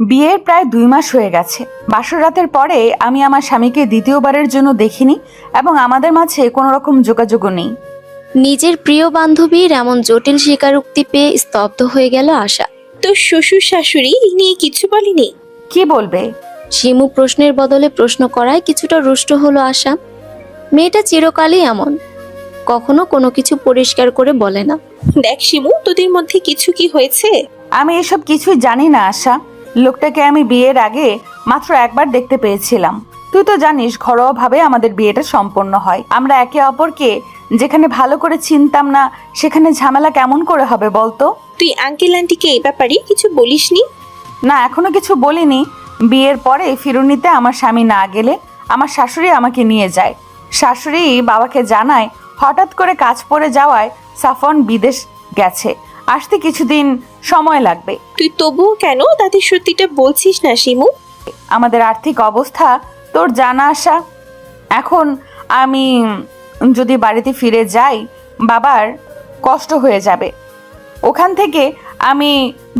বিয়ের প্রায় 2 মাস হয়ে গেছে। বাসর রাতের পরে আমি আমার স্বামীকে দ্বিতীয়বারের জন্য দেখিনি এবং আমাদের মাঝে কোনো রকম যোগাযোগও নেই। নিজের প্রিয় বান্ধবীর এমন জটিল স্বীকারোক্তি পেয়ে স্তব্ধ হয়ে গেল আশা। তোর শ্বশুর শাশুড়ি নিয়ে কিছু বলেনি? কি বলবে? শিমু প্রশ্নের বদলে প্রশ্ন করায় কিছুটা রুষ্ট হলো আশা। মেয়েটা চিরকালই এমন, কখনো কোনো কিছু পরিষ্কার করে বলে না। দেখ শিমু, তোদের মধ্যে কিছু কি হয়েছে? আমি এসব কিছুই জানি না আশা। লোকটাকে আমি বিয়ের আগে মাত্র একবার দেখতে পেয়েছিলাম। তুই তো জানিস ঘরোয়াভাবে আমাদের বিয়েটা সম্পন্ন হয়। আমরা একে অপরকে যেখানে ভালো করে চিনতাম না সেখানে ঝামেলা কেমন করে হবে বলতো? তুই আঙ্কেল আন্টিকে এই ব্যাপারে কিছু বলিসনি? না, এখনো কিছু বলিনি। বিয়ের পরে ফিরুনিতে আমার স্বামী না গেলে আমার শাশুড়ি আমাকে নিয়ে যায়। শাশুড়ি বাবাকে জানায় হঠাৎ করে কাজ পড়ে যাওয়ায় সাফন বিদেশ গেছে, আসতে কিছুদিন সময় লাগবে। তুই তবুও কেন তাদের সত্যিটা বলছিস না শিমু? আমাদের আর্থিক অবস্থা তোর জানা আশা। এখন আমি যদি বাড়িতে ফিরে যাই বাবার কষ্ট হয়ে যাবে। ওখান থেকে আমি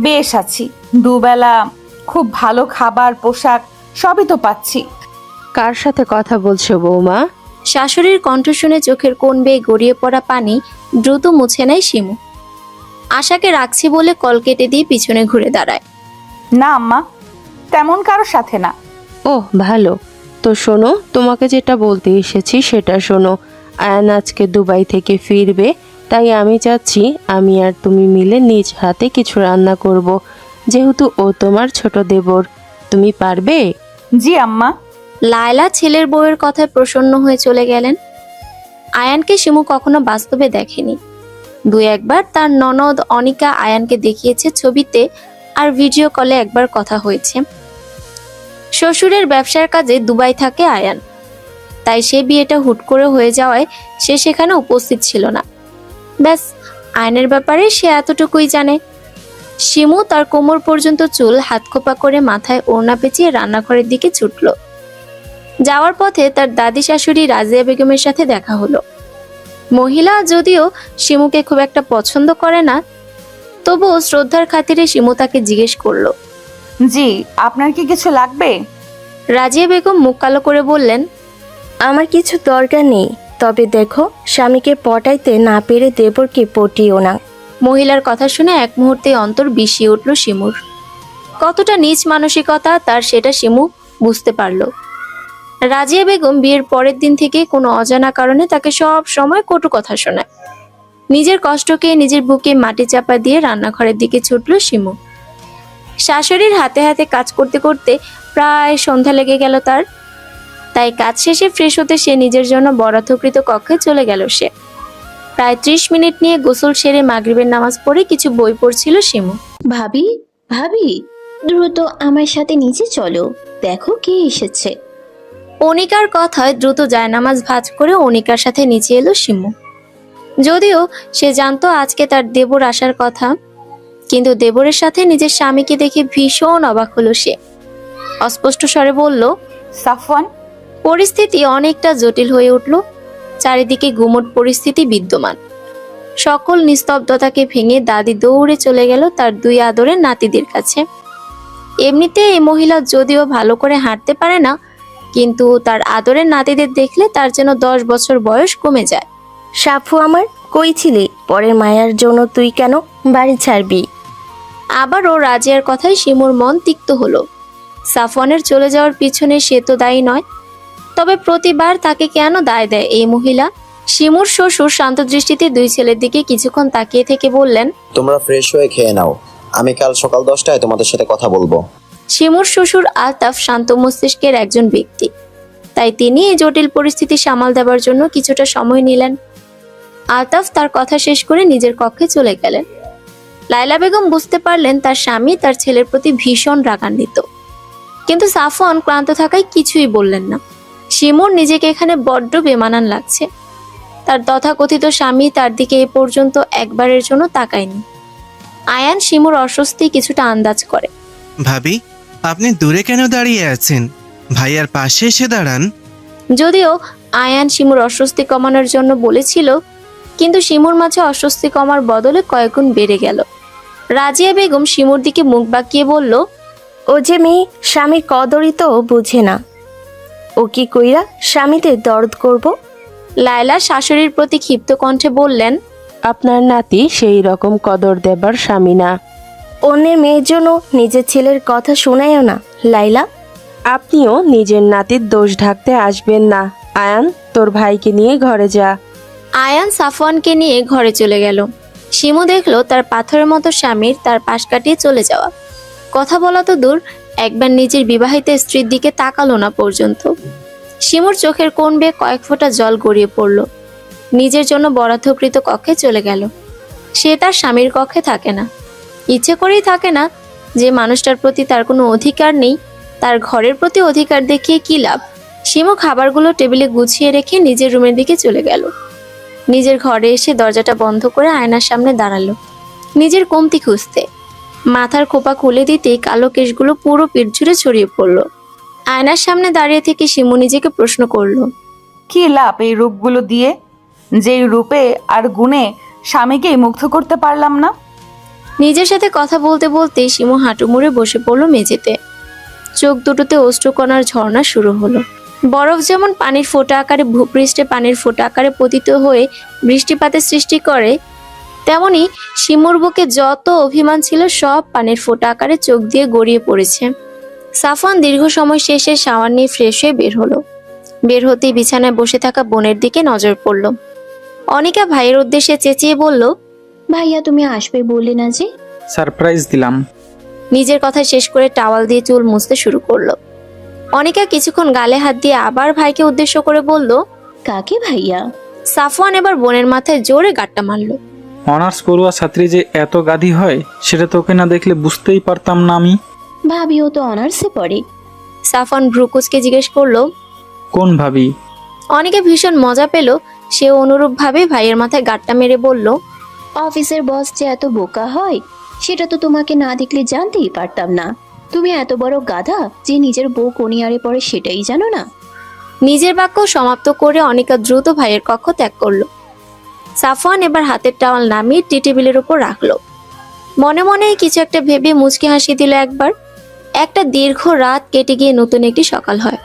বেশ আছি, দুবেলা খুব ভালো খাবার পোশাক সবই তো পাচ্ছি। কার সাথে কথা বলছো বৌমা? শাশুড়ির কণ্ঠ শুনে চোখের কোণ বেয়ে গড়িয়ে পড়া পানি দ্রুত মুছে নেয় শিমু। আশাকে রাখছি বলে কল কেটে দিয়ে পিছনে ঘুরে দাঁড়ায়। না আম্মা, তেমন কারোর সাথে না। ওহ ভালো, তো শোনো, তোমাকে যেটা বলতে এসেছি সেটা শোনো। আয়ান আজকে দুবাই থেকে ফিরবে, তাই আমি চাচ্ছি আমি আর তুমি মিলে নিজ হাতে কিছু রান্না করব, যেহেতু ও তোমার ছোট দেবর। তুমি পারবে? জি আম্মা। লায়লা ছেলের বউয়ের কথায় প্রসন্ন হয়ে চলে গেলেন। আয়ানকে শিমু কখনো বাস্তবে দেখেনি। 2-1বার তার ননদ অনিকা আয়ানকে দেখিয়েছে ছবিতে, আর ভিডিও কলে একবার কথা হয়েছে। শ্বশুরের ব্যবসার কাজে দুবাই থাকে আয়ান, তাই সে বিয়েটা হুট করে হয়ে যাওয়ায় সে সেখানে উপস্থিত ছিল না। ব্যাস, আয়নের ব্যাপারে সে এতটুকুই জানে। শিমু তার কোমর পর্যন্ত চুল হাতখোপা করে মাথায় ওড়না পেঁচিয়ে রান্নাঘরের দিকে ছুটল। যাওয়ার পথে তার দাদি শাশুড়ি রাজিয়া বেগমের সাথে দেখা হলো। মহিলা যদিও শিমুকে খুব একটা পছন্দ করে না, তবুও শ্রদ্ধার খাতিরে শিমু তাকে জিজ্ঞেস করলো, জি, আপনার কি কিছু লাগবে? রাজিয়া বেগম মুখ কালো করে বললেন, আমার কিছু দরকার নেই, তবে দেখো স্বামীকে পটাইতে না পেরে দেবরকে পটিও না। মহিলার কথা শুনে এক মুহূর্তে অন্তর বিষিয়ে উঠল শিমুর। কতটা নীচ মানসিকতা তার সেটা শিমু বুঝতে পারল। রাজিয়া বেগম বিয়ের পরের দিন থেকে কোনো অজানা কারণে তাকে সব সময় কটু কথা শোনায়। নিজের কষ্টকে নিজের বুকে মাটি চাপা দিয়ে রান্নাঘরের দিকে ছুটল শিমু। শাশুড়ির হাতে হাতে কাজ করতে করতে প্রায় সন্ধ্যা লেগে গেল তার। তাই কাজ শেষে ফ্রেশ হতে সে নিজের জন্য বরাদ্দকৃত কক্ষে চলে গেল। সে প্রায় 30 মিনিট নিয়ে গোসল সেরে মাগরিবের নামাজ পড়ে কিছু বই পড়ছিল শিমু। ভাবি, ভাবি, দ্রুত আমার সাথে নিচে চলো, দেখো কে এসেছে। অনিকার কথায় দ্রুত জায়নামাজ ভাঁজ করে অনিকার সাথে নিচে এলো শিমু। যদিও সে জানতো আজকে তার দেবর আসার কথা, কিন্তু দেবরের সাথে নিজের স্বামীকে দেখে ভীষণ অবাক হলো সে। অস্পষ্ট স্বরে বলল, সাফওয়ান। পরিস্থিতি অনেকটা জটিল হয়ে উঠল। চারিদিকে গুমট পরিস্থিতি বিদ্যমান। সকল নিস্তব্ধতাকে ভেঙে দাদি দৌড়ে চলে গেল তার 2 আদরের নাতিদের কাছে। এমনিতে এই মহিলা যদিও ভালো করে হাঁটতে পারে না, কিন্তু তার আদরের নাতিদের দেখলে তার যেন 10 বছর বয়স কমে যায়। সাফু আমার, কই ছিলি? পরের মায়ার জন্য তুই কেন বাড়ি ছাড়বি? আবারও রাজিয়ার কথায় শিমুর মন তিক্ত হলো। সাফওয়ানের চলে যাওয়ার পিছনে সে তো দায়ী নয়, তবে প্রতিবার তাকে কেন দায় দেয় এই মহিলা? শিমুর শ্বশুর শান্ত দৃষ্টিতে 2 ছেলের দিকে কিছুক্ষণ তাকিয়ে থেকে বললেন, তোমরা ফ্রেশ হয়ে খেয়ে নাও, আমি কাল সকাল 10টায় তোমাদের সাথে কথা বলবো। শিমুর শ্বশুর আলতাফ শান্ত মস্তিষ্কের একজন ব্যক্তি, তাই তিনি এই জটিল পরিস্থিতি সামাল দেওয়ার জন্য কিছুটা সময় নিলেন। আলতাফ তার কথা শেষ করে নিজের কক্ষে চলে গেলেন। লায়লা বেগম বুঝতে পারলেন তার স্বামী তার ছেলের প্রতি ভীষণ রাগান্বিত, কিন্তু সাফওয়ান ক্লান্ত থাকায় কিছুই বললেন না। শিমুর নিজেকে এখানে বড্ড বেমানান লাগছে। তার তথাকথিত স্বামী তার দিকে এ পর্যন্ত একবারের জন্য তাকায়নি। আয়ান শিমুর অস্বস্তি কিছুটা আন্দাজ করে। ভাবি, আপনি দূরে কেন দাঁড়িয়ে আছেন? ভাইয়ার পাশে এসে দাঁড়ান। যদিও আয়ান শিমুর অস্বস্তি কমানোর জন্য বলেছিল, কিন্তু শিমুর মাঝে অস্বস্তি কমার বদলে কয়েকগুণ বেড়ে গেল। রাজিয়া বেগম শিমুর দিকে মুখ বাঁকিয়ে বলল, ও যে মেয়ে স্বামীর কদরই তো বুঝে না। ও কি কইরা স্বামীদের দরদ করব? লায়লা শাশুড়ির প্রতি ক্ষিপ্ত কণ্ঠে বললেন, আপনার নাতি সেই রকম কদর দেবার স্বামী না। অন্যের মেয়ের জন্য নিজের ছেলের কথা শোনায়ও না লাইলা। আপনিও নিজের নাতির দোষ ঢাকতে আসবেন না। আয়ান, তোর ভাইকে নিয়ে ঘরে যা। আয়ান সাফওয়ানকে নিয়ে ঘরে চলে গেল। শিমু দেখলো তার পাথরের মতো স্বামীর তার পাশ কাটিয়ে চলে যাওয়া। কথা বলা তো দূর, একবার নিজের বিবাহিত স্ত্রীর দিকে তাকালো না পর্যন্ত। শিমুর চোখের কোণ বেয়ে কয়েক ফোঁটা জল গড়িয়ে পড়ল। নিজের জন্য বরাদ্দকৃত কক্ষে চলে গেল। সে তার স্বামীর কক্ষে থাকে না, ইচ্ছে করেই থাকে না। যে মানুষটার প্রতি তার কোনো অধিকার নেই, তার ঘরের প্রতি অধিকার দেখিয়ে কি লাভ? শিমু খাবারগুলো টেবিলে গুছিয়ে রেখে নিজের রুমের দিকে চলে গেল। নিজের ঘরে এসে দরজাটা বন্ধ করে আয়নার সামনে দাঁড়ালো, নিজের কমতি খুঁজতে। মাথার খোপা খুলে দিতেই কালো কেশগুলো পুরো পিঠ জুড়ে ছড়িয়ে পড়ল। আয়নার সামনে দাঁড়িয়ে থেকে শিমু নিজেকে প্রশ্ন করলো, কি লাভ এই রূপগুলো দিয়ে, যেই রূপে আর গুণে স্বামীকেই মুগ্ধ করতে পারলাম না? নিজের সাথে কথা বলতে বলতে শিমু হাঁটু মুড়ে বসে পড়লো মেঝেতে। চোখ দুটোতে অশ্রুকণার ঝর্ণা শুরু হলো। বরফ যেমন পানির ফোঁটা আকারে ভূপৃষ্ঠে পানির ফোঁটা আকারে পতিত হয়ে বৃষ্টিপাতের সৃষ্টি করে, তেমনি শিমুর বুকে যত অভিমান ছিল সব পানির ফোঁটা আকারে চোখ দিয়ে গড়িয়ে পড়েছে। সাফওয়ান দীর্ঘ সময় শেষে শাওয়ার নিয়ে ফ্রেশ হয়ে বের হলো। বের হতেই বিছানায় বসে থাকা বোনের দিকে নজর পড়ল। অনিকা ভাইয়ের উদ্দেশ্যে চেঁচিয়ে বলল, ভাইয়া তুমি আসবে বললে না যে? সারপ্রাইজ দিলাম। নিজের কথা শেষ করে টাওয়াল দিয়ে চুল মুছতে শুরু করলো। অনিকা কিছুক্ষণ গালে হাত দিয়ে আবার ভাইকে উদ্দেশ্য করে বলল, কাকে ভাইয়া? সাফওয়ান এবার বোনের মাথায় জোরে গাঁটটা মারলো। অনার্স পড়ুয়া ছাত্রী যে এত গাধি হয় সেটা তোকে না দেখলে বুঝতেই পারতাম না আমি। ভাবিও তো অনার্সে পড়ে। সাফওয়ান ভ্রুকুচকে জিজ্ঞেস করলো। কোন ভাবি? অনিকা ভীষণ মজা পেল। সে অনুরূপ ভাবে ভাইয়ের মাথায় গাঁটটা মেরে বলল, অফিসের বস যে এত বোকা হয় সেটা তো তোমাকে না দেখলে জানতেই পারতাম না। তুমি এত বড় গাধা যে নিজের বউ কোনিয়ারে পড়ে সেটাই জানো না। নিজের বাক্য সমাপ্ত করে অনিকা দ্রুত ভাইয়ের কক্ষ ত্যাগ করলো। সাফওয়ান এবার হাতের টাওয়াল নামিয়ে টি টেবিলের উপর রাখলো। মনে মনে কিছু একটা ভেবে মুচকি হাসি দিল একবার। একটা দীর্ঘ রাত কেটে গিয়ে নতুন একটি সকাল হয়।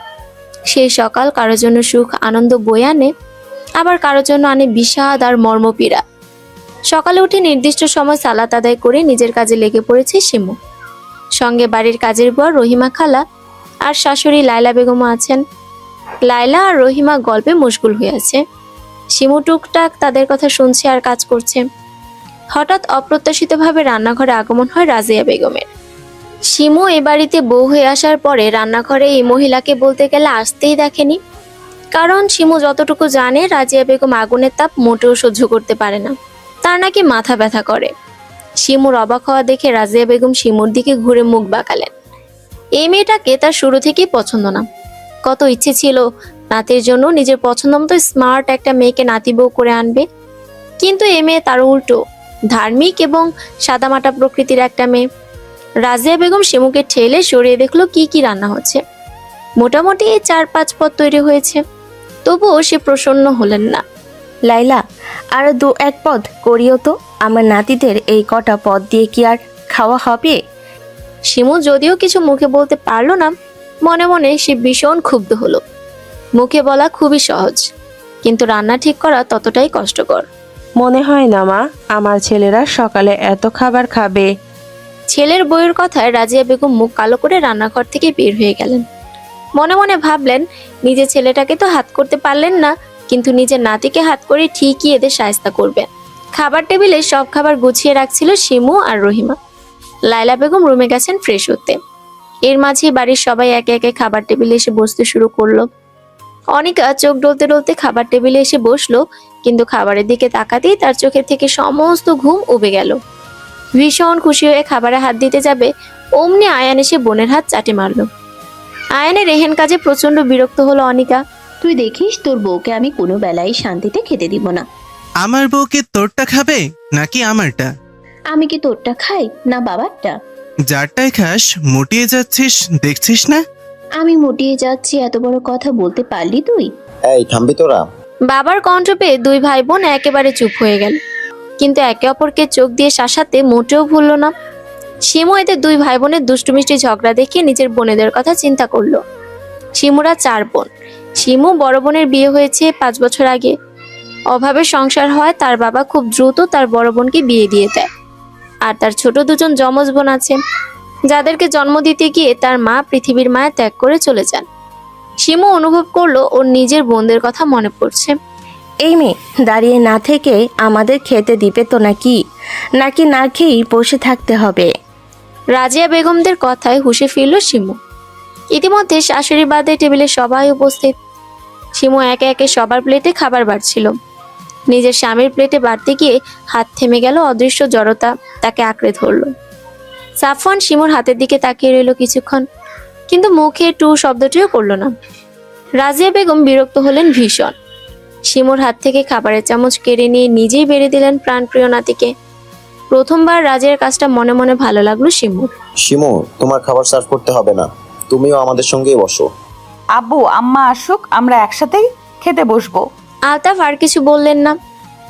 সেই সকাল কারোর জন্য সুখ আনন্দ বয়ে আনে, আবার কারোর জন্য আনে বিষাদ আর মর্মপীড়া। সকালে উঠে নির্দিষ্ট সময় সালাত আদায় করে নিজের কাজে লেগে পড়েছে শিমু। সঙ্গে বাড়ির কাজের বুয়া রহিমা খালা আর শাশুড়ি লায়লা বেগমও আছেন। লায়লা আর রহিমা গল্পে মশগুল হয়ে আছে। শিমু টুকটাক তাদের কথা শুনছে আর কাজ করছে। হঠাৎ অপ্রত্যাশিতভাবে রান্নাঘরে আগমন হয় রাজিয়া বেগমের। শিমু এ বাড়িতে বউ হয়ে আসার পরে রান্নাঘরে এই মহিলাকে বলতে গেলে আসতেই দেখেনি। কারণ শিমু যতটুকু জানে, রাজিয়া বেগম আগুনের তাপ মোটেও সহ্য করতে পারে না, তার নাকি মাথা ব্যথা করে। শিমুর অবাক হওয়া দেখে রাজিয়া বেগম শিমুর দিকে ঘুরে মুখ বাঁকালেন। এই মেয়েটাকে তার শুরু থেকেই পছন্দ না। কত ইচ্ছে ছিল নাতির জন্য নিজের পছন্দ মতো স্মার্ট একটা মেয়েকে নাতি বউ করে আনবে, কিন্তু এ মেয়ে তার উল্টো, ধার্মিক এবং সাদামাটা প্রকৃতির একটা মেয়ে। রাজিয়া বেগম শিমুকে ঠেলে সরিয়ে দেখলো কি কি রান্না হচ্ছে। মোটামুটি 4-5 পদ তৈরি হয়েছে, তবুও সে প্রসন্ন হলেন না। লাইলা, আরো 2-1 পদ করিও তো। আমার নাতিদের এই কটা পদ দিয়ে কি আর খাওয়া হবে? শিমু যদিও কিছু মুখে বলতে পারলো না, মনে মনে সে ভীষণ ক্ষুব্ধ হলো। মুখে বলা খুবই সহজ, কিন্তু রান্না ঠিক করা ততটাই কষ্টকর। মনে হয় না মা, আমার ছেলেরা সকালে এত খাবার খাবে। ছেলের বউয়ের কথায় রাজিয়া বেগম মুখ কালো করে রান্নাঘর থেকে বের হয়ে গেলেন। মনে মনে ভাবলেন, নিজের ছেলেটাকে তো হাত করতে পারলেন না, কিন্তু নিজের নাতিকে হাত করে ঠিকই এদের শায়েস্তা করবেন। খাবার টেবিলে সব খাবার গুছিয়ে রাখছিল শিমু আর রহিমা। লায়লা বেগম রুমে গেছেন ফ্রেশ হতে। এর মাঝে বাড়ির সবাই একে একে খাবার টেবিলে এসে বসতে শুরু করলো। অনিকা চোখ ডলতে ডলতে খাবার টেবিলে এসে বসলো, কিন্তু খাবারের দিকে তাকাতেই তার চোখের থেকে সমস্ত ঘুম উবে গেল। ভীষণ খুশি হয়ে খাবারে হাত দিতে যাবে, অমনি আয়ান এসে বোনের হাত চাটে মারলো। আয়ানের এহেন কাজে প্রচন্ড বিরক্ত হলো অনিকা। তুই দেখিস তোর বউকে আমি কোনো বেলায় শান্তিতে খেতে দিব না। আমার বউকে তোরটা খাবে নাকি আমারটা? আমি কি তোরটা খাই না বাবারটা? যারটাই খাস মুটিয়ে যাচ্ছিস, দেখছিস না? আমি মুটিয়ে যাচ্ছি এত বড় কথা বলতে পারলি তুই? এই থামবি তোরা? বাবার কণ্ঠ পেয়ে দুই ভাই বোন একেবারে চুপ হয়ে গেল, কিন্তু একে অপরকে চোখ দিয়ে শাসাতে মোটেও ভুলল না। শিমু এদের দুই ভাই বোনের দুষ্টুমিষ্টি ঝগড়া দেখে নিজের বোনেদের কথা চিন্তা করলো। শিমুরা 4 বোন। শিমু বড় বোনের বিয়ে হয়েছে 5 বছর আগে। অভাবে সংসার হয়, তার বাবা খুব দ্রুত তার বড় বোনকে বিয়ে দিয়ে দেয়। আর তার ছোট দুজন যমজ বোন আছে, যাদেরকে জন্ম দিতে গিয়ে তার মা পৃথিবীর মায়া ত্যাগ করে চলে যান। শিমু অনুভব করলো ওর নিজের বোনদের কথা মনে পড়ছে। এই মেয়ে দাঁড়িয়ে না থেকে আমাদের খেতে দিবে তো নাকি না খেয়েই বসে থাকতে হবে? রাজিয়া বেগমদের কথায় হুঁশে ফিরল শিমু। ইতিমধ্যে শাশুড়ি বাদে টেবিলে সবাই উপস্থিত। শিমু একে একে সবার প্লেটে খাবার বাড়ছিল। নিজের স্বামীর প্লেটে বাড়তে গিয়ে হাত থেমে গেল, অদৃশ্য জড়তা তাকে আঁকড়ে ধরল। সাফওয়ান শিমুর হাতের দিকে তাকিয়ে রইল কিছুক্ষণ, কিন্তু মুখে টু শব্দটিও করল না। রাজিয়া বেগম বিরক্ত হলেন ভীষণ। শিমুর হাত থেকে খাবারের চামচ কেড়ে নিয়ে নিজেই বেড়ে দিলেন প্রাণপ্রিয় নাতিকে। প্রথমবার রাজিয়ার কাজটা মনে মনে ভালো লাগলো শিমুর। শিমু, তোমার খাবার সার্ভ করতে হবে না, তুমিও আমাদের সঙ্গেই বসো। আব্বু আম্মা আসুক, আমরা একসাথেই খেতে বসবো। আলতাফ আর কিছু বললেন না।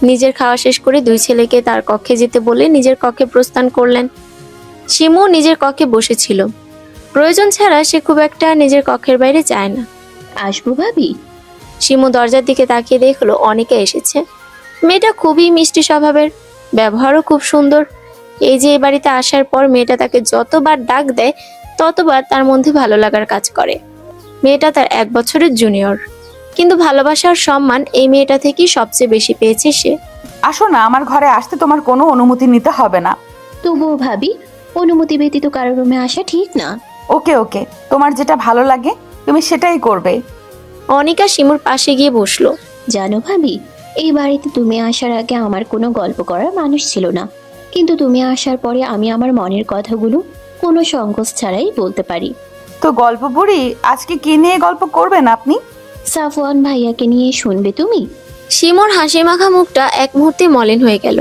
নিজের খাওয়া শেষ করে দুই ছেলেকে তার কক্ষে যেতে বলে নিজের কক্ষে প্রস্থান করলেন। শিমু নিজের কক্ষে বসেছিল। প্রয়োজন ছাড়া সে খুব একটা নিজের কক্ষের বাইরে যায় না। আসবো ভাবি? শিমু দরজার দিকে তাকিয়ে দেখলো অনিকা এসেছে। মেয়েটা খুবই মিষ্টি স্বভাবের, ব্যবহারও খুব সুন্দর। এই যে এই বাড়িতে আসার পর মেয়েটা তাকে যতবার ডাক দেয় ততবার তার মধ্যে ভালো লাগার কাজ করে। মেয়েটা তার 1 বছরের জুনিয়র, কিন্তু ভালোবাসার সম্মান এই মেয়েটা থেকেই সবচেয়ে বেশি পেয়েছে সে। আসো না, আমার ঘরে আসতে তোমার কোনো অনুমতি নিতে হবে না। তবুও ভাবি, অনুমতি ব্যতীত কারোর রুমে আসা ঠিক না। ওকে ওকে, তোমার যেটা ভালো লাগে তুমি সেটাই করবে। অনিকা শিমুর পাশে গিয়ে বসলো। জানো ভাবি, এই বাড়িতে তুমি আসার আগে আমার কোনো গল্প করার মানুষ ছিল না, কিন্তু তুমি আসার পরে আমি আমার মনের কথাগুলো কোনো সংকোচ ছাড়াই বলতে পারি। তো গল্প বুড়ি, আজকে কি নিয়ে গল্প করবেন আপনি? সাফওয়ান ভাইয়াকে নিয়ে শুনবে তুমি? শিমুর হাসি মাখা মুখটা এক মুহূর্তে মলিন হয়ে গেল।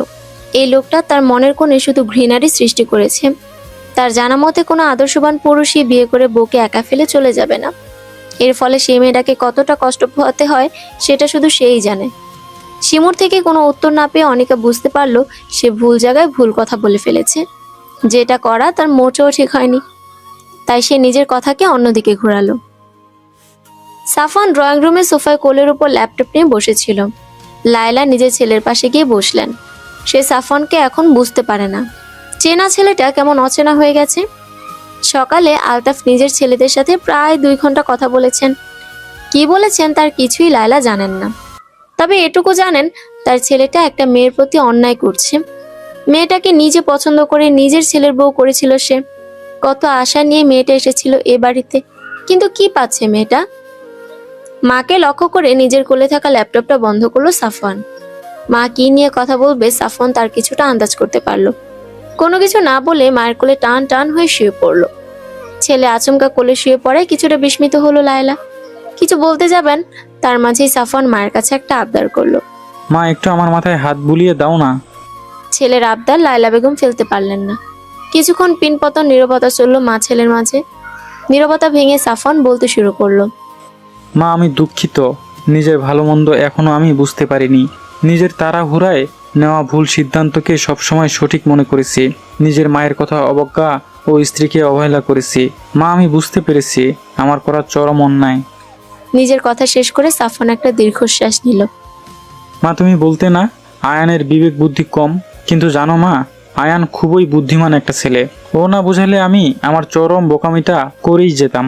এই লোকটা তার মনের কোণে শুধু ঘৃণারই সৃষ্টি করেছে। তার জানা মতে কোনো আদর্শবান পুরুষই বিয়ে করে বউকে একা ফেলে চলে যাবে না। এর ফলে সেই মেয়েটাকে কতটা কষ্ট পোহাতে হয় সেটা শুধু সেই জানে। শিমুর থেকে কোনো উত্তর না পেয়ে অনিকা বুঝতে পারলো সে ভুল জায়গায় ভুল কথা বলে ফেলেছে। যেটা করা তার মোটেও ঠিক হয়নি। তাই সে নিজের কথাকে অন্যদিকে ঘোরালো। সাফওয়ান ড্রয়িং রুমে সোফায় কোলের উপর ল্যাপটপ নিয়ে বসেছিল। লায়লা নিজের ছেলের পাশে গিয়ে বসলেন। সে সাফওয়ানকে এখন বুঝতে পারে না। চেনা ছেলেটা কেমন অচেনা হয়ে গেছে। সকালে আলতাফ নিজের ছেলেদের সাথে প্রায় 2 ঘন্টা কথা বলেছেন। কি বলেছেন তার কিছুই লায়লা জানেন না। তবে এটুকু জানেন তার ছেলেটা একটা মেয়ের প্রতি অন্যায় করছে। মেয়েটাকে নিজে পছন্দ করে নিজের ছেলের বউ করেছিল সে। কত আশা নিয়ে মেয়েটা এসেছিল এ বাড়িতে, কিন্তু কি পাচ্ছে মেয়েটা? মাকে লক্ষ্য করে নিজের কোলে থাকা ল্যাপটপটা বন্ধ করলো সাফওয়ান। মা কি নিয়ে কথা বলবে সাফওয়ান তার কিছুটা আন্দাজ করতে পারলো। কোনো কিছু না বলে মায়ের কোলে টান টান হয়ে শুয়ে পড়লো। ছেলে আচমকা কোলে শুয়ে পড়ে কিছুটা বিস্মিত হলো লায়লা। কিছু বলতে যাবেন তার মাঝেই সাফওয়ান মায়ের কাছে একটা আবদার করলো। মা, একটু আমার মাথায় হাত বুলিয়ে দাও না। ছেলের আবদার লায়লা বেগম ফেলতে পারলেন না। কিছুক্ষণ পিনপতন নীরবতা চলল মা ছেলের মাঝে। নীরবতা ভেঙে সাফওয়ান বলতে শুরু করলো। মা, আমি দুঃখিত। নিজের ভালো মন্দ এখনো আমি বুঝতে পারিনি। নিজের তাড়াহুড়ায় নেওয়া ভুল সিদ্ধান্তকে সবসময় সঠিক মনে করেছি। নিজের মায়ের কথা অবজ্ঞা ও স্ত্রীকে অবহেলা করেছি। মা, আমি বুঝতে পেরেছি আমার করা চরম অন্যায়। নিজের কথা শেষ করে সাফওয়ান একটা দীর্ঘশ্বাস নিল। মা, তুমি বলতে না আয়ানের বিবেক বুদ্ধি কম, কিন্তু জানো মা, আয়ান খুবই বুদ্ধিমান একটা ছেলে। ও না বুঝালে আমি আমার চরম বোকামিটা করেই যেতাম।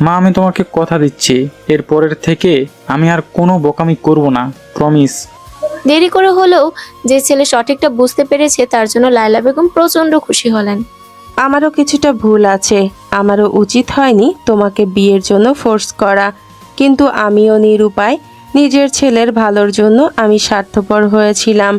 মা, আমি তোমাকে কথা দিচ্ছি এর পরের থেকে আমি আর কোনো বোকামি করব না, প্রমিস। দেরি করে হলেও যে ছেলে সঠিকটা বুঝতে পেরেছে তার জন্য লায়লা বেগম প্রচন্ড খুশি হলেন। আমারও কিছুটা ভুল আছে। আমারও উচিত হয়নি তোমাকে বিয়ের জন্য ফোর্স করা, কিন্তু আমিও নিরুপায়। নিজের ছেলের ভালোর জন্য আমি স্বার্থপর হয়েছিলাম।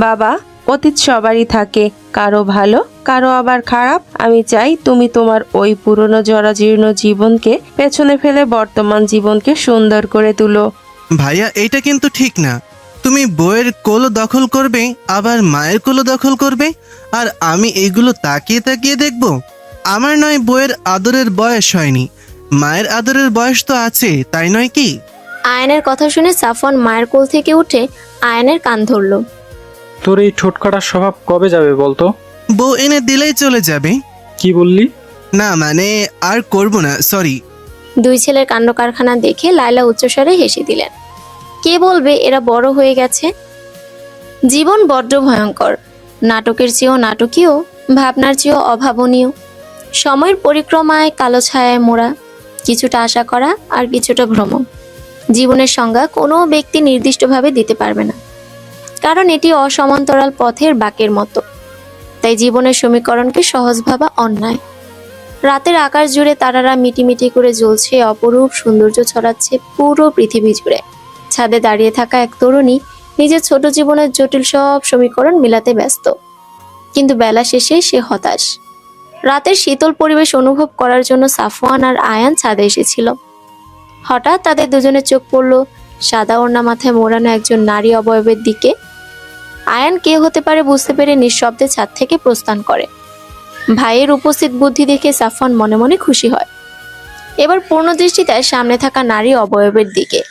বাবা, অতীত সবারই থাকে, কারো ভালো কারো আবার খারাপ। আমি চাই তুমি তোমার ওই পুরনো জরাজীর্ণ জীবনকে পেছনে ফেলে বর্তমান জীবনকে সুন্দর করে তুলো। ভাইয়া, এইটা কিন্তু ঠিক না। তুমি বইয়ের কোল দখল করবে, আবার মায়ের কোল দখল করবে, আর আমি এইগুলো তাকিয়ে তাকিয়ে দেখব? আমার নয় বইয়ের আদরের বয়স হয়নি, মায়ের আদরের বয়স তো আছে, তাই নয় কি? আয়নের কথা শুনে সাফওয়ান মায়ের কোল থেকে উঠে আয়নের কান ধরল। তোর এই ঠোঁটকাটার স্বভাব কবে যাবে বলতো? বউ এনে দিলেই চলে যাবে। কি বললি? না মানে আর করব না, সরি। দুই ছেলের কাণ্ড কারখানা দেখে লায়লা উচ্চস্বরে হেসে দিলেন। কে বলবে এরা বড় হয়ে গেছে। জীবন বড্ড ভয়ঙ্কর, নাটকের চেয়েও নাটকীয়, ভাবনার চেয়েও অভাবনীয়। সময়ের পরিক্রমায় কালো ছায়ায় মোড়া, কিছুটা আশা করা আর কিছুটা ভ্রম। জীবনের সংজ্ঞা কোনো ব্যক্তি নির্দিষ্টভাবে দিতে পারবে না, কারণ এটি অসমান্তরাল পথের বাঁকের মতো। তাই জীবনের সমীকরণকে সহজ ভাবা অন্যায়। রাতের আকাশ জুড়ে তারারা মিটিমিটি করে জ্বলছে, অপরূপ সৌন্দর্য ছড়াচ্ছে পুরো পৃথিবী জুড়ে। ছাদে দাঁড়িয়ে থাকা এক তরুণী নিজের ছোট জীবনের জটিল সব সমীকরণ মিলাতে ব্যস্ত, কিন্তু বেলা শেষে সে হতাশ। রাতের শীতল পরিবেশ অনুভব করার জন্য সাফওয়ান আর আয়ান ছাদে এসেছিল। হঠাৎ তাদের দুজনের চোখ পড়ল সাদা ওড়না মাথায় মোড়ানো একজন নারী অবয়বের দিকে। আয়ান কে হতে পারে বুঝতে পেরে নিঃশব্দে ছাদ থেকে প্রস্থান করে। ভাইয়ের উপস্থিত বুদ্ধি দেখে সাফওয়ান মনে মনে খুশি হয়। এবার পূর্ণ দৃষ্টি দেয় সামনে থাকা নারী অবয়বের দিকে।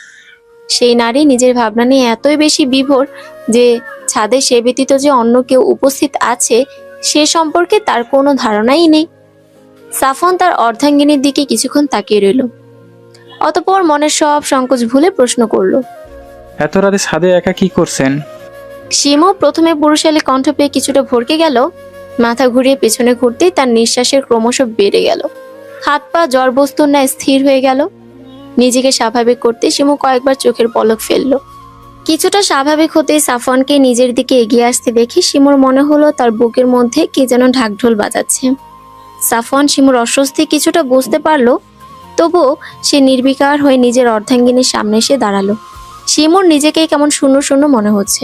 সেই নারী নিজের ভাবনা নিয়ে এতই বেশি বিভোর যে ছাদে সে ব্যতীত যে অন্য কেউ উপস্থিত আছে সে সম্পর্কে তার কোনো ধারণাই নেই। সাফওয়ান তার অর্ধাঙ্গিনীর দিকে কিছুক্ষণ তাকিয়ে রইল, অতঃপর মনের সব সংকোচ ভুলে প্রশ্ন করল, এত রাতে ছাদে একা কি করছেন? শিমু প্রথমে পুরুষালী কণ্ঠ পেয়ে কিছুটা ভরকে গেল। মাথা ঘুরিয়ে পেছনে ঘুরতেই তার নিঃশ্বাসের ক্রমশ বেড়ে গেল। হাত পা জড়বস্তুর ন্যায় স্থির হয়ে গেল। নিজেকে স্বাভাবিক করতে শিমু কয়েকবার চোখের পলক ফেলল। কিছুটা স্বাভাবিক হতেই সাফওয়ানকে নিজের দিকে এগিয়ে আসতে দেখে শিমুর মনে হলো তার বুকের মধ্যে কে যেন ঢাকঢোল বাজাচ্ছে। সাফওয়ান শিমুর অস্বস্তি কিছুটা বুঝতে পারলো, তবুও সে নির্বিকার হয়ে নিজের অর্ধাঙ্গিনীর সামনে এসে দাঁড়ালো। শিমুর নিজেকেই কেমন শূন্য শূন্য মনে হচ্ছে।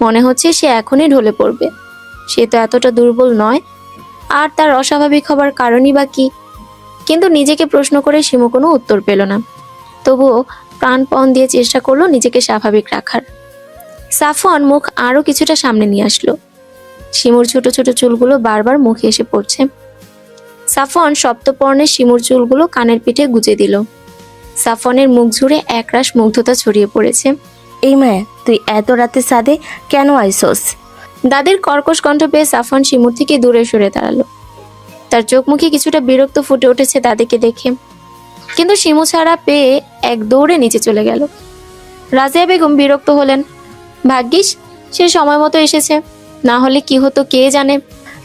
মনে হচ্ছে সে এখনই ঢলে পড়বে। সে তো এতটা দুর্বল নয়, আর তার অস্বাভাবিক হবার কারণই বা কি? কিন্তু নিজেকে প্রশ্ন করে শিমু কোনো উত্তর পেল না। তবুও প্রাণপণ দিয়ে চেষ্টা করলো নিজেকে স্বাভাবিক রাখার। সাফওয়ান মুখ আরো কিছুটা সামনে নিয়ে আসলো। শিমুর ছোট ছোট চুলগুলো বারবার মুখে এসে পড়ছে। সাফওয়ান সপ্তপর্ণে শিমুর চুলগুলো কানের পিঠে গুজে দিল। সাফওয়ানের মুখ জুড়ে একরাশ মুগ্ধতা ছড়িয়ে পড়েছে। এই মায়া, তুই এত রাতে ছাদে কেন আইসোস? দাদির কর্কশ কণ্ঠ পেয়ে সাফওয়ান শিমুর থেকে দূরে সরে দাঁড়ালো। তার চোখ মুখে কিছুটা বিরক্ত ফুটে উঠেছে দাদিকে দেখে, কিন্তু শিমু ছাড়া পেয়ে এক দৌড়ে নিচে চলে গেল। রাজিয়া বেগম বিরক্ত হলেন। ভাগ্যিস সে সময় মতো এসেছে, না হলে কি হতো কে জানে।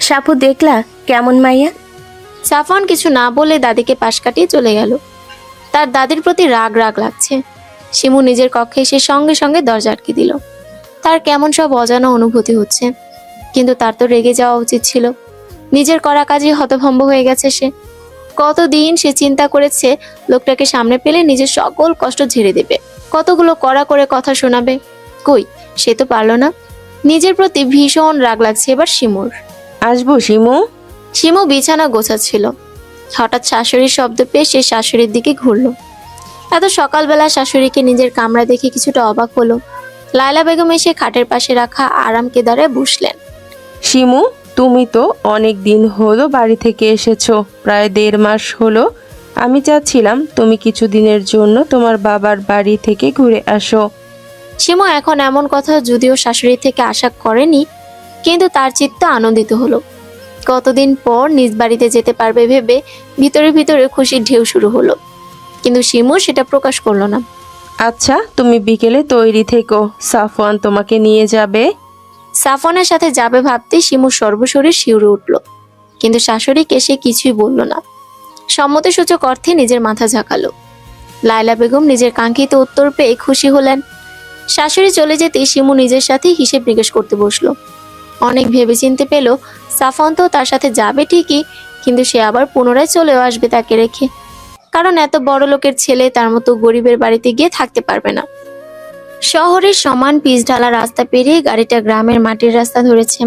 সাপু দেখলা কেমন মাইয়া? সাফওয়ান কিছু না বলে দাদিকে পাশ কাটিয়ে চলে গেল। তার দাদির প্রতি রাগ রাগ লাগছে। শিমু নিজের কক্ষে এসে সঙ্গে সঙ্গে দরজা আটকে দিল। তার কেমন সব অজানা অনুভূতি হচ্ছে, কিন্তু তার তো রেগে যাওয়া উচিত ছিল। নিজের করা কাজে হতভম্ব হয়ে গেছে সে। কতদিন সে চিন্তা করেছে লোকটাকে সামনে পেলে নিজের সকল কষ্ট ঝেড়ে দেবে, কতগুলো কড়া করে কথা শোনাবে। কই, সে তো পারল না। নিজের প্রতি ভীষণ রাগ লাগছে এবার শিমুর। আসবো শিমু? শিমু বিছানা গোছাচ্ছিল। হঠাৎ শাশুড়ির শব্দ পেয়ে সে শাশুড়ির দিকে ঘুরল। এত সকালবেলা শাশুড়িকে নিজের কামরা দেখে কিছুটা অবাক হলো। লায়লা বেগম এসে খাটের পাশে রাখা আরাম কেদারে বসলেন। শিমু, তুমি তো অনেক দিন হলো বাড়ি থেকে এসেছো, প্রায় 1.5 মাস হলো। আমি চাচ্ছিলাম তুমি কিছুদিনের জন্য তোমার বাবার বাড়ি থেকে ঘুরে আসো। শিমু এখন এমন কথা যদিও শাশুড়ি থেকে আশা করেনি, কিন্তু তার চিত্ত আনন্দিত হলো। কতদিন পর নিজ বাড়িতে যেতে পারবে ভেবে ভিতরে ভিতরে খুশির ঢেউ শুরু হলো, কিন্তু শিমু সেটা প্রকাশ করলো না। আচ্ছা, তুমি বিকেলে তৈরি থেকো, সাফওয়ান তোমাকে নিয়ে যাবে। সাফওয়ানের সাথে যাবে ভাবতে শিমুর সর্বশরীর শিউরে উঠল, কিন্তু শাশুড়িকে সে কিছুই বলল না। সম্মতিসূচক অর্থে নিজের মাথা ঝাঁকালো। লায়লা বেগম নিজের কাঙ্ক্ষিত উত্তর পেয়ে খুশি হলেন। শাশুড়ি চলে যেতে শিমু নিজের সাথে হিসেব নিকেশ করতে বসলো। অনেক ভেবেচিন্তে পেল সাফওয়ান তো তার সাথে যাবে ঠিকই, কিন্তু সে আবার পুনরায় চলেও আসবে তাকে রেখে, কারণ এত বড় লোকের ছেলে তার মতো গরিবের বাড়িতে গিয়ে থাকতে পারবে না। শহরের সমান পিচ ঢালা রাস্তা পেরিয়ে গাড়িটা গ্রামের মাটির রাস্তা ধরেছে।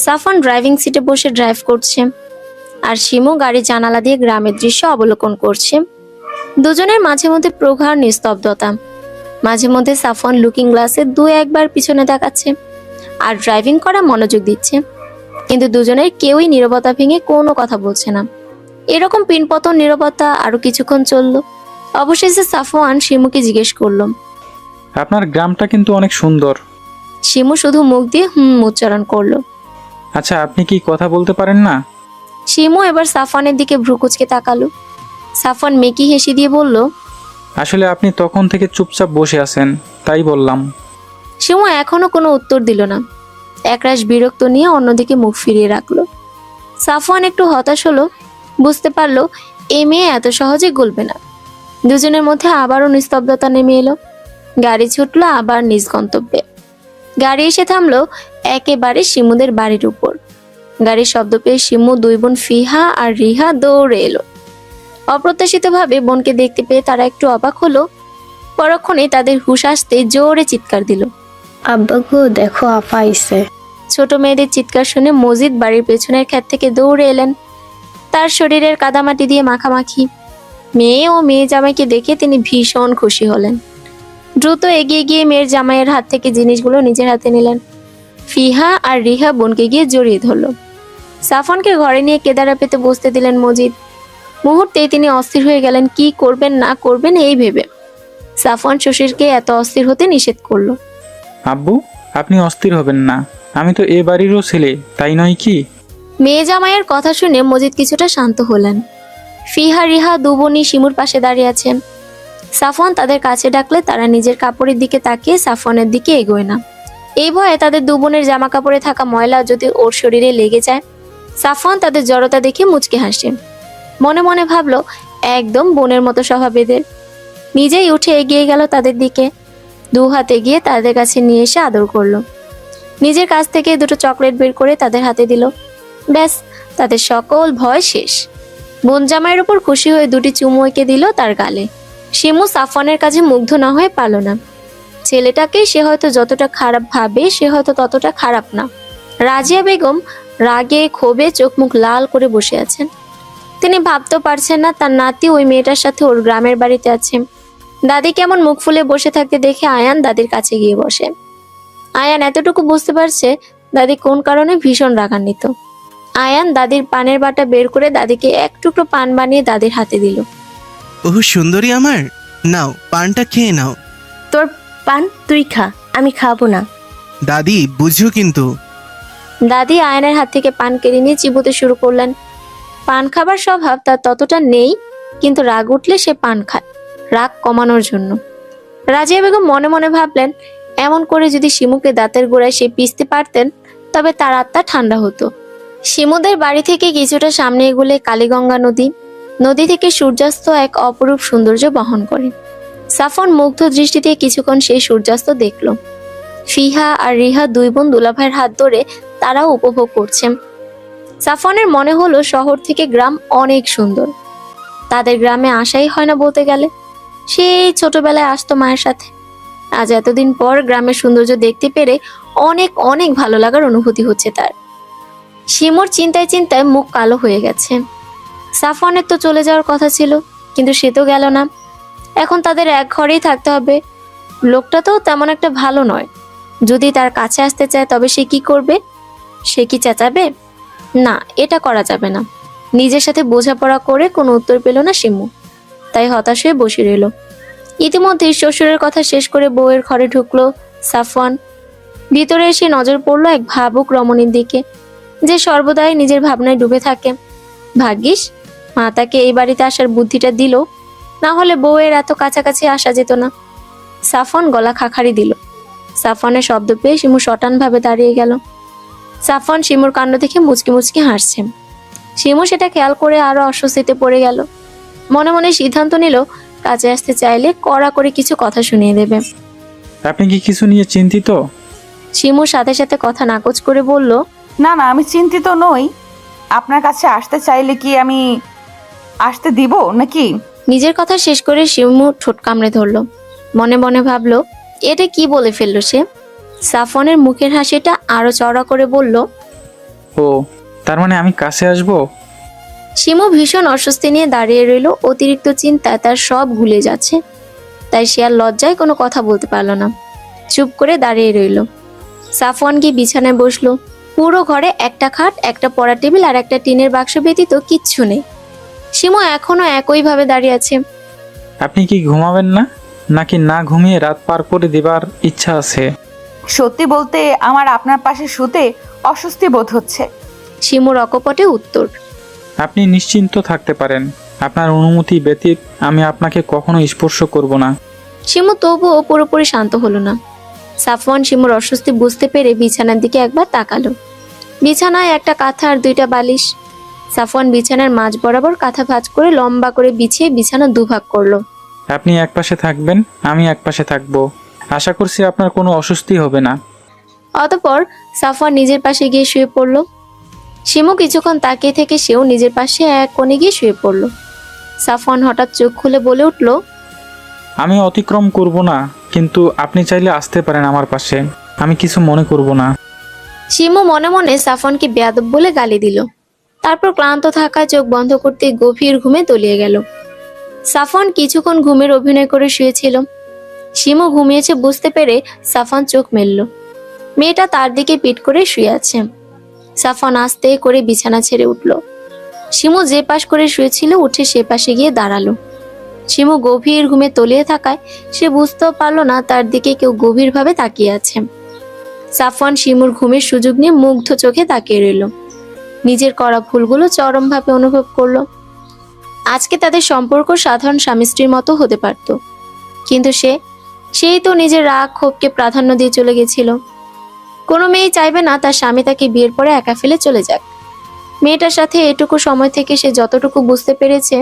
সাফওয়ান ড্রাইভিং সিটে বসে ড্রাইভ করছে, আর শিমু গাড়ির জানালা দিয়ে গ্রামের দৃশ্য অবলোকন করছে। দুজনের মাঝে মধ্যে প্রগাঢ় নিস্তব্ধতা। মাঝে মধ্যে সাফওয়ান লুকিং গ্লাসে 2-1 পিছনে তাকাচ্ছে আর ড্রাইভিং করা মনোযোগ দিচ্ছে, কিন্তু দুজনের কেউই নীরবতা ভেঙে কোনো কথা বলছে না। এরকম পিনপতন নীরবতা আরো কিছুক্ষণ চলল। অবশেষে সাফওয়ান শিমুকে জিজ্ঞেস করলো, আপনার গ্রামটা কিন্তু অনেক সুন্দর। শিমু শুধু মুখ দিয়ে উচ্চারণ করলো। আচ্ছা, আপনি কি কথা বলতে পারেন না? শিমু এবার সাফওয়ানের দিকে ভ্রুকুচকে তাকালো। সাফওয়ান মেকি হেসে দিয়ে বলল, আসলে আপনি তখন থেকে চুপচাপ বসে আছেন, তাই বললাম। শিমু এখনো কোনো উত্তর দিল না। একরাশ বিরক্ত নিয়ে অন্যদিকে মুখ ফিরিয়ে রাখলো। সাফওয়ান একটু হতাশ হলো, বুঝতে পারলো এই মেয়ে এত সহজে গলবে না। দুজনের মধ্যে আবারও নিস্তব্ধতা নেমে এলো। গাড়ি ছুটলো আবার নিজ গন্তব্যে। গাড়ি এসে থামলো একেবারে শিমুদের বাড়ির উপর। গাড়ির শব্দ পেয়ে শিমু, দুই বোন ফিহা আর রিহা দৌড়ে এলো। অপ্রত্যাশিতভাবে বোনকে দেখতে পেয়ে তারা একটু অবাক হলো। পরক্ষণে তাদের হুঁশ আসতে জোরে চিৎকার দিল। আব্বা গো, দেখো আপা আইছে। ছোট মেয়েদের চিৎকার শুনে মজিদ বাড়ির পেছনের ক্ষেত থেকে দৌড়ে এলেন। তার শরীরের কাদামাটি দিয়ে মাখামাখি। মেয়ে ও মেয়ে জামাইকে দেখে তিনি ভীষণ খুশি হলেন। দ্রুত এগিয়ে গিয়ে মেয়ের জামাইয়ের হাত থেকে জিনিসগুলো নিজের হাতে নিলেন। ফিহা আর রিহা বোনকে গিয়ে জড়িয়ে ধরল। সাফওয়ানকে ঘরে নিয়ে কেদারা পেতে বসতে দিলেন মজিদ। মুহূর্তেই তিনি অস্থির হয়ে গেলেন, কি করবেন না করবেন এই ভেবে। সাফওয়ান শ্বশুরকে এত অস্থির হতে নিষেধ করলো। আব্বু, আপনি অস্থির হবেন না, আমি তো এ বাড়িরও ছেলে, তাই নয় কি? মেয়ে জামাইয়ের কথা শুনে মজিদ কিছুটা শান্ত হলেন। ফিহা রিহা দু বোনই শিমুর পাশে দাঁড়িয়ে আছেন। সাফওয়ান তাদের কাছে ডাকলে তারা নিজের কাপড়ের দিকে তাকিয়ে সাফওয়ানের দিকে এগোয় না। এই ভয়ে তাদের দু বোনের জামা কাপড়ে থাকা ময়লা যদি ওর শরীরে লেগে যায়। সাফওয়ান তাদের জড়তা দেখে মুচকে হাসে। মনে মনে ভাবলো, একদম বোনের মতো স্বভাব এদের। নিজেই উঠে এগিয়ে গেল তাদের দিকে। দু হাতে গিয়ে তাদের কাছে নিয়ে এসে আদর করলো। নিজের কাছ থেকে দুটো চকলেট বের করে তাদের হাতে দিল। ব্যাস, তাদের সকল ভয় শেষ। বোন জামাইয়ের উপর খুশি হয়ে দুটি চুমু এঁকে দিল তার গালে। শিমু সাফওয়ানের কাছে মুগ্ধ না হয়ে পারল না। ছেলেটাকে সে হয়তো যতটা খারাপ ভাবে, সে হয়তো ততটা খারাপ না। রাজিয়া বেগম রাগে ক্ষোভে চোখ মুখ লাল করে বসে আছেন। তিনি ভাবতেও পারছেন না তার নাতি ওই মেয়েটার সাথে ওর গ্রামের বাড়িতে আছে। দাদি কেমন মুখ ফুলে বসে থাকতে দেখে আয়ান দাদির কাছে গিয়ে বসে। আয়ান এতটুকু বুঝতে পারছে দাদি কোন কারণে ভীষণ রাগান্বিত। আয়ান দাদির পানের বাটা বের করে দাদিকে এক টুকরো পান বানিয়ে দাদির হাতে দিল। ওহ সুন্দরী আমার, নাও পানটা খেয়ে নাও। তোর পান তুই খা, আমি খাবো না। দাদি বুঝো কিন্তু। দাদি আয়ানের হাত থেকে পান কেড়ে নিয়ে চিবোতে শুরু করলেন। পান খাবার স্বভাব তার ততটা নেই, কিন্তু রাগ উঠলে সে পান খায়, রাগ কমানোর জন্য। রাজিয়া বেগম মনে মনে ভাবলেন, এমন করে যদি শিমুকে দাঁতের গোড়ায় সে পিষতে পারতেন তবে তার আত্মা ঠান্ডা হতো। শিমুদের বাড়ি থেকে কিছুটা সামনে এগুলে কালীগঙ্গা নদী। নদী থেকে সূর্যাস্ত এক অপরূপ সৌন্দর্য বহন করে। সাফওয়ান মুগ্ধ দৃষ্টিতে কিছুক্ষণ সেই সূর্যাস্ত দেখল। ফিহা আর রিহা দুই বোন দুলাভাইয়ের হাত ধরে তারাও উপভোগ করছেন। সাফওয়ানের মনে হলো শহর থেকে গ্রাম অনেক সুন্দর। তাদের গ্রামে আসাই হয় না বলতে গেলে। সেই ছোটবেলায় আসতো মায়ের সাথে। আজ এতদিন পর গ্রামের সৌন্দর্য দেখতে পেরে অনেক অনেক ভালো লাগার অনুভূতি হচ্ছে তার। শিমুর চিন্তায় চিন্তায় মুখ কালো হয়ে গেছে। সাফওয়ানের তো চলে যাওয়ার কথা ছিল, কিন্তু সে তো গেল না। এখন তাদের এক ঘরেই থাকতে হবে। লোকটা তো তেমন একটা ভালো নয়। যদি তার কাছে আসতে চায় তবে সে কি করবে? সে কি চেঁচাবে? না, এটা করা যাবে না। নিজের সাথে বোঝাপড়া করে কোনো উত্তর পেল না শিমু, তাই হতাশ হয়ে বসে রইল। ইতিমধ্যেই শ্বশুরের কথা শেষ করে বউয়ের ঘরে ঢুকলো সাফওয়ান। ভিতরে এসে নজর পড়লো এক ভাবুক রমণীর দিকে, যে সর্বদাই নিজের ভাবনায় ডুবে থাকে। ভাগ্যিস মা তাকে এই বাড়িতে আসার বুদ্ধিটা দিল, না হলে বউয়ের এত কাছাকাছি আসা যেত না। সাফওয়ান গলা খাখারি দিল। সাফওয়ানের শব্দ পেয়ে শিমু শটান ভাবে দাঁড়িয়ে গেল। সাফওয়ান শিমুর কাণ্ড দেখে মুচকি মুচকি হাসছে। শিমু সেটা খেয়াল করে আরো অস্বস্তিতে পড়ে গেল। মনে মনে সিদ্ধান্ত নিল, কাছে আসতে চাইলে কড়া করে কিছু কথা শুনিয়ে দেবে। আপনি কি কিছু নিয়ে চিন্তিত? শিমুর সাথে সাথে কথা নাকচ করে বলল, না না, আমি চিন্তিত নই। আপনার কাছে আসতে চাইলে কি আমি আসতে দিব নাকি? নিজের কথা শেষ করে শিমু ঠোঁট কামড়ে ধরল। মনে মনে ভাবলো, এটা কি বলে ফেললো সে। সাফওয়ানের মুখের হাসিটা আরো চড়া করে বলল, ও, তার মানে আমি কাছে আসবো? শিমু ভীষণ অস্বস্তি নিয়ে দাঁড়িয়ে রইল। অতিরিক্ত চিন্তায় তার সব ভুলে যাচ্ছে, তাই সে আর লজ্জায় কোনো কথা বলতে পারলো না। চুপ করে দাঁড়িয়ে রইল। সাফওয়ান গিয়ে বিছানায় বসলো। পুরো ঘরে একটা খাট, একটা পড়া টেবিল আর একটা টিনের বাক্স ব্যতীত কিচ্ছু নেই। শিমু এখনো একইভাবে দাঁড়িয়ে আছে। আপনি কি ঘুমাবেন না, নাকি না ঘুমিয়ে রাত পার করে দেবার ইচ্ছা আছে? সত্যি বলতে আমার আপনার পাশে শুতে অস্বস্তি বোধ হচ্ছে। শিমুর অকপটে উত্তর। আপনি নিশ্চিন্ত থাকতে পারেন, আপনার অনুমতি ব্যতীত আমি আপনাকে কখনো স্পর্শ করব না। শিমু তবুও পুরোপুরি শান্ত হলো না। সাফওয়ান শিমুর অস্বস্তি বুঝতে পেরে বিছানার দিকে একবার তাকালো। বিছানায় একটা কাঁথা আর 2টা বালিশ। সাফওয়ান বিছানার মাঝ বরাবর কাঁথা ভাঁজ করে লম্বা করে বিছিয়ে বিছানা দুভাগ করলো। আপনি একপাশে থাকবেন, আমি একপাশে থাকবো। আশা করছি আপনার কোনো অস্বস্তি হবে না। অতঃপর সাফওয়ান নিজের পাশে গিয়ে শুয়ে পড়ল। শিমু কিছুক্ষণ তাকিয়ে থেকে সেও নিজের পাশে এক কোণে গিয়ে শুয়ে পড়ল। সাফওয়ান হঠাৎ চোখ খুলে বলে উঠল, আমি অতিক্রম করব না, কিন্তু আপনি চাইলে আসতে পারেন আমার পাশে, আমি কিছু মনে করব না। শিমু মনে মনে সাফওয়ানকে বেয়াদব বলে গালি দিল। তারপর ক্লান্ত থাকায় চোখ বন্ধ করতে গভীর ঘুমে তলিয়ে গেল। সাফওয়ান কিছুক্ষণ ঘুমের অভিনয় করে শুয়েছিল। শিমু ঘুমিয়েছে বুঝতে পেরে সাফওয়ান চোখ মেলল। মেয়েটা তার দিকে পিঠ করে শুয়ে আছে। সাফওয়ান আস্তে করে বিছানা ছেড়ে উঠল। শিমু যে পাশ করে শুয়েছিল উঠে সে পাশে গিয়ে দাঁড়ালো। শিমু গভীর ঘুমে তলিয়ে থাকায় সে বুঝতেও পারল না তার দিকে কেউ গভীরভাবে তাকিয়ে আছে। সাফওয়ান শিমুর ঘুমের সুযোগ নিয়ে মুগ্ধ চোখে তাকিয়ে রইল। নিজের করা ভুলগুলো চরমভাবে অনুভব করলো। আজকে তাদের সম্পর্ক সাধারণ স্বামী স্ত্রীর মতো হতে পারত, কিন্তু সেই তো নিজের রাগ ক্ষোভকে প্রাধান্য দিয়ে চলে গেছিল। কোনো মেয়ে চাইবে না তার স্বামী তাকে বিয়ের পরে একা ফেলে চলে যাক। মেয়েটার সাথে এটুকু সময় থেকে সে যতটুকু বুঝতে পেরেছে,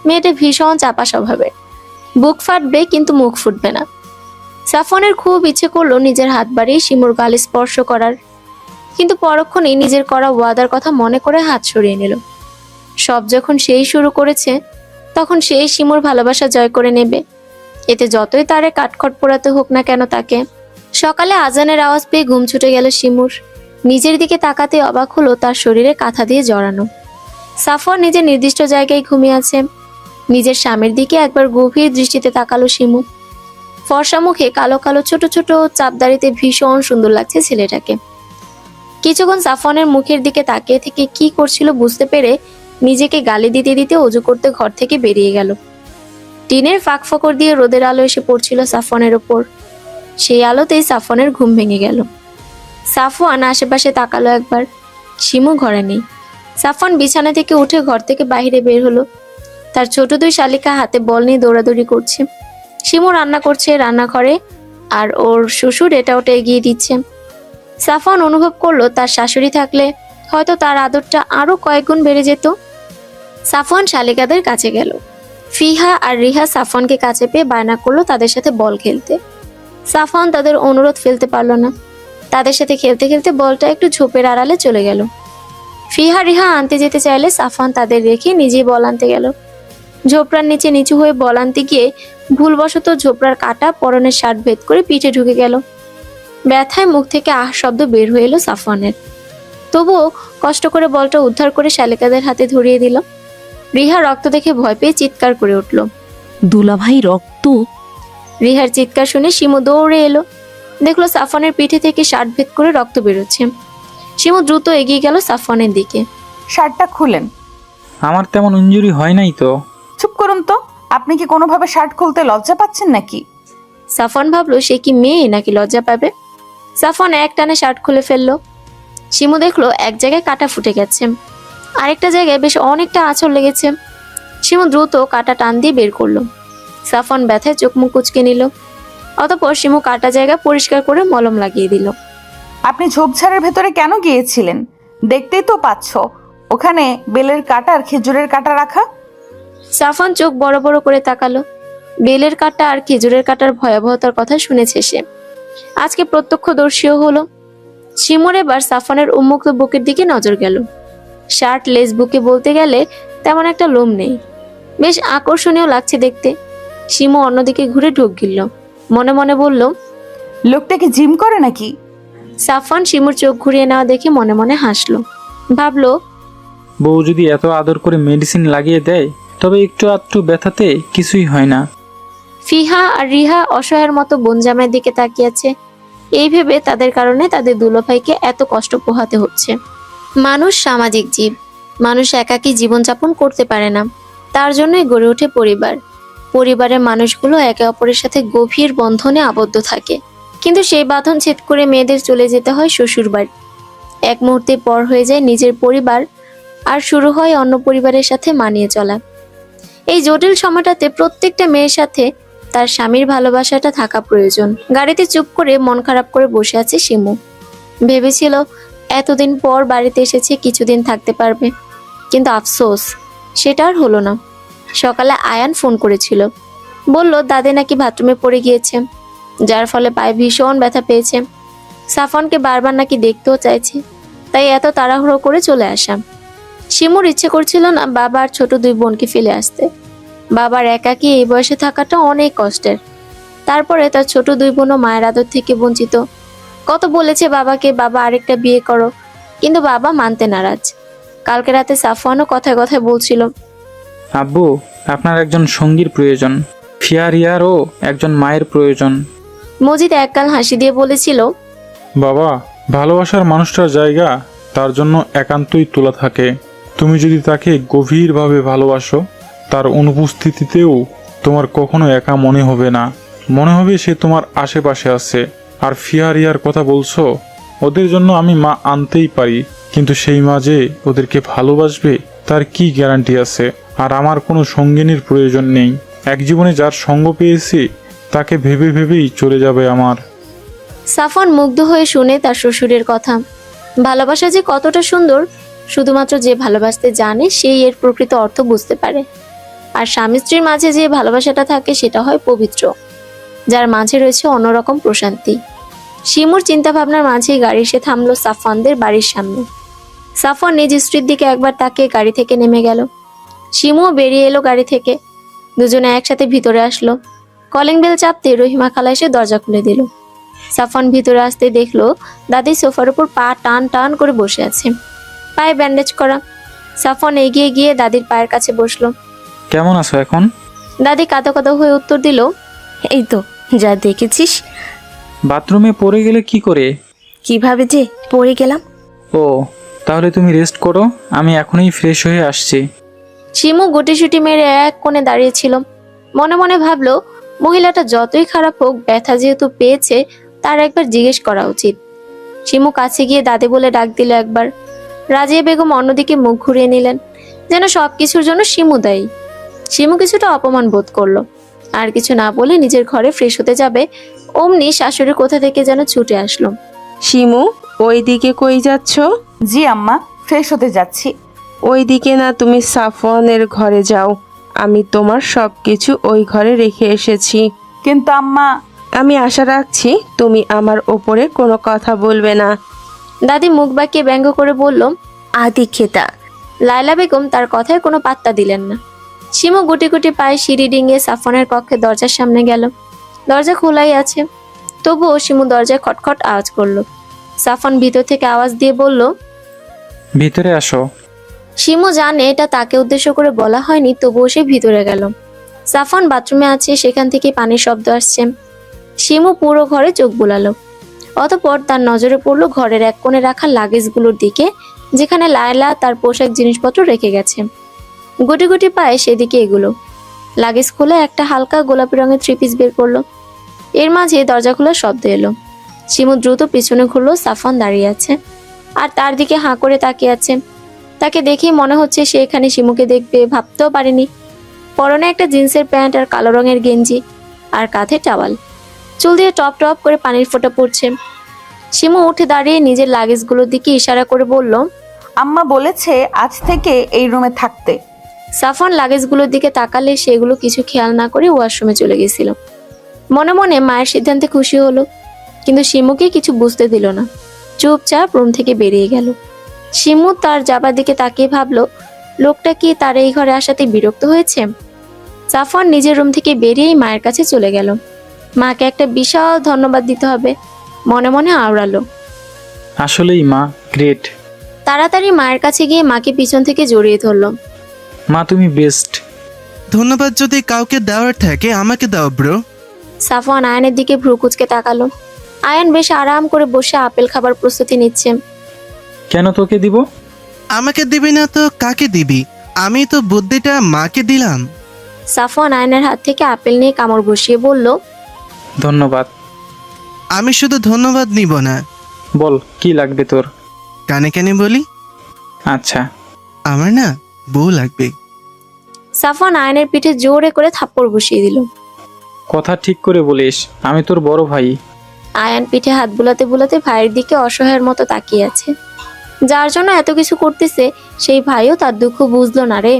মেয়েটা ভীষণ চাপা স্বভাবের। বুক ফাটবে কিন্তু মুখ ফুটবে না। সাফওয়ানের খুব ইচ্ছে করলো নিজের হাত বাড়িয়ে শিমুর গালে স্পর্শ করার, কিন্তু পরক্ষণেই নিজের করা ওয়াদার কথা মনে করে হাত সরিয়ে নিল। সব যখন সেই শুরু করেছে, তখন সেই শিমুর ভালোবাসা জয় করে নেবে, এতে যতই তারে কাঠখট পোড়াতে হোক না কেন তাকে। সকালে আজানের আওয়াজ পেয়ে ঘুম ছুটে গেল শিমুর। নিজের দিকে তাকাতে অবাক হলো তার শরীরে কাঁথা দিয়ে জড়ানো। সাফওয়ান নিজের নির্দিষ্ট জায়গায় ঘুমিয়ে আছে। নিজের স্বামীর দিকে একবার গভীর দৃষ্টিতে তাকালো শিমু। ফর্সা মুখে কালো কালো ছোট ছোট চাপদাড়িতে ভীষণ সুন্দর লাগছে ছেলেটাকে। কিছুক্ষণ সাফওয়ানের মুখের দিকে তাকিয়ে থেকে কি করছিল বুঝতে পেরে নিজেকে গালি দিতে দিতে অজু করতে ঘর থেকে বেরিয়ে গেল। টিনের ফাঁক ফোকর দিয়ে রোদের আলো এসে পড়ছিল সাফওয়ানের ওপর। সেই আলোতেই সাফওয়ানের ঘুম ভেঙে গেল। সাফওয়ান আশেপাশে তাকালো একবার, শিমু ঘরে নেই। সাফওয়ান বিছানা থেকে উঠে ঘর থেকে বাইরে বের হলো। তার ছোট 2 শালিকা হাতে বল নিয়ে দৌড়াদৌড়ি করছে। শিমু রান্না করছে রান্নাঘরে, আর ওর শ্বশুর এটা ওটা এগিয়ে দিচ্ছে। সাফওয়ান অনুভব করলো তার শাশুড়ি থাকলে হয়তো তার আদরটা আরো কয়েক গুণ বেড়ে যেত। সাফওয়ান শালিকাদের কাছে গেল। ফিহা আর রিহা সাফওয়ানকে কাছে পেয়ে বায়না করলো তাদের সাথে বল খেলতে। সাফওয়ান তাদের অনুরোধ ফেলতে পারলো না। তাদের সাথে খেলতে খেলতে বলটা একটু ঝোপের আড়ালে চলে গেল। ফিহা রিহা আনতে যেতে চাইলে সাফওয়ান তাদের রেখে নিজেই বল আনতে গেল। ঝোপড়ার নিচে নিচু হয়ে বল আনতে গিয়ে ভুলবশত ঝোপড়ার কাঁটা পরনের শার্ট ভেদ করে পিঠে ঢুকে গেল। ব্যথায় মুখ থেকে আহ শব্দ বের হয়ে এলো সাফওয়ানের। তবুও কষ্ট করে বলটা উদ্ধার করে শালিকাদের হাতে ধরিয়ে দিল। রিহা রক্ত দেখে ভয় পেয়ে চিৎকার করে উঠল। দুলাভাই রক্ত! রিহার চিৎকার শুনে শিমু দৌড়ে এলো। দেখলো সাফওয়ানের পিঠে থেকে শার্ট ভেদ করে রক্ত বেরোচ্ছে। শিমু দ্রুত এগিয়ে গেল সাফওয়ানের দিকে। শার্টটা খুলেন। আমার তেমন ইনজুরি হয় নাই তো। চুপ করুন তো, আপনি কি কোনোভাবে শার্ট খুলতে লজ্জা পাচ্ছেন নাকি? সাফওয়ান ভাবলো সে কি মেয়ে নাকি লজ্জা পাবে। সাফওয়ান এক টানে শার্ট খুলে ফেললো। শিমু দেখলো এক জায়গায় কাটা ফুটে গেছে, আরেকটা জায়গায় বেশ অনেকটা আঁচড় লেগেছে। শিমু দ্রুত কাটা টান দিয়ে বের করলো। সাফওয়ান ব্যথায় চোখ মুখ কুচকে নিল। অতঃপর শিমু কাটা জায়গা পরিষ্কার করে মলম লাগিয়ে দিল। আপনি ঝোপঝাড়ের ভেতরে কেন গিয়েছিলেন? দেখতেই তো পাচ্ছ ওখানে বেলের কাটা আর খেজুরের কাটা রাখা। সাফওয়ান চোখ বড় বড় করে তাকালো। বেলের কাটা আর খেজুরের কাটার ভয়াবহতার কথা শুনেছে সে, আজকে প্রত্যক্ষদর্শীও হলো। শিমুর এবার সাফওয়ানের উন্মুক্ত বুকের দিকে নজর গেল। শার্ট লেস বুকে বলতে গেলে তেমন একটা লোম নেই, বেশ আকর্ষণীয় লাগছে দেখতে। শিমু অন্যদিকে ঘুরে ঢোক গিলল। মনে মনে বলল, লোকটা কি জিম করে নাকি? সাফওয়ান শিমুর চোখ ঘুরিয়ে নেওয়া দেখে মনে মনে হাসলো। ভাবলো, বউ যদি এত আদর করে মেডিসিন লাগিয়ে দেয় তবে একটু আধটু ব্যথাতে কিছুই হয় না। ফিহা আর রিহা অসহায়ের মতো বোনজামের দিকে তাকিয়ে আছে। এই ভেবে তাদের কারণে তাদের দুলাভাইকে এত কষ্ট পোহাতে হচ্ছে। মানুষ সামাজিক জীব, মানুষ একাকী জীবনযাপন করতে পারে না। তার জন্যই গড়ে ওঠে পরিবার। পরিবারের মানুষগুলো একে অপরের সাথে গভীর বন্ধনে আবদ্ধ থাকে, কিন্তু সেই বাঁধন ছেদ করে মেয়েদের চলে যেতে হয় শ্বশুর বাড়ি। এক মুহূর্তে পর হয়ে যায় নিজের পরিবার, আর শুরু হয় অন্য পরিবারের সাথে মানিয়ে চলা। এই জটিল সময়টাতে প্রত্যেকটা মেয়ের সাথে তার স্বামীর ভালোবাসাটা থাকা প্রয়োজন। গাড়িতে চুপ করে মন খারাপ করে বসে আছে শিমু। ভেবেছিল এতদিন পর বাড়িতে এসেছে, কিছুদিন থাকতে পারবে, কিন্তু আফসোস সেটা আর হলো না। সকালে আয়ান ফোন করেছিল, বলল দাদি নাকি বাথরুমে পড়ে গিয়েছে, যার ফলে পায়ে ভীষণ ব্যথা পেয়েছে। সাফনকে বারবার নাকি দেখতেও চাইছে, তাই এত তাড়াহুড়ো করে চলে আসা। শিমুর ইচ্ছে করছিল না বাবা আর ছোট 2 বোনকে ফেলে আসতে। বাবার একাকী এই বয়সে থাকাটা অনেক কষ্টের। তারপরে তার ছোট 2 বোনও মায়ের আদর থেকে বঞ্চিত। কত বলেছে বাবাকে, বাবা আরেকটা বিয়ে করো, কিন্তু বাবা মানতে নারাজ। কালকে রাতে সাফওয়ানও কথায় কথায় বলছিল, আব্বু, আপনার একজন সঙ্গীর প্রয়োজন, ফিয়ারিয়ারও একজন মায়ের প্রয়োজন। মজিদ একগাল হাসি দিয়ে বলেছিল, বাবা, ভালোবাসার মানুষটার জায়গা তার জন্য একান্তই তোলা থাকে। তুমি যদি তাকে গভীরভাবে ভালোবাসো, তার অনুপস্থিতিতেও তোমার কখনো একা মনে হবে না, মনে হবে সে তোমার আশেপাশে আছে। আর ফিয়ারিয়ার কথা বলছো, ওদের জন্য আমি মা আনতেই পারি, কিন্তু সেই মা যে ওদেরকে ভালোবাসবে তার কি গ্যারান্টি আছে? আর আমার কোনো সঙ্গিনীর প্রয়োজন নেই। এক জীবনে যার সঙ্গ পেয়েছি তাকে ভেবে ভেবেই চলে যাবে আমার। সাফওয়ান মুগ্ধ হয়ে শুনে তার শ্বশুরের কথা। ভালোবাসা যে কতটা সুন্দর, শুধুমাত্র যে ভালোবাসতে জানে সেই এর প্রকৃত অর্থ বুঝতে পারে। আর স্বামী স্ত্রীর মাঝে যে ভালোবাসাটা থাকে সেটা হয় পবিত্র, যার মাঝে রয়েছে অন্যরকম প্রশান্তি। শিমুর চিন্তা ভাবনার মাঝেই গাড়ি এসে থামলো সাফওয়ানদের বাড়ির সামনে। সাফওয়ান নিজ স্ত্রীর দিকে একবার তাকিয়ে গাড়ি থেকে নেমে গেল। শিমুও বেরিয়ে এলো গাড়ি থেকে। দুজনে একসাথে ভিতরে আসলো। কলিং বেল চাপতে রহিমা খালা এসে দরজা খুলে দিল। সাফওয়ান ভিতরে আসতে দেখলো দাদি সোফার উপর পা টান টান করে বসে আছে, পায়ে ব্যান্ডেজ করা। সাফওয়ান এগিয়ে গিয়ে দাদির পায়ের কাছে বসলো। কেমন আছো এখন? দাদি কাঁদো কাঁদো হয়ে উত্তর দিল, এই তো যা দেখেছিস। বাথরুমে পড়ে গেলে কি করে? কিভাবে যে পড়ে গেলাম। ও, তাহলে তুমি রেস্ট করো, আমি এখনই ফ্রেশ হয়ে আসছি। শিমু গুটিসুটি মেরে এক কোণে দাঁড়িয়েছিল। মনে মনে ভাবলো মহিলাটা যতই খারাপ হোক, ব্যথা যেহেতু পেয়েছে তার একবার জিজ্ঞেস করা উচিত। শিমু কাছে গিয়ে দাদি বলে ডাক দিল একবার। রাজিয়া বেগম অন্যদিকে মুখ ঘুরিয়ে নিলেন, যেন সবকিছুর জন্য শিমু দায়ী। শিমু কিছুটা অপমান বোধ করলো, আর কিছু না বলে নিজের ঘরে ফ্রেশ হতে যাবে, অমনি শাশুড়ি কোথা থেকে যেন ছুটে আসলো। শিমু, ওই দিকে কই যাচ্ছ? জি আম্মা, ফ্রেশ হতে যাচ্ছি। ওই দিকে না, তুমি সাফওয়ানের ঘরে যাও। আমি তোমার সব কিছু ওই ঘরে রেখে এসেছি। কিন্তু আম্মা। আমি আশা রাখছি তুমি আমার ওপরে কোনো কথা বলবে না। দাদি মুখ বাঁকিয়ে ব্যঙ্গ করে বলল, আদি খেতা। লায়লা বেগম তার কথায় কোনো পাত্তা দিলেন না। শিমু গুটি গুটি পায়ে সিঁড়ি ডিঙিয়ে সাফওয়ানের কক্ষে দরজার সামনে গেল। দরজা খোলাই আছে, তবুও শিমু দরজায় খটখট আওয়াজ করলো। সাফওয়ান ভিতর থেকে আওয়াজ দিয়ে বলল, ভিতরে আসো। শিমু জানে এটা তাকে উদ্দেশ্য করে বলা হয়নি, তবুও সে ভিতরে গেল। সাফওয়ান বাথরুমে আছে, সেখান থেকে পানির শব্দ আসছে। শিমু পুরো ঘরে চোখ বুলালো। অতঃপর তার নজরে পড়লো ঘরের এক কোণে রাখা লাগেজগুলোর দিকে, যেখানে লায়লা তার পোশাক জিনিসপত্র রেখে গেছে। গুটি গুটি পায়ে সেদিকে এগুলো। লাগেজ খুলে একটা হালকা গোলাপি রঙের 3 পিস বের করলো। এর মাঝে দরজা খোলার শব্দ এলো। শিমু দ্রুত পিছনে ঘুরলো। সাফওয়ান দাঁড়িয়ে আছে আর তার দিকে হাঁ করে তাকিয়ে আছে। তাকে দেখেই মনে হচ্ছে সে এখানে শিমুকে দেখবে, ভাবতেও পারেনি। পরনে একটা জিন্সের প্যান্ট আর কালো রঙের গেঞ্জি, আর কাঁধে টাওয়াল। চুল দিয়ে টপ টপ করে পানির ফোঁটা পড়ছে। শিমু উঠে দাঁড়িয়ে নিজের লাগেজগুলোর দিকে ইশারা করে বলল, আম্মা বলেছে আজ থেকে এই রুমে থাকতে। সাফওয়ান লাগেজগুলোর দিকে তাকালে সেগুলো কিছু খেয়াল না করে ওয়াশরুমে চলে গেছিল। মনে মনে মায়ের সিদ্ধান্তে খুশি হলো, কিন্তু শিমুকে কিছু বুঝতে দিল না। চুপচাপ রুম থেকে বেরিয়ে গেল। শিমু তার যাবার দিকে তাকিয়ে ভাবলো, লোকটা কি তার এই ঘরে আসাতে বিরক্ত হয়েছে? সাফওয়ান নিজের রুম থেকে বেরিয়েই মায়ের কাছে চলে গেল। মাকে একটা বিশাল ধন্যবাদ দিতে হবে, মনে মনে আওড়ালো। আসলেই মা গ্রেট। তাড়াতাড়ি মায়ের কাছে গিয়ে মাকে পিছন থেকে জড়িয়ে ধরলো। মা তুমি বেস্ট। ধন্যবাদ যদি কাউকে দেওয়ার থাকে আমাকে দাও ব্রো। সাফওয়ান আয়ানের দিকে ভ্রু কুচকে তাকালো। আয়ান বেশ আরাম করে বসে আপেল খাবার প্রস্তুতি নিচ্ছে। কেন তোকে দিব? আমাকে দিবি না তো কাকে দিবি? আমি তো বুদ্ধিটা মাকে দিলাম। সাফওয়ান আয়ানের হাত থেকে আপেল নিয়ে কামড় বসিয়ে বলল, ধন্যবাদ। আমি শুধু ধন্যবাদ নিব না, বল কি লাগবে তোর? কানে কানে বলি। আচ্ছা। আমার না বউ লাগবে। সাফওয়ান আয়ানের পিঠে জোরে করে থাপ্পড় বসিয়ে দিল। কথা ঠিক করে বলিস, আমি তোর বড় ভাই। আয়ান পিঠে হাত বুলাতে বুলাতে ভাইয়ের দিকে অসহায়ের মতো তাকিয়ে আছে। যার জন্য এত কিছু করতেছে সেই ভাইও তার দুঃখ বুঝলো না রে।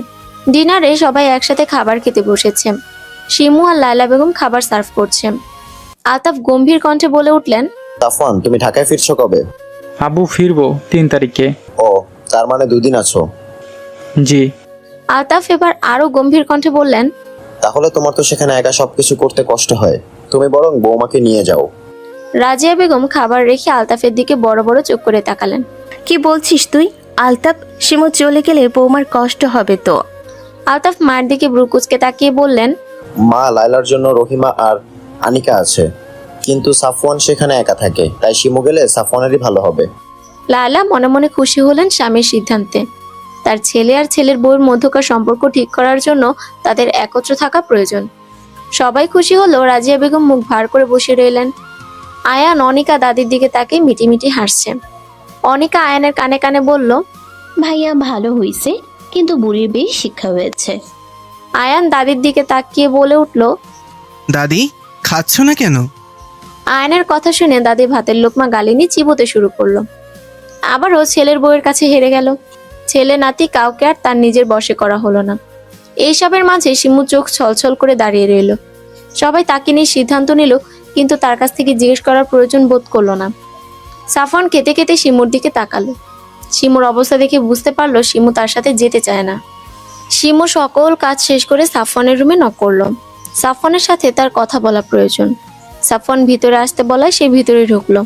ডিনারে সবাই একসাথে খাবার খেতে বসেছে। শিমু আর লায়লা বেগম খাবার সার্ভ করছে। আলতাফ গম্ভীর কণ্ঠে বলে উঠলেন, সাফওয়ান, তুমি ঢাকায় ফিরছো কবে? আব্বু ফিরবো 3 তারিখে। ও, তার মানে 2 দিন আছো। জি। আলতাফ এবার আরো গম্ভীর কণ্ঠে বললেন, তাহলে তোমার তো সেখানে একা সবকিছু করতে কষ্ট হয়, তুমি বরং বৌমাকে নিয়ে যাও। রাজিয়া বেগম খাবার রেখে আলতাফের দিকে বড় বড় চোখ করে তাকালেন। কি বলছিস তুই? আলতাপ, শিমু চলে গেলে বৌমার কষ্ট হবে তো। আলতাফ মায়ের দিকে ব্রু কুঁচকে তাকিয়ে বললেন, মা, লায়লার জন্য রহিমা আর আনিকা আছে, কিন্তু সাফওয়ান সেখানে একা থাকে, তাই শিমু গেলে সাফওয়ানেরই ভালো হবে। লায়লা মনে মনে খুশি হলেন স্বামীর সিদ্ধান্তে। তার ছেলে আর ছেলের বউয়ের মধ্যকার সম্পর্ক ঠিক করার জন্য তাদের একত্র থাকা প্রয়োজন। সবাই খুশি হলো। রাজিয়া বেগম মুখ ভার করে বসে রইলেন। আয়ান অনিকা দাদির দিকে তাকিয়ে মিটিমিটি হাসছে। অনিকা আয়ানের কানে কানে বলল, ভাইয়া ভালো হইছে, কিন্তু বুড়ির বেশ শিক্ষা হয়েছে। আয়ান দাদির দিকে তাকিয়ে বলে উঠল, দাদি, খাচ্ছ না কেন? আয়ানের কথা শুনে দাদি ভাতের লোকমা গালিনি চিবোতে শুরু করলো। আবারও ছেলের বউয়ের কাছে হেরে গেল। ছেলে নাতি কাউকে আর তার নিজের বশে করা হলো না। এইসবের মাঝে শিমু চোখ ছলছল করে দাঁড়িয়ে রইল। সবাই তাকে নিয়ে সিদ্ধান্ত নিল, কিন্তু তার কাছ থেকে জিজ্ঞেস করার প্রয়োজন বোধ করলো না। সাফওয়ান খেতে খেতে শিমুর দিকে তাকালো। শিমুর অবস্থা দেখে বুঝতে পারলো শিমু তার সাথে যেতে চায় না। শিমু সকল কাজ শেষ করে সাফওয়ানের রুমে নক করলো। সাফওয়ানের সাথে তার কথা বলা প্রয়োজন। সাফওয়ান ভিতরে আসতে বলায় সে ভিতরে ঢুকলো,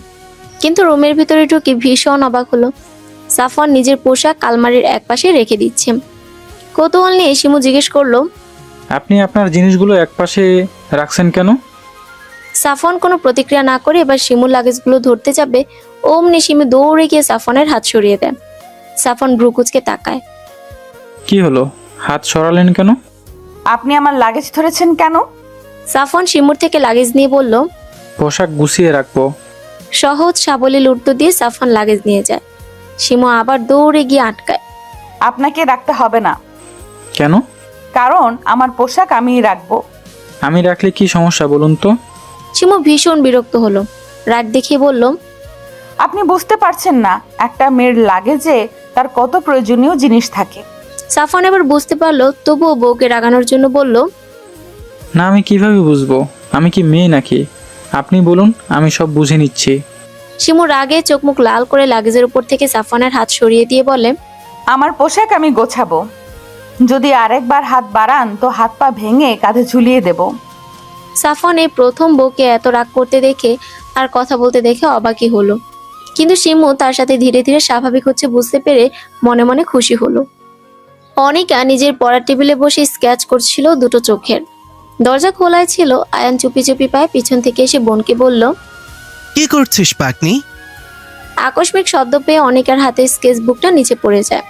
কিন্তু রুমের ভিতরে ঢুকে ভীষণ অবাক হলো। সাফওয়ান নিজের পোশাক আলমারির একপাশে রেখে দিচ্ছে। কৌতূহল নিয়ে শিমু জিজ্ঞেস করলো, আপনি আপনার জিনিসগুলো একপাশে রাখছেন কেন? সাফওয়ান কোনো প্রতিক্রিয়া না করে এবার শিমুর লাগেজগুলো ধরতে যাবে, অমনি শিমু দৌড়ে গিয়ে সাফওয়ানের হাত সরিয়ে দেয়। সাফওয়ান ভ্রু কুঁচকে তাকায়। কি হলো, হাত সরালেন কেন? আপনি আমার লাগেজ ধরেছেন কেন? সাফওয়ান শিমুর থেকে লাগেজ নিয়ে বলল, পোশাক গুছিয়ে রাখবো। সহজ সাবলীল উত্তর দিয়ে সাফওয়ান লাগেজ নিয়ে যায়। শিমু আবার দৌড়ে গিয়ে আটকায়। আপনাকে রাখতে হবে না। কেন? কারণ আমার পোশাক আমিই রাখবো। আমি রাখলে কি সমস্যা বলুন তো? শিমু ভীষণ বিরক্ত হলো। রাগ দেখিয়ে বলল, আপনি বুঝতে পারছেন না একটা মেয়ের লাগেজে তার কত প্রয়োজনীয় জিনিস থাকে। সাফওয়ান এবার বুঝতে পারলো, তবুও বউকে রাগানোর জন্য বলল, না, আমি কিভাবে বুঝবো? আমি কি মেয়ে নাকি? আপনি বলুন, আমি সব বুঝে নিচ্ছি। শিমু রাগে চোখ মুখ লাল করে লাগেজের উপর থেকে সাফওয়ানের হাত সরিয়ে দিয়ে বলে, আমার পোশাক আমি গোছাবো। যদি আরেকবার হাত বাড়ান তো হাত পা ভেঙে কাঁধে ঝুলিয়ে দেব। সাফওয়ান এই প্রথম বউকে এত রাগ করতে দেখে আর কথা বলতে দেখে অবাকই হলো। কিন্তু শিমু তার সাথে ধীরে ধীরে স্বাভাবিক হচ্ছে বুঝতে পেরে মনে মনে খুশি হলো। অনিকা নিজের পড়ার টেবিলে বসে স্কেচ করছিল দুটো চোখের। দরজা খোলায় ছিল। আয়ান চুপি চুপি পায়ে পিছন থেকে এসে বোনকে বলল, কি করছিস পাকনি? আকস্মিক শব্দ পেয়ে অনিকার হাতে স্কেচ বুকটা নিচে পড়ে যায়।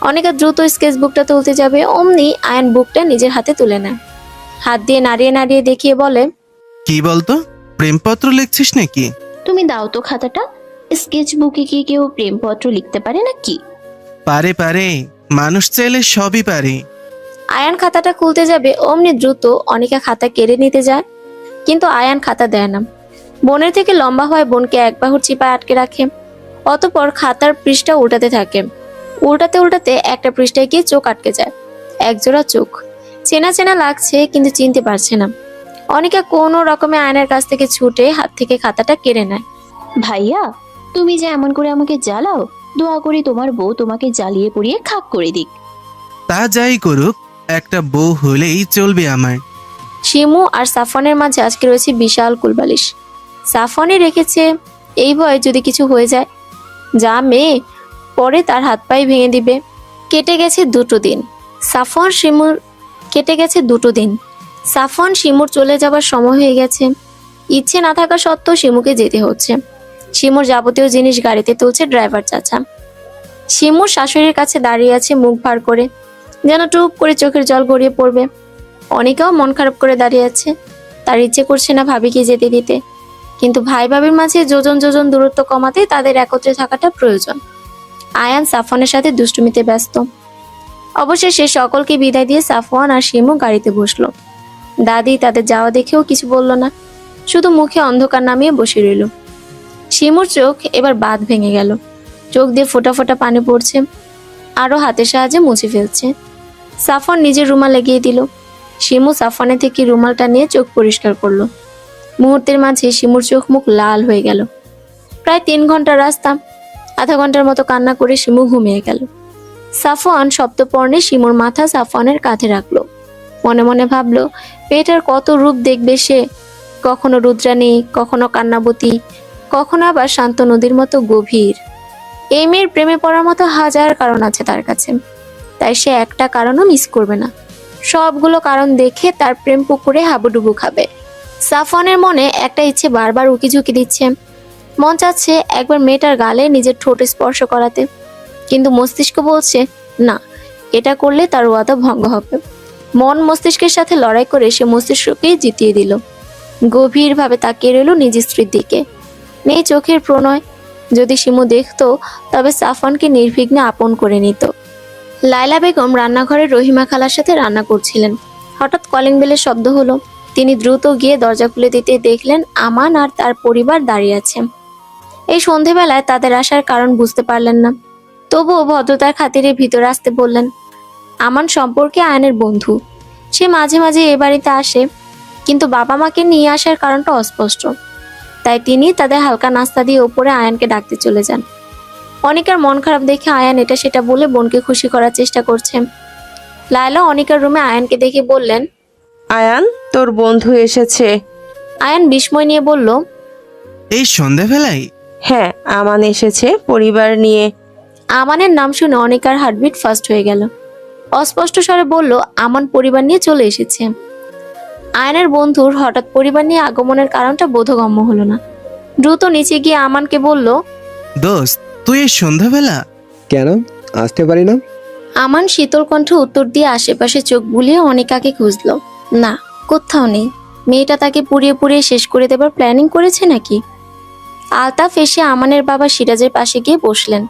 অনিকা দ্রুত স্কেচ বুকটা তুলতে যাবে, অমনি আয়ান বুকটা নিজের হাতে তুলে নেয়। হাত দিয়ে নাড়িয়ে নাড়িয়ে দেখিয়ে বলে, কি বলতো, প্রেমপত্র লিখছিস নাকি? তুমি দাও তো খাতাটা। স্কেচ বুকে কি কেউ প্রেমপত্র লিখতে পারে নাকি? পারে পারে, মানুষ চাইলে সবই পারে। আয়ান খাতাটা খুলতে যাবে, অমনি দ্রুত অনিকা খাতা কেড়ে নিতে যায়। কিন্তু আয়ান খাতা দেয় না। বোনের থেকে লম্বা হয় বোনকে এক বাহুর চিপায় আটকে রাখে। অতঃপর খাতার পৃষ্ঠা উল্টাতে থাকে। উল্টাতে উল্টাতে একটা পৃষ্ঠায় গিয়ে চোখ আটকে যায়। একজোড়া চোখ চেনা চেনা লাগছে, কিন্তু চিনতে পারছে না। অনিকা কোনো রকমে আয়নের কাছ থেকে ছুটে হাত থেকে খাতাটা কেড়ে নেয়। ভাইয়া, তুমি যে এমন করে আমাকে জ্বালাও, দোয়া করি তোমার বউ তোমাকে জ্বালিয়ে পুড়িয়ে খাক করে দিক। তা যাই করুক, একটা বউ হলেই চলবে আমার। শিমু আর সাফওয়ানের মাঝে আজকে রয়েছে বিশাল কুলবালিশ। সাফওয়ানই রেখেছে এই ভয়ে যদি কিছু হয়ে যায়। যা মেয়ে, পরে তার হাত পায়ে ভেঙে দিবে। কেটে গেছে দুটো দিন। সাফওয়ান শিমুর চলে যাবার সময় হয়ে গেছে। ইচ্ছে না থাকা সত্ত্বেও শিমুকে যেতে হচ্ছে। শিমুর যাবতীয় জিনিস গাড়িতে তুলছে ড্রাইভার চাচা। শিমুর শাশুড়ির কাছে দাঁড়িয়ে আছে মুখ ভার করে, যেন টুপ করে চোখের জল গড়িয়ে পড়বে। অনিকাও মন খারাপ করে দাঁড়িয়ে আছে। তার ইচ্ছে করছে না ভাবিকে যেতে দিতে, কিন্তু ভাই ভাবির মাঝে যোজন যোজন দূরত্ব কমাতে তাদের একত্রে থাকাটা প্রয়োজন। আয়ান সাফওয়ানের সাথে দুষ্টুমিতে ব্যস্ত। অবশেষে সকলকে বিদায় দিয়ে সাফওয়ান আর শিমু গাড়িতে বসলো। দাদি তাদের যাওয়া দেখেও কিছু বলল না, শুধু মুখে অন্ধকার নামিয়ে বসে রইল। শিমুর চোখ এবার বাঁধ ভেঙে গেল, চোখ দিয়ে ফোঁটা ফোঁটা পানি পড়ছে, আরো হাতের সাহায্যে মুছে ফেলছে। সাফওয়ান নিজের রুমাল লাগিয়ে দিল। শিমু সাফওয়ানের থেকে রুমালটা নিয়ে চোখ পরিষ্কার করলো। মুহূর্তের মাঝে শিমুর চোখ মুখ লাল হয়ে গেল। প্রায় 3 ঘন্টার রাস্তা, আধা ঘন্টার মতো কান্না করে শিমু ঘুমিয়ে গেল। সাফওয়ান সপ্তপর্ণে শিমুর মাথা সাফওয়ানের কাঁধে রাখলো। মনে মনে ভাবলো, মেয়েটার কত রূপ দেখবে সে, কখনো রুদ্রাণী, কখনো কান্নাবতী, কখনো আবার শান্ত নদীর মতো গভীর। এই মেয়ের প্রেমে পড়ার মতো হাজার কারণ আছে তার কাছে, তাই সে একটা কারণও মিস করবে না। সবগুলো কারণ দেখে তার প্রেম পুকুরে হাবুডুবু খাবে। সাফওয়ানের মনে একটা ইচ্ছে বারবার উকিঝুঁকি দিচ্ছে। মন চাচ্ছে একবার মেয়েটার গালে নিজের ঠোঁট স্পর্শ করাতে, কিন্তু মস্তিষ্ক বলছে না, এটা করলে তার ওয়াদা ভঙ্গ হবে। মন মস্তিষ্কের সাথে লড়াই করে সে মস্তিষ্ককেই জিতিয়ে দিল। গভীরভাবে তাকিয়ে রইল নিজের স্ত্রীর দিকে। নেই চোখের প্রণয়। যদি শিমু দেখতো তবে সাফওয়ানকে নির্বিঘ্নে আপন করে নিত। লায়লা বেগম রান্নাঘরে রহিমা খালার সাথে রান্না করছিলেন। হঠাৎ কলিং বেলের শব্দ হলো। তিনি দ্রুত গিয়ে দরজা খুলে দিতে দেখলেন আমান আর তার পরিবার দাঁড়িয়ে আছে। এই সন্ধেবেলায় তাদের আসার কারণ বুঝতে পারলেন না, তবুও ভদ্রতার খাতিরে ভিতরে আসতে বললেন। আমান সম্পর্কে আয়নের বন্ধু, সে মাঝে মাঝে এ বাড়িতে আসে, কিন্তু বাবা মাকে নিয়ে আসার কারণটা অস্পষ্ট। তাই তিনি তাদের হালকা নাস্তা দিয়ে ওপরে আয়ানকে ডাকতে চলে যান। অনিকার মন খারাপ দেখে আয়ান এটা সেটা বলে বোনকে খুশি করার চেষ্টা করছে। লায়লা অনিকার রুমে আয়ানকে দেখে বললেন, আয়ান, তোর বন্ধু এসেছে। আয়ান বিস্ময় নিয়ে বলল, এই সন্ধ্যাবেলায়? হ্যাঁ, আমান এসেছে পরিবার নিয়ে। আমানের নাম শুনে অনিকার হার্টবিট ফাস্ট হয়ে গেল। অস্পষ্ট স্বরে বলল, আমান পরিবার নিয়ে চলে এসেছে। আয়নের বন্ধুর হঠাৎ পরিবার নিয়ে আগমনের কারণটা বোধগম্য হলো না। দ্রুত নিচে গিয়ে আমানকে বলল, দোস্ত, তুই এই সন্ধ্যাবেলা? কেন আসতে পারি না? আমান শীতল কণ্ঠে উত্তর দিয়ে আশেপাশে চোখ বুলিয়ে অনিকাকে খুঁজলো। না, কোথাও নেই। মেয়েটা তাকে পুড়িয়ে পুড়িয়ে শেষ করে দেবার প্ল্যানিং করেছে নাকি? আলতাফ এসে আমানের বাবা সিরাজের পাশে গিয়ে বসলেন।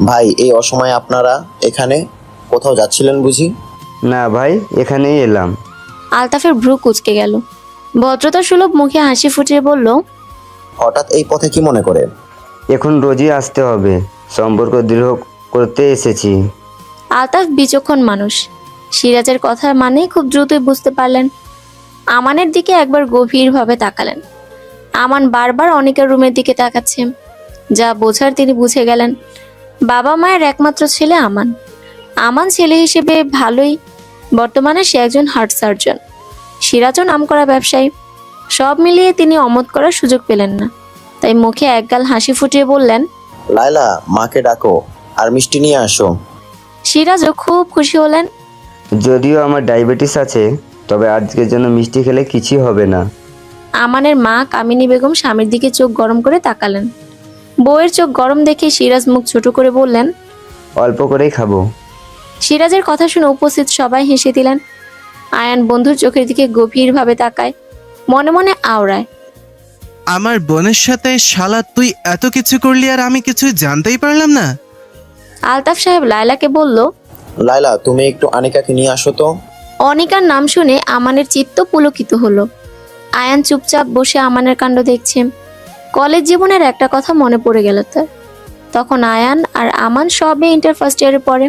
ভাই, এই অসময়ে আপনারা এখানে কোথাও যাচ্ছিলেন বুঝি? না ভাই, এখানেই এলাম। আলতাফের ভ্রু কুঁচকে গেল। ভদ্রতা সুলভ মুখে হাসি ফুটিয়ে বলল, হঠাৎ এই পথে কি মনে করে? এখন রোজই আসতে হবে, সম্পর্ক দৃঢ় করতে এসেছি। আলতাফ বিচক্ষণ মানুষ, সিরাজের কথার মানে খুব দ্রুতই বুঝতে পারলেন। আমানের দিকে একবার গভীরভাবে তাকালেন। আমান বারবার অনিকার রুমের দিকে তাকাচ্ছে। যা বোঝার তিনি বুঝে গেলেন। বাবা মায়ের একমাত্র ছেলে আমান। আমান ছেলে হিসেবে ভালোই, বর্তমানে সে একজন হার্ট সার্জন, সিরাজও নামকরা ব্যবসায়ী। সব মিলিয়ে তিনি অমত করার সুযোগ পেলেন না, তাই মুখে একগাল হাসি ফুটিয়ে বললেন, লায়লা, মাকে ডাকো আর মিষ্টি নিয়ে আসো। সিরাজও খুব খুশি হলেন। যদিও আমার ডায়াবেটিস আছে, তবে আজকের জন্য মিষ্টি খেলে কিছুই হবে না। আমানের মা কামিনী বেগম স্বামীর দিকে চোখ গরম করে তাকালেন। বউয়ের চোখ গরম দেখে সিরাজ মুখ ছোট করে বললেন, অল্প করেই খাবো। সিরাজের কথা শুনে উপস্থিত সবাই হেসে দিলেন। আয়ান বন্ধুর চোখের দিকে গভীরভাবে তাকায়, মনে মনে আওড়ায়, আমার বোনের সাথে শালা তুই এত কিছু করলি আর আমি কিছু জানতেই পারলাম না। আলতাফ সাহেব লায়লাকে বলল, লায়লা, তুমি একটু আনিকাকে নিয়ে আসো তো। অনিকার নাম শুনে আমানের চিত্ত পুলকিত হলো। আয়ান চুপচাপ বসে আমানের কাণ্ড দেখছে। কলেজ জীবনের একটা কথা মনে পড়ে গেল তার। তখন আয়ান আর আমান সবে ইন্টার ফার্স্ট ইয়ারে পড়ে।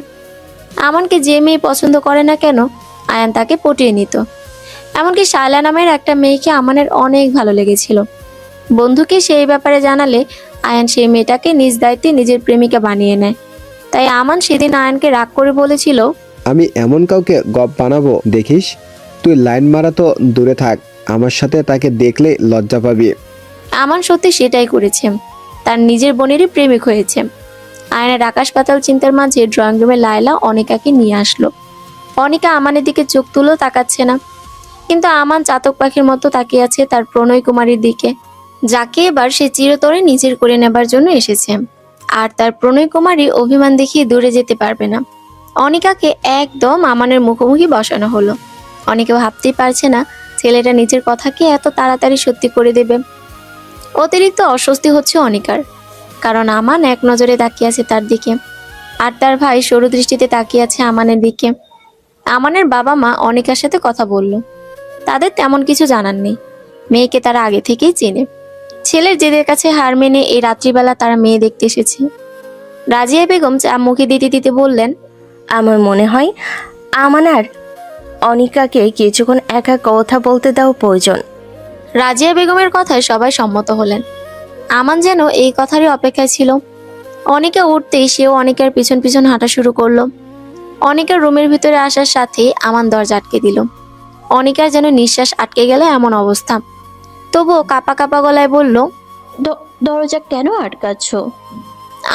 আমানকে যে মেয়ে পছন্দ করে না কেন, আয়ান তাকে পটিয়ে নিত। এমনকি শায়লা নামের একটা মেয়েকে আমানের অনেক ভালো লেগেছিল। বন্ধুকে সেই ব্যাপারে জানালে আয়ান সেই মেয়েটাকে নিজ দায়িত্বে নিজের প্রেমিকা বানিয়ে নেয়। তাই আমান সেদিন আয়ানকে রাগ করে বলেছিল, আমি এমন কাউকে গপ বানাবো দেখিস। তুই লাইন মারা তো দূরে থাক, আমার সাথে তাকে দেখলে লজ্জা পাবি। আমান সত্যি সেটাই করেছে, তার নিজের বোনেরই প্রেমিক হয়েছে। আয়নের আকাশ পাতাল চিন্তার মাঝে ড্রয়িং রুমে লায়লা অনিকাকে নিয়ে আসলো। অনিকা আমানের দিকে চোখ তুলেও তাকাচ্ছে না, কিন্তু আমান চাতক পাখির মতো তাকিয়ে আছে তার প্রণয় কুমারীর দিকে, যাকে এবার সে চিরতরে নিজের করে নেবার জন্য এসেছে। আর তার প্রণয় কুমারী অভিমান দেখিয়ে দূরে যেতে পারবে না। অনিকাকে একদম আমানের মুখোমুখি বসানো হলো। অনিকা ভাবতেই পারছে না ছেলেটা নিজের কথাকে এত তাড়াতাড়ি সত্যি করে দেবে। অতিরিক্ত অস্বস্তি হচ্ছে অনিকার, কারণ আমান এক নজরে তাকিয়ে আছে তার দিকে। আর তার ভাই সরু দৃষ্টিতে তাকিয়ে আছে আমানের দিকে। আমানের বাবা মা অনিকার সাথে কথা বলল। তাদের তেমন কিছু জানার নেই, মেয়েকে তারা আগে থেকেই চেনে। ছেলের জেদের কাছে হার মেনে এই রাত্রিবেলা তারা মেয়ে দেখতে এসেছে। রাজিয়া বেগম চা মুখে দিতে দিতে বললেন, আমার মনে হয় আমান আর অনিকাকে কিছুক্ষণ একা কথা বলতে দেওয়া প্রয়োজন। রাজিয়া বেগমের কথায় সবাই সম্মত হলেন। আমান যেন এই কথারই অপেক্ষায় ছিল। অনিকা উঠতেই সেও অনিকার পিছন পিছন হাঁটা শুরু করলো। অনিকার রুমের ভিতরে আসার সাথেই আমান দরজা আটকে দিল। অনিকার যেন নিঃশ্বাস আটকে গেল এমন অবস্থা। তবুও কাপা কাপা গলায় বলল, দরজা কেন আটকাচ্ছ?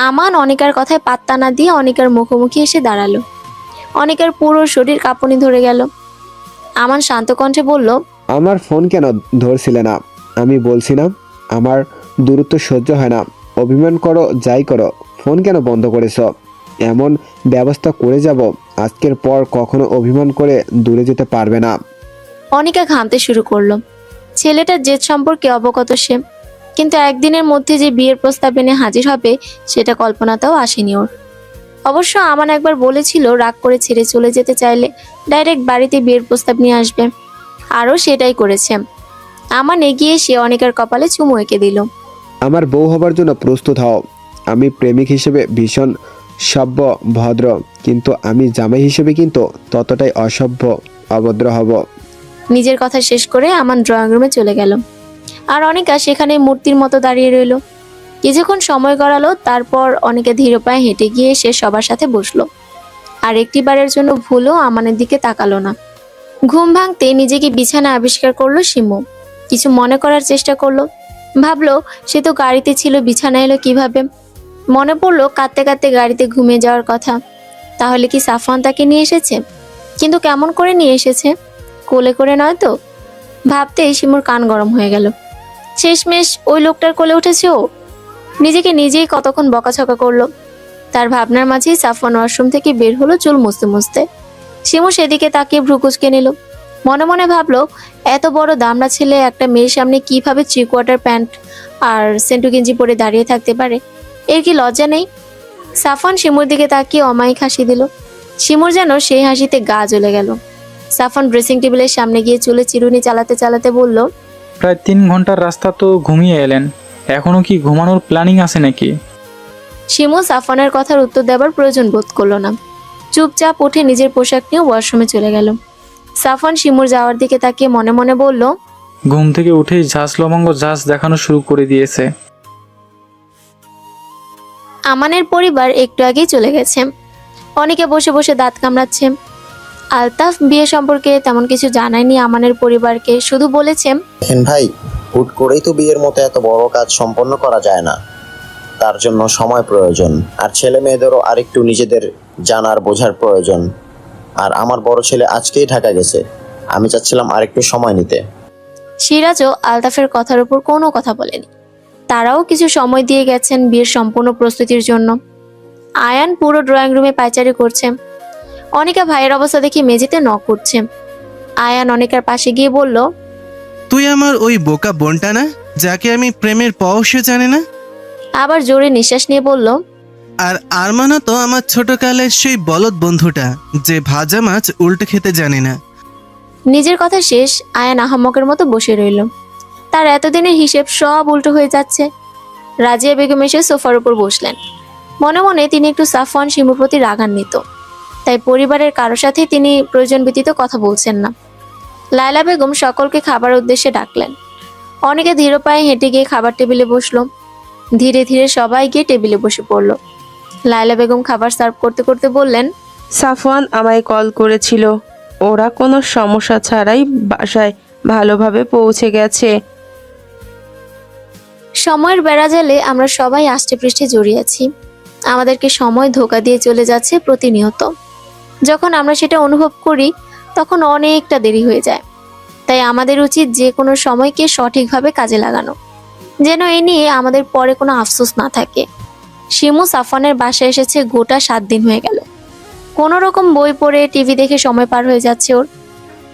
আমান অনিকার কথায় পাত্তা না দিয়ে অনিকার মুখোমুখি এসে দাঁড়ালো। অনিকার পুরো শরীর কাঁপুনি ধরে গেল। আমান শান্ত কণ্ঠে বলল, আমার ফোন কেন ধরছিলে না? আমি বলছি না আমার দূরত্ব সহ্য হয় না। অভিমান করো যাই করো, ফোন কেন বন্ধ করেছ? এমন ব্যবস্থা করে যাব আজকের পর কখনো অভিমান করে দূরে যেতে পারবে না। অনিকা ঘামতে শুরু করলো। ছেলেটার জেদ সম্পর্কে অবগত সে, কিন্তু একদিনের মধ্যে যে বিয়ের প্রস্তাব এনে হাজির হবে সেটা কল্পনাতেও আসেনি ওর। অবশ্য আমান একবার বলেছিল রাগ করে ছেড়ে চলে যেতে চাইলে ডাইরেক্ট বাড়িতে বিয়ের প্রস্তাব নিয়ে আসবে, আরও সেটাই করেছে। আমান এগিয়ে সে অনিকার কপালে চুমু এঁকে দিল। আমার বউ হবার জন্য প্রস্তুত হও। আমি প্রেমিক হিসেবে ভীষণ সভ্য ভদ্র, কিন্তু আমি জামাই হিসেবে কিন্তু ততটাই অসভ্য অভদ্র হব। নিজের কথা শেষ করে আমান ড্রয়িং রুমে চলে গেল। আর অনিকা সেখানে মূর্তির মতো দাঁড়িয়ে রইল। কিছুক্ষণ সময় গড়ালো, তারপর অনিকা ধীর পায়ে হেঁটে গিয়ে সে সবার সাথে বসলো। আর একটিবারের জন্য ভুলও আমানের দিকে তাকালো না। ঘুম ভাঙতে নিজেকে বিছানা আবিষ্কার করলো শিমু। কিছু মনে করার চেষ্টা করলো, ভাবলো সে তো গাড়িতে ছিল, বিছানা এলো কিভাবে। মনে পড়লো কাঁদতে কাঁদতে গাড়িতে ঘুমিয়ে যাওয়ার কথা। তাহলে কি সাফওয়ান তাকে নিয়ে এসেছে? কিন্তু কেমন করে নিয়ে এসেছে? কোলে করে নয় তো? ভাবতেই শিমুর কান গরম হয়ে গেল। শেষমেশ ওই লোকটার কোলে উঠেছে ও। নিজেকে নিজেই কতক্ষণ বকাঝকা করলো। তার ভাবনার মাঝেই সাফওয়ান ওয়াশরুম থেকে বের হলো চুল মুছতে মুছতে। শিমু সেদিকে তাকিয়ে ভ্রু কুঁচকে নিল। মনে মনে ভাবলো, এত বড় দামড়া ছেলে একটা মেয়ের সামনে কিভাবে 3 কোয়ার্টার প্যান্ট আর সেন্টু গেঞ্জি পরে দাঁড়িয়ে থাকতে পারে? এর কি লজ্জা নেই? সাফওয়ান শিমুর দিকে তাকিয়ে অমায়িক হাসি দিল। শিমুর যেন সেই হাসিতে গা জ্বলে গেল। সাফওয়ান ড্রেসিং টেবিলের সামনে গিয়ে চুলে চিরুনি চালাতে চালাতে বলল, প্রায় 3 ঘন্টার রাস্তা তো ঘুমিয়ে এলেন, এখনো কি ঘুমানোর প্ল্যানিং আছে নাকি? শিমু সাফওয়ানের কথার উত্তর দেবার প্রয়োজন বোধ করলো না। চুপচাপ উঠে নিজের পোশাক নিয়ে ওয়াশরুমে চলে গেল। সাফওয়ান শিমুর যাওয়ার দিকে তাকিয়ে মনে মনে বলল, ঘুম থেকে উঠেই ঝাঁস লবঙ্গ ঝাঁস দেখানো শুরু করে দিয়েছে। আমানের পরিবার একটু আগেই চলে গেছে। অনেকে বসে বসে দাঁত কামড়াচ্ছে। আলতাফ বিয়ে সম্পর্কে তেমন কিছু জানায়নি আমানের পরিবারকে, শুধু বলেছে, দেখেন ভাই, হুট করেই তো বিয়ের মতো এত বড় কাজ সম্পন্ন করা যায় না, তার জন্য সময় প্রয়োজন। আর ছেলে মেয়েদেরও আরেকটু নিজেদের জানার বোঝার প্রয়োজন। আর আমার বড় ছেলে আজকেই ঢাকা গেছে, আমি চাচ্ছিলাম আরেকটু সময় নিতে। সিরাজও আলতাফের কথার উপর কোনো কথা বলেনি। তারাও কিছু সময় দিয়ে গেছেন বিয়ের সম্পূর্ণ প্রস্তুতির জন্য। আয়ান পুরো ড্রয়িং রুমে পায়চারি করছে। অনিকা ভাইয়ের অবস্থা দেখে মেঝেতে নক করছে। আয়ান অনিকার পাশে গিয়ে বলল, তুই আমার ওই বোকা বোনটা না, যাকে আমি প্রেমের পয়সও জানি না? আবার জোরে নিঃশ্বাস নিয়ে বলল, আর আরমানও তো আমার ছোটকালের সেই বলদ বন্ধুটা, যে ভাজা মাছ উল্টে খেতে জানে না। নিজের কথা শেষ আয়ান আহাম্মকের মতো বসে রইল। তার এতদিনের হিসেব সব উল্টো হয়ে যাচ্ছে। রাজিয়া বেগম এসে সোফার উপর বসলেন। মনে মনে তিনি একটু সাফওয়ান শিমুর প্রতি রাগান্বিত, তাই পরিবারের কারোর সাথে তিনি প্রয়োজন ব্যতীত কথা বলছেন না। লায়লা বেগম সকলকে খাবার উদ্দেশ্যে ডাকলেন। অনেকে ধীর পায়ে হেঁটে গিয়ে খাবার টেবিলে বসলো। ধীরে ধীরে সবাই গিয়ে টেবিলে বসে পড়ল। লায়লা বেগম খাবার সার্ভ করতে করতে বললেন, সাফওয়ান আমায় কল করেছিল, ওরা কোনো সমস্যা ছাড়াই বাসায় ভালোভাবে পৌঁছে গেছে। সময়ের বেড়াজালে আমরা সবাই আষ্টে পৃষ্ঠে জড়িয়ে আছি। আমাদেরকে সময় ধোঁকা দিয়ে চলে যাচ্ছে প্রতিনিয়ত। যখন আমরা সেটা অনুভব করি তখন অনেকটা দেরি হয়ে যায়। তাই আমাদের উচিত যে কোনো সময়কে সঠিকভাবে কাজে লাগানো, যেন এ নিয়ে আমাদের পরে কোনো আফসোস না থাকে। শিমু সাফওয়ানের বাসায় এসেছে গোটা 7 দিন হয়ে গেল। কোনো রকম বই পড়ে টিভি দেখে সময় পার হয়ে যাচ্ছে ওর।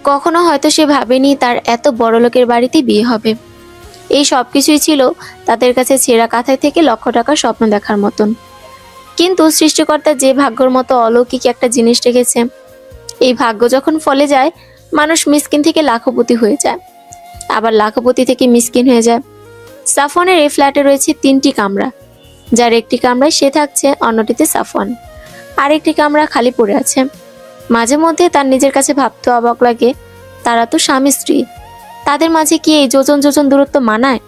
কখনো হয়তো সে ভাবেনি তার এত বড় লোকের বাড়িতে বিয়ে হবে। এই সব কিছুই ছিল তাদের কাছে ছেঁড়া কাঁথায় থেকে লক্ষ টাকার স্বপ্ন দেখার মতন। কিন্তু সৃষ্টিকর্তা যে ভাগ্যর মতো অলৌকিক একটা জিনিস রেখেছে, এই ভাগ্য যখন ফলে যায়, মানুষ মিসকিন থেকে লাখপতি হয়ে যায়, আবার লাখপতি থেকে মিসকিন হয়ে যায়। সাফওয়ানের এই ফ্ল্যাটে রয়েছে 3টি কামরা, যার একটি কামরায় সে থাকছে, অন্যটিতে সাফওয়ান। আরেকটি কামরা খালি পড়ে আছে। মাঝে মধ্যে তার নিজের কাছে ভাবতে অবাক লাগে, তারা তো স্বামী স্ত্রী, তাদের মাঝে কি এই যোজন যোজন দূরত্ব মানায়?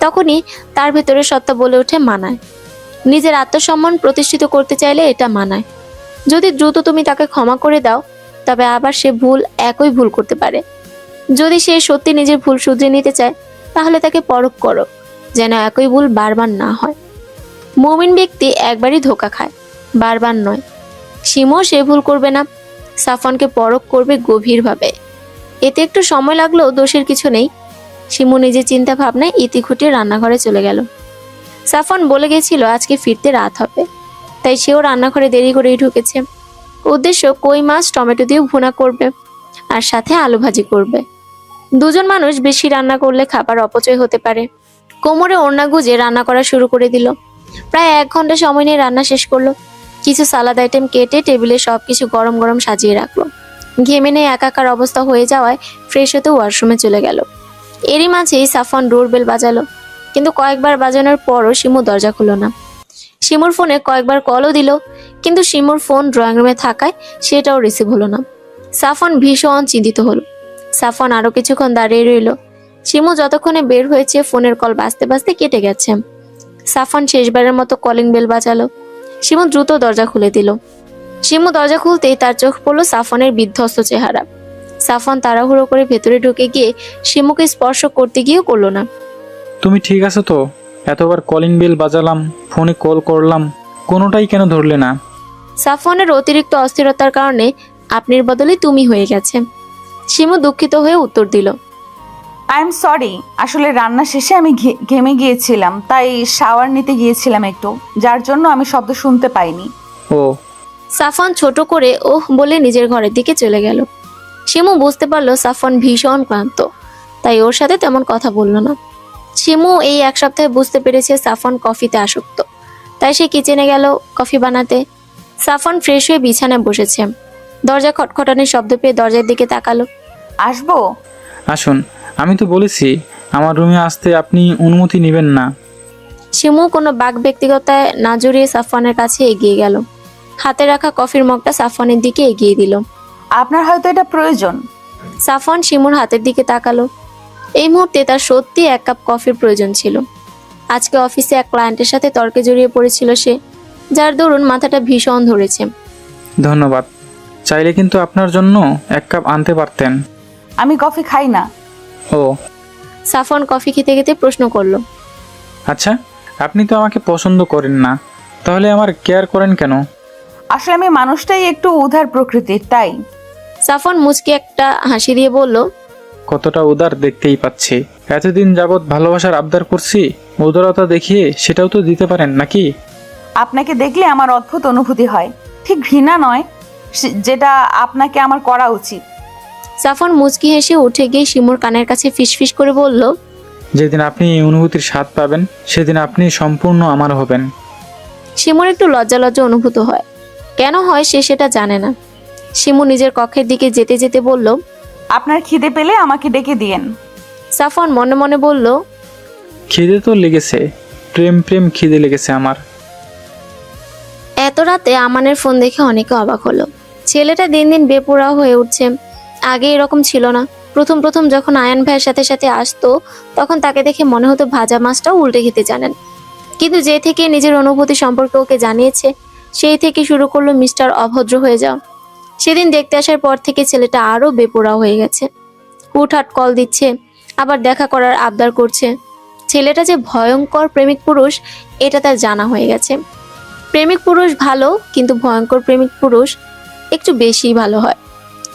তখনই তার ভেতরে সত্তা বলে ওঠে মানায়। নিজের আত্মসম্মান প্রতিষ্ঠিত করতে চাইলে এটা মানায়। যদি দ্রুত তুমি তাকে ক্ষমা করে দাও, তবে আবার সে একই ভুল করতে পারে। যদি সে সত্যি নিজের ভুল শুধরে নিতে চায়, তাহলে তাকে পরখ করো, যেন একই ভুল বারবার না হয়। মুমিন ব্যক্তি একবারই ধোঁকা খায়, বারবার নয়। শিমও সে ভুল করবে না, সাফওয়ানকে পরখ করবে গভীরভাবে। এতে একটু সময় লাগলেও দোষের কিছু নেই। শিমু নিজের চিন্তা ভাবনায় ইতি ঘটিয়ে রান্নাঘরে চলে গেল। সাফওয়ান বলে গেছিল আজকে ফিরতে রাত হবে, তাই সেও রান্নাঘরে দেরি করেই ঢুকেছে। উদ্দেশ্য কই মাছ টমেটো দিয়ে ভুনা করবে, আর সাথে আলু ভাজি করবে। দুজন মানুষ বেশি রান্না করলে খাবার অপচয় হতে পারে। কোমরে ওড়না গুজে রান্না করা শুরু করে দিল। প্রায় 1 ঘন্টা সময় নিয়ে রান্না শেষ করলো। কিছু সালাদ আইটেম কেটে টেবিলে সবকিছু গরম গরম সাজিয়ে রাখলো। ঘেমে নিয়ে একাকার অবস্থা হয়ে যাওয়ায় ফ্রেশ হতে ওয়াশরুমে চলে গেল। এরই মাঝেই সাফওয়ান ডোরবেল বাজালো, কিন্তু কয়েকবার বাজানোর পরও শিমু দরজা খুলল না। শিমুর ফোনে কয়েকবার কলও দিল, কিন্তু শিমুর ফোন ড্রয়িং রুমে থাকায় সেটাও রিসিভ হলো না। সাফওয়ান ভীষণ চিন্তিত হলো। সাফওয়ান আরো কিছুক্ষণ দাঁড়িয়ে রইল। শিমু যতক্ষণে বের হয়েছে ফোনের কল বাজতে বাজতে কেটে গেছে। সাফওয়ান শেষবারের মতো কলিং বেল বাজালো। শিমু দ্রুত দরজা খুলে দিল। শিমু দরজা খুলতেই তার চোখ পড়ল সাফওয়ানের বিধ্বস্ত চেহারা। সাফওয়ান তাড়াহুড়ো করে ভেতরে ঢুকে গিয়ে শিমুকে স্পর্শ করতে গিয়েও করলো না। তুমি ঠিক আছো তো? এতবার কলিং বেল বাজালাম, ফোনে কল করলাম, কোনোটাই কেন ধরলে না? সাফওয়ানের অতিরিক্ত অস্থিরতার কারণে আপনির বদলে তুমি হয়ে গেছে। শিমু দুঃখিত হয়ে উত্তর দিল। আই এম সরি, আসলে রান্না শেষে আমি ঘেমে গিয়েছিলাম, তাই শাওয়ার নিতে গিয়েছিলাম একটু, যার জন্য আমি শব্দ শুনতে পাইনি। ও। সাফওয়ান ছোট করে ওহ বলে নিজের ঘরের দিকে চলে গেল। শিমু বুঝতে পারলো সাফওয়ান ভীষণ ক্লান্ত, তাই ওর সাথে তেমন কথা বলল না। শিমু এই 1 সপ্তাহে বুঝতে পেরেছে সাফওয়ান কফিতে আসক্ত, তাই সে কিচেনে গেল কফি বানাতে। সাফওয়ান ফ্রেশ হয়ে বিছানায় বসেছে। দরজা খটখটানির শব্দ পেয়ে দরজার দিকে তাকালো। আসবো? আসুন, আমি তো বলেছি আমার রুমে আসতে আপনি অনুমতি নেবেন না। শিমু কোনো বাক ব্যক্তিগতায় না জড়িয়ে সাফওয়ানের কাছে এগিয়ে গেল। হাতে রাখা কফির মগটা সাফওয়ানের দিকে এগিয়ে দিল। আপনার হয়তো এটা প্রয়োজন। সাফওয়ান শিমুর হাতের দিকে তাকালো। এই মুহূর্তে তার সত্যি 1 কাপ কফির প্রয়োজন ছিল। আজকে অফিসে এক ক্লায়েন্টের সাথে তর্কে জড়িয়ে পড়েছিল সে, যার দরুন মাথাটা ভীষণ ধরেছে। ধন্যবাদ। চাইলে কিন্তু আপনার জন্য 1 কাপ আনতে পারতেন। আমি কফি খাই না। ও সাফওয়ান কফি খেতে খেতে প্রশ্ন করলো। আচ্ছা, আপনি তো আমাকে পছন্দ করেন না, তাহলে আমার কেয়ার করেন কেন? আসলে আমি মানুষটাই একটু উদার প্রকৃতির, তাই। সাফওয়ান মুচকি একটা হাসি দিয়ে বলল, কতটা উদার দেখতেই পাচ্ছি। এতদিন যাবৎ ভালোবাসার আবদার করছি, উদারতা দেখিয়ে সেটাও তো দিতে পারেন নাকি? আপনাকে দেখলে আমার অদ্ভুত অনুভূতি হয়, ঠিক ঘৃণা নয়, যেটা আপনাকে আমার করা উচিত। সাফওয়ান মুচকি হেসে উঠে গিয়ে শিমুর কানের কাছে ফিসফিস করে বলল, যেদিন আপনি এই অনুভূতির স্বাদ পাবেন, সেদিন আপনি সম্পূর্ণ আমার হবেন। শিমুর একটু লজ্জা লজ্জা অনুভূত হয়। কেন হয় সে সেটা জানে না। শিমু নিজের কক্ষের দিকে যেতে যেতে বলল, আপনার খিদে পেলে আমাকে ডেকে দিয়েন। সাফওয়ান মনে মনে বলল, খিদে তো লেগেছে, প্রেম প্রেম খিদে লেগেছে আমার। এত রাতে আমানের ফোন দেখে অনেকে অবাক হলো। ছেলেটা দিন দিন বেপরোয়া হয়ে উঠছে। আগে এরকম ছিল না। প্রথম প্রথম যখন আয়ান ভাইয়ের সাথে সাথে আসতো, তখন তাকে দেখে মনে হতো ভাজা মাছটাও উল্টে খেতে জানেন। কিন্তু যে থেকে নিজের অনুভূতি সম্পর্কে ওকে জানিয়েছে, সেই থেকে শুরু করলো মিস্টার অভদ্র হয়ে যাওয়া। সেদিন দেখতে আসার পর থেকে ছেলেটা আরো বেপরোয়া হয়ে গেছে। হুটহাট কল দিচ্ছে, আবার দেখা করার আবদার করছে। ছেলেটা যে ভয়ঙ্কর প্রেমিক পুরুষ, এটা তার জানা হয়ে গেছে। প্রেমিক পুরুষ ভালো, কিন্তু ভয়ঙ্কর প্রেমিক পুরুষ একটু বেশিই ভালো হয়।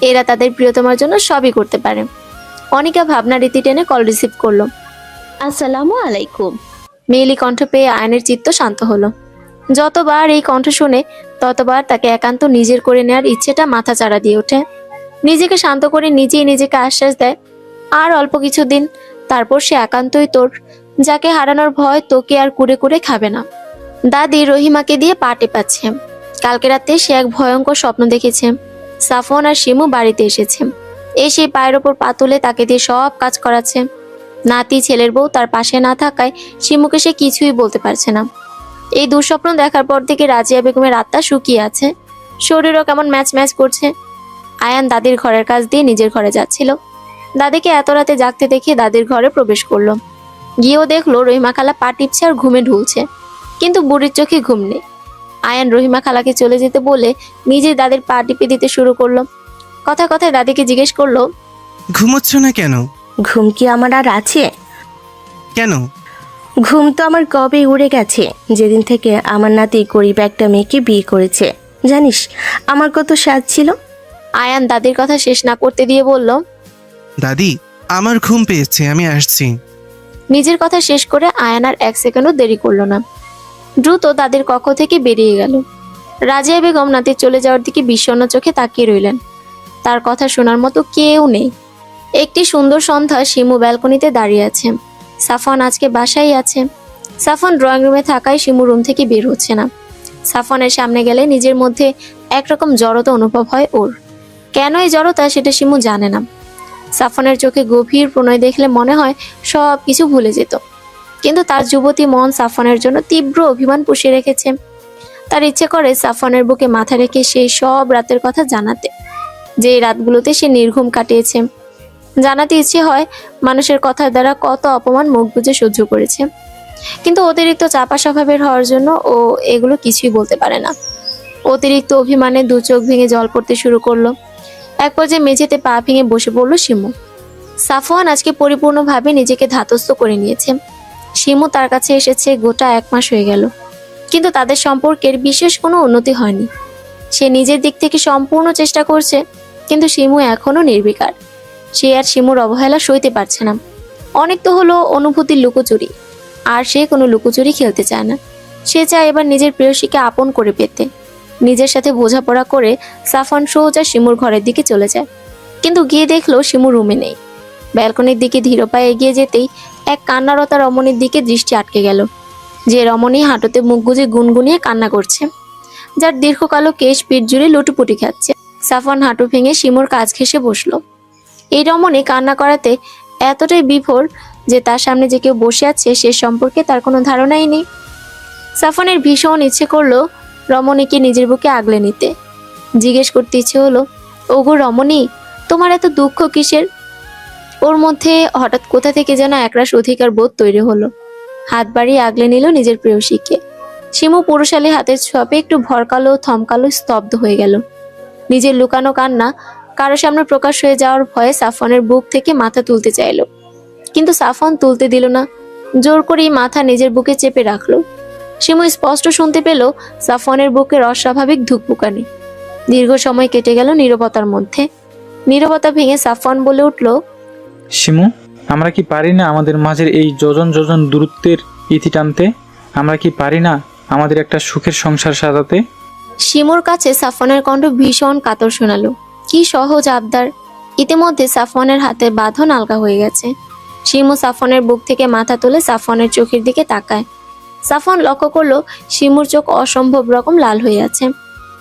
এরা তাদের প্রিয়তমার জন্য সবই করতে পারে। অনিকা ভাবনা রীতি টেনে কল রিসিভ করলো। আসসালামু আলাইকুম। মেয়েলি কণ্ঠ পেয়ে আয়নের চিত্ত শান্ত হলো। যতবার এই কণ্ঠ শুনে, ততবার তাকে একান্ত নিজের করে নেওয়ার ইচ্ছেটা মাথা চাড়া দিয়ে ওঠে। নিজেকে শান্ত করে নিজেই নিজেকে আশ্বাস দেয়, আর অল্প কিছুদিন, তারপর সে একান্তই তোর। যাকে হারানোর ভয় তোকে আর কুড়ে কুড়ে খাবে না। দাদি রহিমাকে দিয়ে পা টেপাচ্ছে। কালকে রাতে সে এক ভয়ঙ্কর স্বপ্ন দেখেছে। সাফন আর শিমু বাড়িতে এসেছে, এসে পায়ের ওপর পা তুলে তাকে দিয়ে সব কাজ করাচ্ছে। নাতি ছেলের বউ তার পাশে না থাকায় শিমুকে সে কিছুই বলতে পারছে না। এই দুঃস্বপ্ন দেখার পর থেকে রাজিয়া বেগমের আত্মা শুকিয়ে আছে, শরীরও কেমন ম্যাচ ম্যাচ করছে। আয়ান দাদির ঘরের কাজ দিয়ে নিজের ঘরে যাচ্ছিল। দাদিকে এত রাতে জাগতে দেখে দাদির ঘরে প্রবেশ করলো। গিয়েও দেখলো রহিমা খালা পা টিপছে আর ঘুমে ঢুলছে, কিন্তু বুড়ির চোখে ঘুম নেই। আয়ান রহিমা খালাকে চলে যেতে বলে নিজে দাদির পা টিপে দিতে শুরু করলো। কথায় কথায় দাদিকে জিজ্ঞেস করলো, ঘুমোচ্ছ না কেন? ঘুম কি আমার আর আছে? কেন? ঘুম তো আমার কবে উড়ে গেছে, যেদিন থেকে আমার নাতি গরিব একটা মেয়েকে বিয়ে করেছে। জানিস আমার কত স্বাদ ছিল। আয়ান দাদির কথা শেষ না করতে দিয়ে বলল, দাদি, আমার ঘুম পেয়েছে, আমি আসছি। নিজের কথা শেষ করে আয়ান আর এক সেকেন্ডও দেরি করলো না, দ্রুত দাদির কক্ষ থেকে বেরিয়ে গেল। রাজিয়া বেগম নাতির চলে যাওয়ার দিকে বিষণ্ণ চোখে তাকিয়ে রইলেন। তার কথা শোনার মতো কেউ নেই। একটি সুন্দর সন্ধ্যা শিমু ব্যালকনিতে দাঁড়িয়ে আছে। সাফন আজকে বাসায় আছে। সাফন ড্রয়িং রুমে থাকায় শিমু রুম থেকে বের হচ্ছে না। সাফনের সামনে গেলে নিজের মধ্যে একরকম জড়তা অনুভব হয় ওর। কেন এই জড়তা সেটা শিমু জানে না। সাফনের চোখে গভীর প্রণয় দেখলে মনে হয় সব কিছু ভুলে যেত, কিন্তু তার যুবতী মন সাফনের জন্য তীব্র অভিমান পুষিয়ে রেখেছে। তার ইচ্ছে করে সাফনের বুকে মাথা রেখে সেই সব রাতের কথা জানাতে, যে রাতগুলোতে সে নির্ঘুম কাটিয়েছে। জানাতে ইচ্ছে হয় মানুষের কথার দ্বারা কত অপমান মুখ বুজে সহ্য করেছে, কিন্তু অতিরিক্ত চাপা স্বভাবের হওয়ার জন্য ও এগুলো কিছুই বলতে পারে না। অতিরিক্ত অভিমানে দু চোখ ভেঙে জল পড়তে শুরু করলো। এক পর্যায়ে মেঝেতে পা ভেঙে বসে পড়লো শিমু। সাফওয়ান আজকে পরিপূর্ণভাবে নিজেকে ধাতস্থ করে নিয়েছে। শিমু তার কাছে এসেছে গোটা 1 মাস হয়ে গেল, কিন্তু তাদের সম্পর্কের বিশেষ কোনো উন্নতি হয়নি। সে নিজের দিক থেকে সম্পূর্ণ চেষ্টা করছে, কিন্তু শিমু এখনো নির্বিকার। সে আর শিমুর অবহেলা সইতে পারছে না। অনেক তো হলো অনুভূতির লুকোচুরি, আর সে কোনো লুকোচুরি খেলতে চায় না। সে চায় এবার নিজের প্রেয়সীকে আপন করে পেতে। নিজের সাথে বোঝাপড়া করে সাফন সোজা শিমুর ঘরের দিকে চলে যায়, কিন্তু গিয়ে দেখলো শিমু রুমে নেই। ব্যালকনির দিকে ধীর পায়ে এগিয়ে যেতেই এক কান্নারতা রমণীর দিকে দৃষ্টি আটকে গেল, যে রমণী হাঁটুতে মুখ গুজে গুনগুনিয়ে কান্না করছে, যার দীর্ঘ কালো কেশ পিঠ জুড়ে লুটুপুটি খাচ্ছে। সাফন হাঁটু ভেঙে শিমুর কাজ ঘেঁষে বসলো। এই রমণী কান্না করাতে এতটাই বিভোর যে তার সামনে যে কেউ বসে আছে সে সম্পর্কে তার কোনো ধারণাই নেই। সাফনের ভীষণ ইচ্ছে করলো রমণীকে নিজের বুকে আগলে নিতে। জিজ্ঞেস করতে ইচ্ছে হলো, ওগো রমণী, তোমার এত দুঃখ কিসের? ওর মধ্যে হঠাৎ কোথা থেকে যেন একরাশ অধিকার বোধ তৈরি হলো। হাত বাড়িয়ে আগলে নিল নিজের প্রেয়সীকে। শিমু পুরুষালী হাতের ছোঁয়াপে একটু ভরকালো, থমকালো, স্তব্ধ হয়ে গেল। নিজের লুকানো কান্না কারো সামনে প্রকাশ হয়ে যাওয়ার ভয়ে সাফনের বুক থেকে মাথা তুলতে চাইল, কিন্তু সাফন তুলতে দিল না। জোর করেই মাথা নিজের বুকে চেপে রাখলো। শিমু স্পষ্ট শুনতে পেল সাফনের বুকের অস্বাভাবিক ধুকপুকানি। দীর্ঘ সময় কেটে গেল নীরবতার মধ্যে। নীরবতা ভেঙে সাফন বলে উঠল, শিমু, আমরা কি পারি না আমাদের মাঝের এই যোজন যোজন দূরত্বের ইতি টানতে? আমরা কি পারি না আমাদের একটা সুখের সংসার সাজাতে? শিমুর কাছে সাফনের কণ্ঠ ভীষণ কাতর শোনালো। কি সহজ আবদার! ইতিমধ্যে সাফনের হাতে বাঁধন আলগা হয়ে গেছে। শিমু সাফনের বুক থেকে মাথা তুলে সাফনের চোখের দিকে তাকায়। সাফন লক্ষ্য করলো শিমুর চোখ অসম্ভব রকম লাল হয়ে আছে।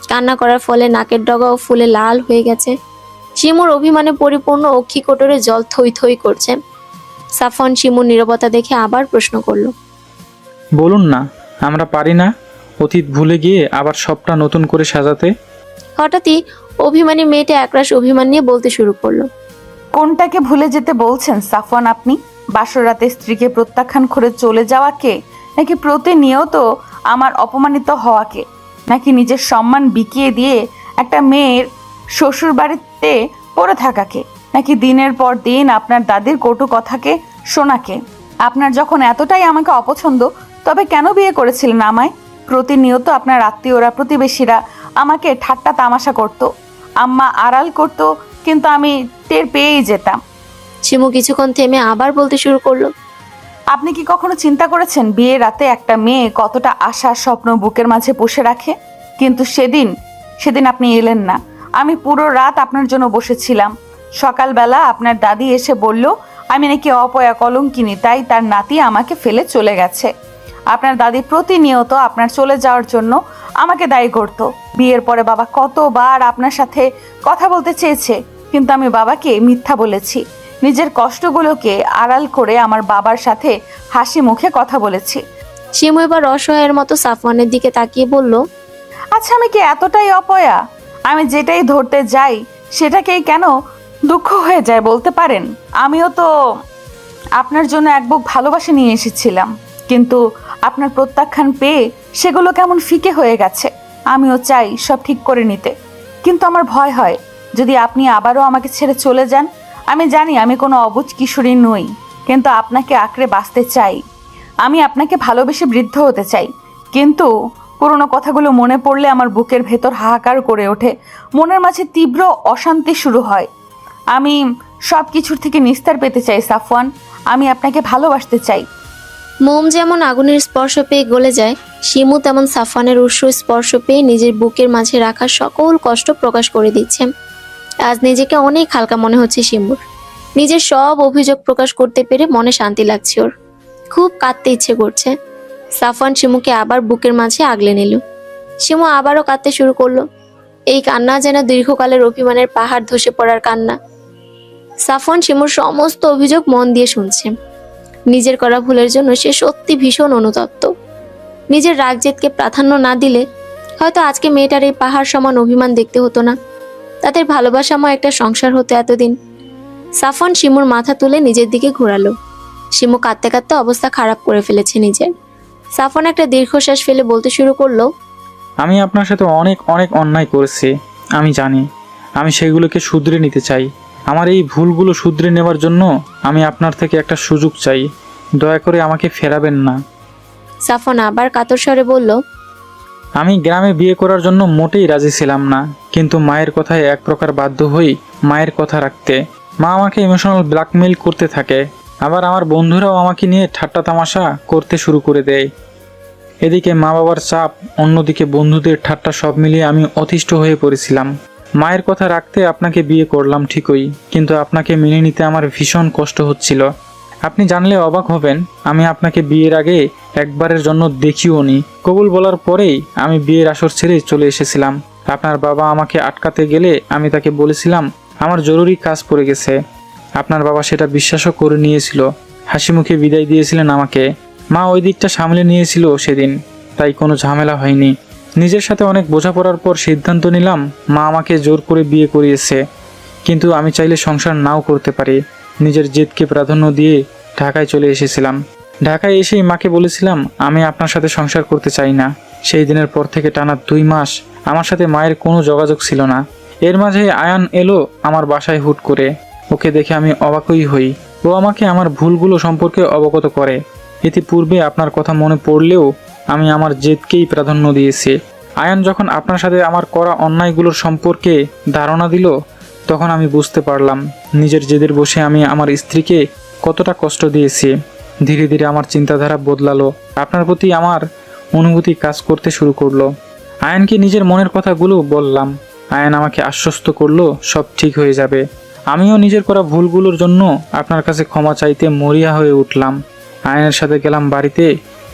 কান্না করার ফলে নাকের ডগাও ফুলে লাল হয়ে গেছে। শিমুর অভিমানে পরিপূর্ণ অক্ষি কোটরে জল থই থই করছে। সাফন শিমুর নীরবতা দেখে আবার প্রশ্ন করলো, বলুন না, আমরা পারি না অতীত ভুলে গিয়ে আবার সবটা নতুন করে সাজাতে? হঠাৎই অভিমানী মেয়েটা একরাশ অভিমান নিয়ে বলতে শুরু করলো, কোনটাকে ভুলে যেতে বলছেন সাফওয়ান আপনি? বাসরাতে স্ত্রীকে প্রত্যাখ্যান করে চলে যাওয়াকে, নাকি প্রতিনিয়ত আমার অপমানিত হওয়াকে, নাকি নিজের সম্মান বিকিয়ে দিয়ে একটা মেয়ের শ্বশুর বাড়িতে পড়ে থাকাকে, নাকি দিনের পর দিন আপনার দাদির কটু কথাকে শোনাকে? আপনার যখন এতটাই আমাকে অপছন্দ, তবে কেন বিয়ে করেছিলেন আমায়? প্রতিনিয়ত আপনার আত্মীয়রা, প্রতিবেশীরা আমাকে ঠাট্টা তামাশা করত, আম্মা আড়াল করত, কিন্তু আমি টের পেয়েই যেতাম। শিমু কিছুক্ষণ থেমে আবার বলতে শুরু করলো, আপনি কি কখনো চিন্তা করেছেন বিয়ের রাতে একটা মেয়ে কতটা আশা স্বপ্ন বুকের মাঝে পুষে রাখে? কিন্তু সেদিন আপনি এলেন না। আমি পুরো রাত আপনার জন্য বসেছিলাম। সকালবেলা আপনার দাদি এসে বলল আমি নাকি অপয়া কলঙ্কিনী, তাই তার নাতি আমাকে ফেলে চলে গেছে। আপনার দাদি প্রতিনিয়ত আপনার চলে যাওয়ার জন্য আমাকে দায়ী করত। বিয়ের পরে বাবা কতবার আপনার সাথে কথা বলতে চেয়েছে, কিন্তু আমি বাবাকে মিথ্যা বলেছি। নিজের কষ্টগুলোকে আড়াল করে আমার বাবার সাথে হাসি মুখে কথা বলেছি। শিমু এবার অসহায়ের মতো সাফওয়ানের দিকে তাকিয়ে বলল, আচ্ছা আমি কি এতটাই অপয়া? আমি যেটাই ধরতে যাই সেটাকেই কেন দুঃখ হয়ে যায় বলতে পারেন? আমিও তো আপনার জন্য এক বুক ভালোবাসা নিয়ে এসেছিলাম, কিন্তু আপনার প্রত্যাখ্যান পেয়ে সেগুলো কেমন ফিকে হয়ে গেছে। আমিও চাই সব ঠিক করে নিতে, কিন্তু আমার ভয় হয় যদি আপনি আবারও আমাকে ছেড়ে চলে যান। আমি জানি আমি কোনো অবুঝ কিশোরী নই, কিন্তু আপনাকে আঁকড়ে বাঁচতে চাই। আমি আপনাকে ভালোবেসে বৃদ্ধ হতে চাই, কিন্তু পুরোনো কথাগুলো মনে পড়লে আমার বুকের ভেতর হাহাকার করে ওঠে, মনের মাঝে তীব্র অশান্তি শুরু হয়। আমি সব কিছুর থেকে নিস্তার পেতে চাই সাফওয়ান, আমি আপনাকে ভালোবাসতে চাই। মোম যেমন আগুনের স্পর্শ পেয়ে গলে যায়, শিমু তেমন সাফওয়ানের উষ্ণ স্পর্শ পেয়ে নিজের বুকের মাঝে রাখা সকল কষ্ট প্রকাশ করে দিচ্ছে। আজ নিজেকে অনেক হালকা মনে হচ্ছে শিমুর। নিজের সব অভিযোগ প্রকাশ করতে পেরে মনে শান্তি লাগছে ওর। খুব কাঁদতে ইচ্ছে করছে। সাফওয়ান শিমুকে আবার বুকের মাঝে আগলে নিল। শিমু আবারও কাঁদতে শুরু করলো। এই কান্না যেন দীর্ঘকালের অভিমানের পাহাড় ধসে পড়ার কান্না। সাফওয়ান শিমুর সমস্ত অভিযোগ মন দিয়ে শুনছে। নিজের করা ভুলের জন্য সে সত্যি ভীষণ অনুতপ্ত। নিজের রাগ জেদকে প্রাধান্য না দিলে হয়তো আজকে মেয়েটার এই পাহাড় সমান অভিমান দেখতে হতো না। তাদের ভালোবাসাময় একটা সংসার হতো এতদিন। সাফওয়ান শিমুর মাথা তুলে নিজের দিকে ঘোরালো। শিমু কাঁদতে কাঁদতে অবস্থা খারাপ করে ফেলেছে নিজের। সাফওয়ান একটা দীর্ঘশ্বাস ফেলে বলতে শুরু করলো, আমি আপনার সাথে অনেক অনেক অন্যায় করেছি, আমি জানি। আমি সেগুলোকে শুধরে নিতে চাই। আমার এই ভুলগুলো শুধরে নেবার জন্য আমি আপনার থেকে একটা সুযোগ চাই। দয়া করে আমাকে ফেরাবেন না। সাফওয়ান আবার কাতর স্বরে বলল, আমি গ্রামে বিয়ে করার জন্য মোটেই রাজি ছিলাম না, কিন্তু মায়ের কথায় এক প্রকার বাধ্য হই মায়ের কথা রাখতে। মা আমাকে ইমোশনাল ব্ল্যাকমেইল করতে থাকে, আবার আমার বন্ধুরাও আমাকে নিয়ে ঠাট্টা তামাশা করতে শুরু করে দেয়। এদিকে মা বাবার চাপ, অন্যদিকে বন্ধুদের ঠাট্টা, সব মিলিয়ে আমি অতিষ্ঠ হয়ে পড়েছিলাম। মায়ের কথা রাখতে আপনাকে বিয়ে করলাম ঠিকই, কিন্তু আপনাকে মেনে নিতে আমার ভীষণ কষ্ট হচ্ছিল। আপনি জানলে অবাক হবেন, আমি আপনাকে বিয়ের আগে একবারের জন্য দেখিও নি। কবুল বলার পরেই আমি বিয়ের আসর ছেড়ে চলে এসেছিলাম। আপনার বাবা আমাকে আটকাতে গেলে আমি তাকে বলেছিলাম আমার জরুরি কাজ পড়ে গেছে। আপনার বাবা সেটা বিশ্বাসও করে নিয়েছিল, হাসি মুখে বিদায় দিয়েছিলেন আমাকে। মা ওই দিকটা সামলে নিয়েছিল সেদিন, তাই কোনো ঝামেলা হয়নি। নিজের সাথে অনেক বোঝাপড়ার পর সিদ্ধান্ত নিলাম মা আমাকে জোর করে বিয়ে করিয়েছে, কিন্তু আমি চাইলে সংসার নাও করতে পারি। নিজের জেদকে প্রাধান্য দিয়ে ঢাকায় চলে এসেছিলাম। ঢাকায় এসেই মাকে বলেছিলাম আমি আপনার সাথে সংসার করতে চাই না। সেই দিনের পর থেকে টানা 2 মাস আমার সাথে মায়ের কোনো যোগাযোগ ছিল না। এর মাঝে আয়ান এলো আমার বাসায় হুট করে। ওকে দেখে আমি অবাকই হই। ও আমাকে আমার ভুলগুলো সম্পর্কে অবগত করে। ইতিপূর্বে আপনার কথা মনে পড়লেও আমি আমার জেদকেই প্রাধান্য দিয়েছি। আয়ান যখন আপনার সাথে আমার করা অন্যায়গুলোর সম্পর্কে ধারণা দিল, তখন আমি বুঝতে পারলাম নিজের জেদের বসে আমি আমার স্ত্রীকে কতটা কষ্ট দিয়েছি। ধীরে ধীরে আমার চিন্তাধারা বদলালো, আপনার প্রতি আমার অনুভূতি কাজ করতে শুরু করলো। আয়ানকে নিজের মনের কথাগুলো বললাম। আয়ান আমাকে আশ্বস্ত করলো সব ঠিক হয়ে যাবে। আমিও নিজের করা ভুলগুলোর জন্য আপনার কাছে ক্ষমা চাইতে মরিয়া হয়ে উঠলাম। আয়ানের সাথে গেলাম বাড়িতে,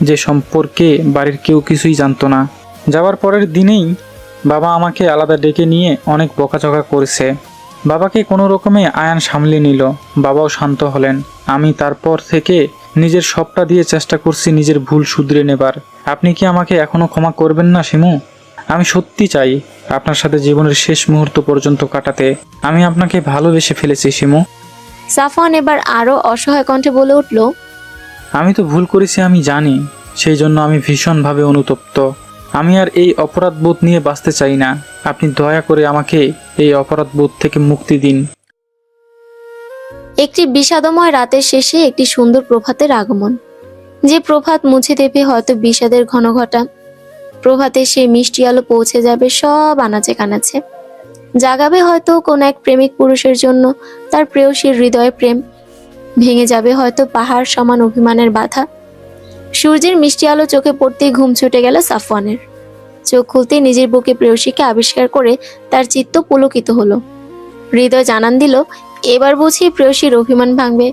যে সম্পর্কে বাড়ির কেউ কিছুই জানতো না। যাওয়ার পরের দিনেই বাবা আমাকে আলাদা ডেকে নিয়ে অনেক বকাঝকা করেছে। বাবাকে কোনো রকমে আয়ান সামলে নিল, বাবাও শান্ত হলেন। আমি তারপর থেকে নিজের সবটা দিয়ে চেষ্টা করছি নিজের ভুল শুধরে নেবার। আপনি কি আমাকে এখনো ক্ষমা করবেন না শিমু? আমি সত্যি চাই আপনার সাথে জীবনের শেষ মুহূর্ত পর্যন্ত কাটাতে। আমি আপনাকে ভালোবেসে ফেলেছি শিমু। সাফওয়ান এবার আরো অসহায় কণ্ঠে বলে উঠল, আমি তো ভুল করেছি আমি জানি, সেই জন্য আমি ভীষণভাবে অনুতপ্ত। আমি আর এই অপরাধবোধ নিয়ে বাঁচতে চাই না। আপনি দয়া করে আমাকে এই অপরাধবোধ থেকে মুক্তি দিন। একটি বিষাদময় রাতের শেষে একটি সুন্দর প্রভাতের আগমন। যে প্রভাত মুছে দেবে হয়তো বিষাদের ঘনঘটা। প্রভাতে সেই মিষ্টি আলো পৌঁছে যাবে সব আনাচে কানাচে। জাগাবে হয়তো কোন এক প্রেমিক পুরুষের জন্য তার প্রেয়সীর হৃদয়ে প্রেম। ভেঙে যাবে হয়তো পাহাড় সমান অভিমানের বাধা। সূর্যের মিষ্টি আলো চোখে পড়তেই ঘুম ছুটে গেল সাফওয়ানের। চোখ খুলতেই নিজের বুকে প্রেয়সীকে আবিষ্কার করে তার চিত্ত পুলকিত হলো। হৃদয় জানান দিল এবার বুঝি প্রেয়সীর অভিমান ভাঙবে।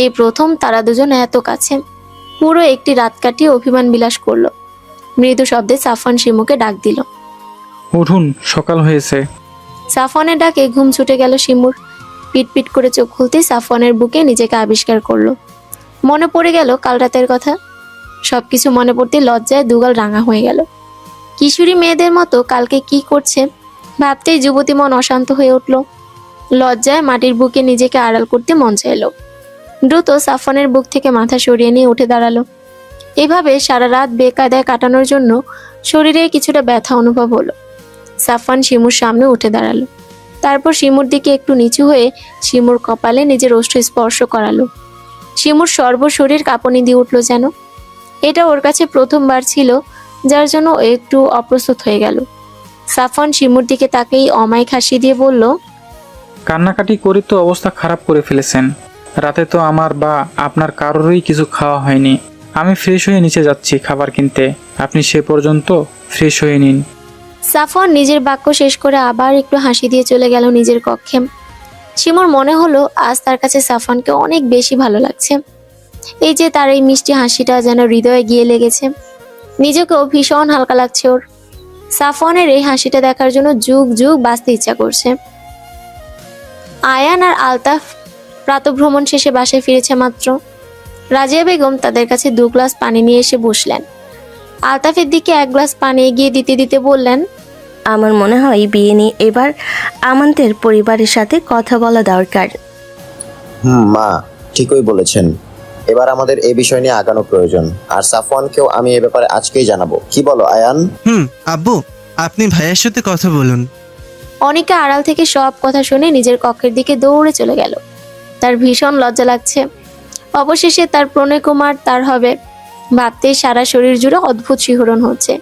এই প্রথম তারা দুজন এত কাছে। পুরো একটি রাত কাটিয়ে অভিমান বিলাস করলো। মৃদু শব্দে সাফওয়ান শিমুকে ডাক দিল। উঠুন, সকাল হয়েছে। সাফওয়ানের ডাকে ঘুম ছুটে গেল শিমুর। পিটপিট করে চোখ খুলতেই সাফওয়ানের বুকে নিজেকে আবিষ্কার করলো। মনে পড়ে গেল কাল রাতের কথা। সবকিছু মনে পড়তে লজ্জায় দুগাল রাঙা হয়ে গেল। কিশোরী মেয়েদের মতো কালকে কি করছে ভাবতেই যুবতী মন অশান্ত হয়ে উঠল। লজ্জায় মাটির বুকে নিজেকে আড়াল করতে মন চাইলো। দ্রুত সাফওয়ানের বুক থেকে মাথা সরিয়ে নিয়ে উঠে দাঁড়ালো। এভাবে সারা রাত বেকায়দায় কাটানোর জন্য শরীরে কিছুটা ব্যথা অনুভব হলো। সাফওয়ান শিমুর সামনে উঠে দাঁড়ালো। তারপর শিমুর দিকে একটু নিচু হয়ে শিমুর কপালে নিজের ওষ্ঠ স্পর্শ করালো। শিমুর সর্বশরীর কাঁপুনি দিয়ে উঠল যেন। এটা ওর কাছে প্রথমবার ছিল, যার জন্য ও একটু অপ্রস্তুত হয়ে গেল। সাফওয়ান শিমুর দিকে তাকেই অমায়িক হাসি দিয়ে বলল, কান্নাকাটি করে তো অবস্থা খারাপ করে ফেলেছেন। রাতে তো আমার বা আপনার কারোরই কিছু খাওয়া হয়নি। আমি ফ্রেশ হয়ে নিচে যাচ্ছি খাবার কিনতে, আপনি সে পর্যন্ত ফ্রেশ হয়ে নিন। সাফওয়ান নিজের বাক্য শেষ করে আবার একটু হাসি দিয়ে চলে গেল নিজের কক্ষে। শিমুর মনে হলো আজ তার কাছে সাফওয়ানকে অনেক বেশি ভালো লাগছে। এই যে তার এই মিষ্টি হাসিটা যেন হৃদয়ে গিয়ে লেগেছে। নিজেকেও ভীষণ হালকা লাগছে ওর। সাফওয়ানের এই হাসিটা দেখার জন্য যুগ যুগ বাঁচতে ইচ্ছা করছে। আয়ান আর আলতাফ প্রাতভ্রমণ শেষে বাসায় ফিরেছে মাত্র। রাজিয়া বেগম তাদের কাছে 2 গ্লাস পানি নিয়ে এসে বসলেন। আলতাফের দিকে 1 গ্লাস পানি এগিয়ে দিতে দিতে বললেন, আমার মনে হয় বিয়ে নিয়ে এবার আমাদের পরিবারের সাথে কথা বলা দরকার। মা ঠিকই বলেছেন। এবার আমাদের এই বিষয় নিয়ে আগানো প্রয়োজন। আর সাফওয়ানকেও আমি এ ব্যাপারে আজকেই জানাবো। কি বলো আয়ান? আব্বু, আপনি ভাইয়ের সাথে কথা বলুন। অনিকা আড়াল থেকে সব কথা শুনে নিজের কক্ষের দিকে দৌড়ে চলে গেল। তার ভীষণ লজ্জা লাগছে। অবশেষে তার প্রণয় কুমার তার হবে ভাবতেই সারা শরীর জুড়ে অদ্ভুত শিহরণ হচ্ছে।